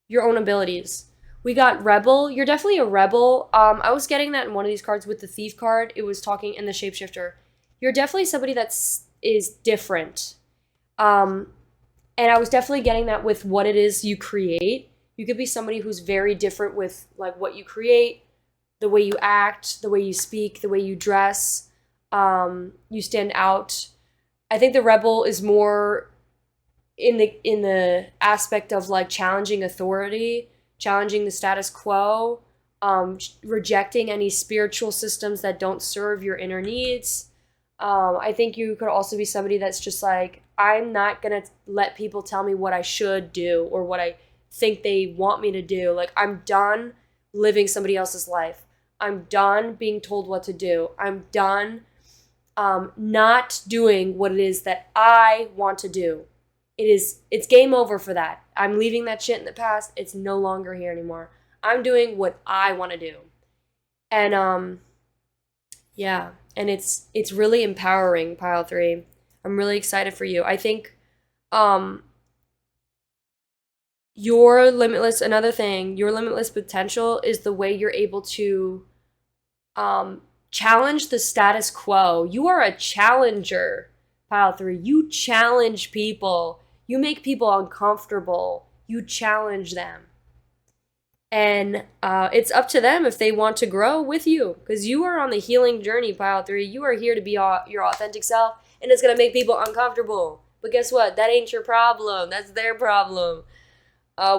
your own abilities. We got rebel. You're definitely a rebel. I was getting that in one of these cards with the thief card. It was talking in the shapeshifter. You're definitely somebody is different. And I was definitely getting that with what it is you create. You could be somebody who's very different with like what you create, the way you act, the way you speak, the way you dress. You stand out. I think the rebel is more in the aspect of like challenging authority, challenging the status quo, rejecting any spiritual systems that don't serve your inner needs. I think you could also be somebody that's just like, I'm not gonna let people tell me what I should do or what I think they want me to do. Like, I'm done living somebody else's life. I'm done being told what to do. I'm done not doing what it is that I want to do. It's game over for that. I'm leaving that shit in the past. It's no longer here anymore. I'm doing what I want to do. And yeah, and it's really empowering, pile 3. I'm really excited for you. I think your limitless potential is the way you're able to challenge the status quo. You are a challenger, pile 3. You challenge people. You make people uncomfortable. You challenge them. And it's up to them if they want to grow with you, because you are on the healing journey, pile 3. You are here to be your authentic self, and it's going to make people uncomfortable. But guess what? That ain't your problem. That's their problem.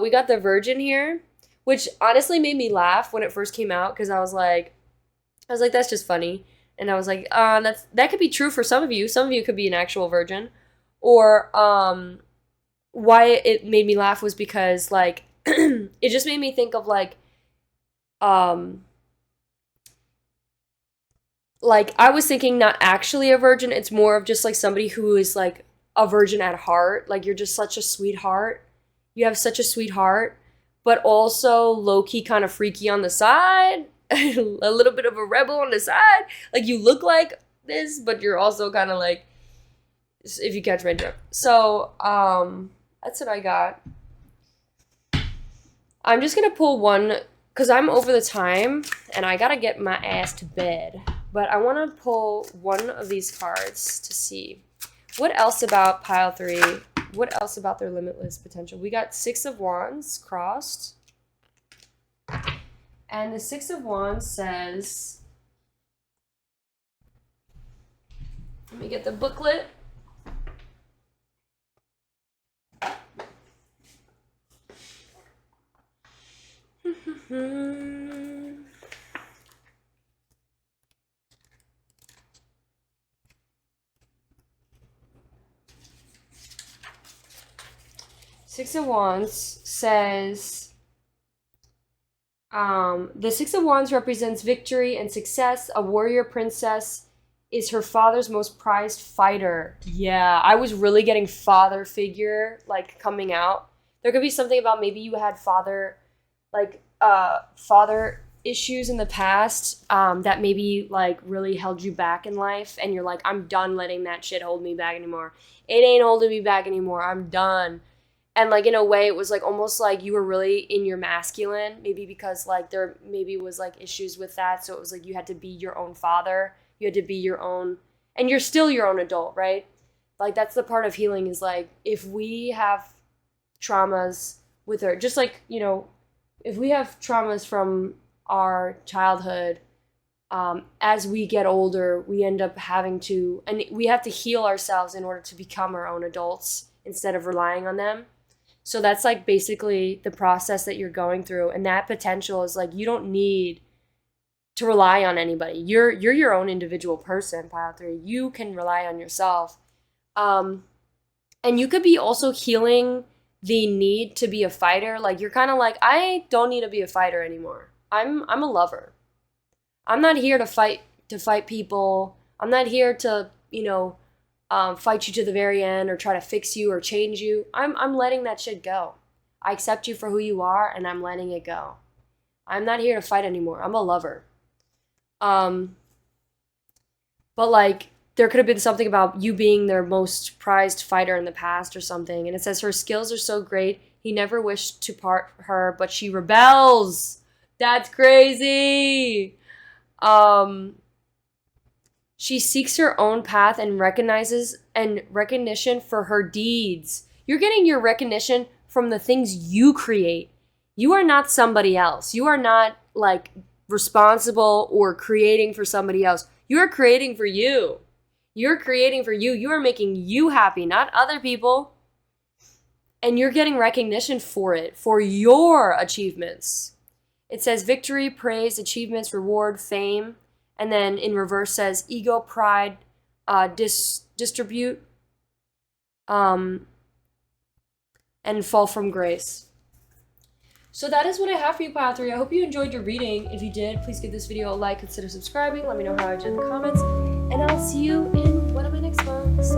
We got the Virgin here, which honestly made me laugh when it first came out, because I was like, that's just funny. And I was like, that could be true for some of you. Some of you could be an actual virgin. Or why it made me laugh was because like it just made me think of like I was thinking not actually a virgin. It's more of just like somebody who is like a virgin at heart. Like, you're just such a sweetheart. You have such a sweetheart, but also low-key kind of freaky on the side. A little bit of a rebel on the side. Like, you look like this, but you're also kind of like, if you catch my drift. So that's what I got. I'm just gonna pull one because I'm over the time and I gotta get my ass to bed. But I want to pull one of these cards to see what else about pile 3. What else about their limitless potential? We got 6 of Wands crossed. And the 6 of Wands says, let me get the booklet. Six of Wands says, the 6 of Wands represents victory and success. A warrior princess is her father's most prized fighter. Yeah, I was really getting father figure, like, coming out. There could be something about maybe you had father issues in the past that maybe, like, really held you back in life. And you're like, I'm done letting that shit hold me back anymore. It ain't holding me back anymore. I'm done. And, like, in a way, it was, like, almost like you were really in your masculine, maybe because, like, there maybe was, like, issues with that. So it was, like, you had to be your own father. You had to be your own, and you're still your own adult, right? Like, that's the part of healing is, like, if we have traumas with her, just like, you know, if we have traumas from our childhood, as we get older, we end up having to, and we have to heal ourselves in order to become our own adults instead of relying on them. So that's like basically the process that you're going through. And that potential is like, you don't need to rely on anybody. You're your own individual person, pile 3. You can rely on yourself. And you could be also healing the need to be a fighter. Like, you're kind of like, I don't need to be a fighter anymore. I'm a lover. I'm not here to fight people. I'm not here to, fight you to the very end or try to fix you or change you. I'm letting that shit go. I accept you for who you are, and I'm letting it go. I'm not here to fight anymore. I'm a lover. But like, there could have been something about you being their most prized fighter in the past or something. And it says her skills are so great, he never wished to part her, but she rebels. That's crazy. She seeks her own path and recognition for her deeds. You're getting your recognition from the things you create. You are not somebody else. You are not like responsible or creating for somebody else. You are creating for you. You're creating for you. You are making you happy, not other people. And you're getting recognition for it, for your achievements. It says victory, praise, achievements, reward, fame. And then in reverse says ego, pride, distribute, and fall from grace. So that is what I have for you, pile 3. I hope you enjoyed your reading. If you did, please give this video a like, consider subscribing. Let me know how I did in the comments. And I'll see you in one of my next ones.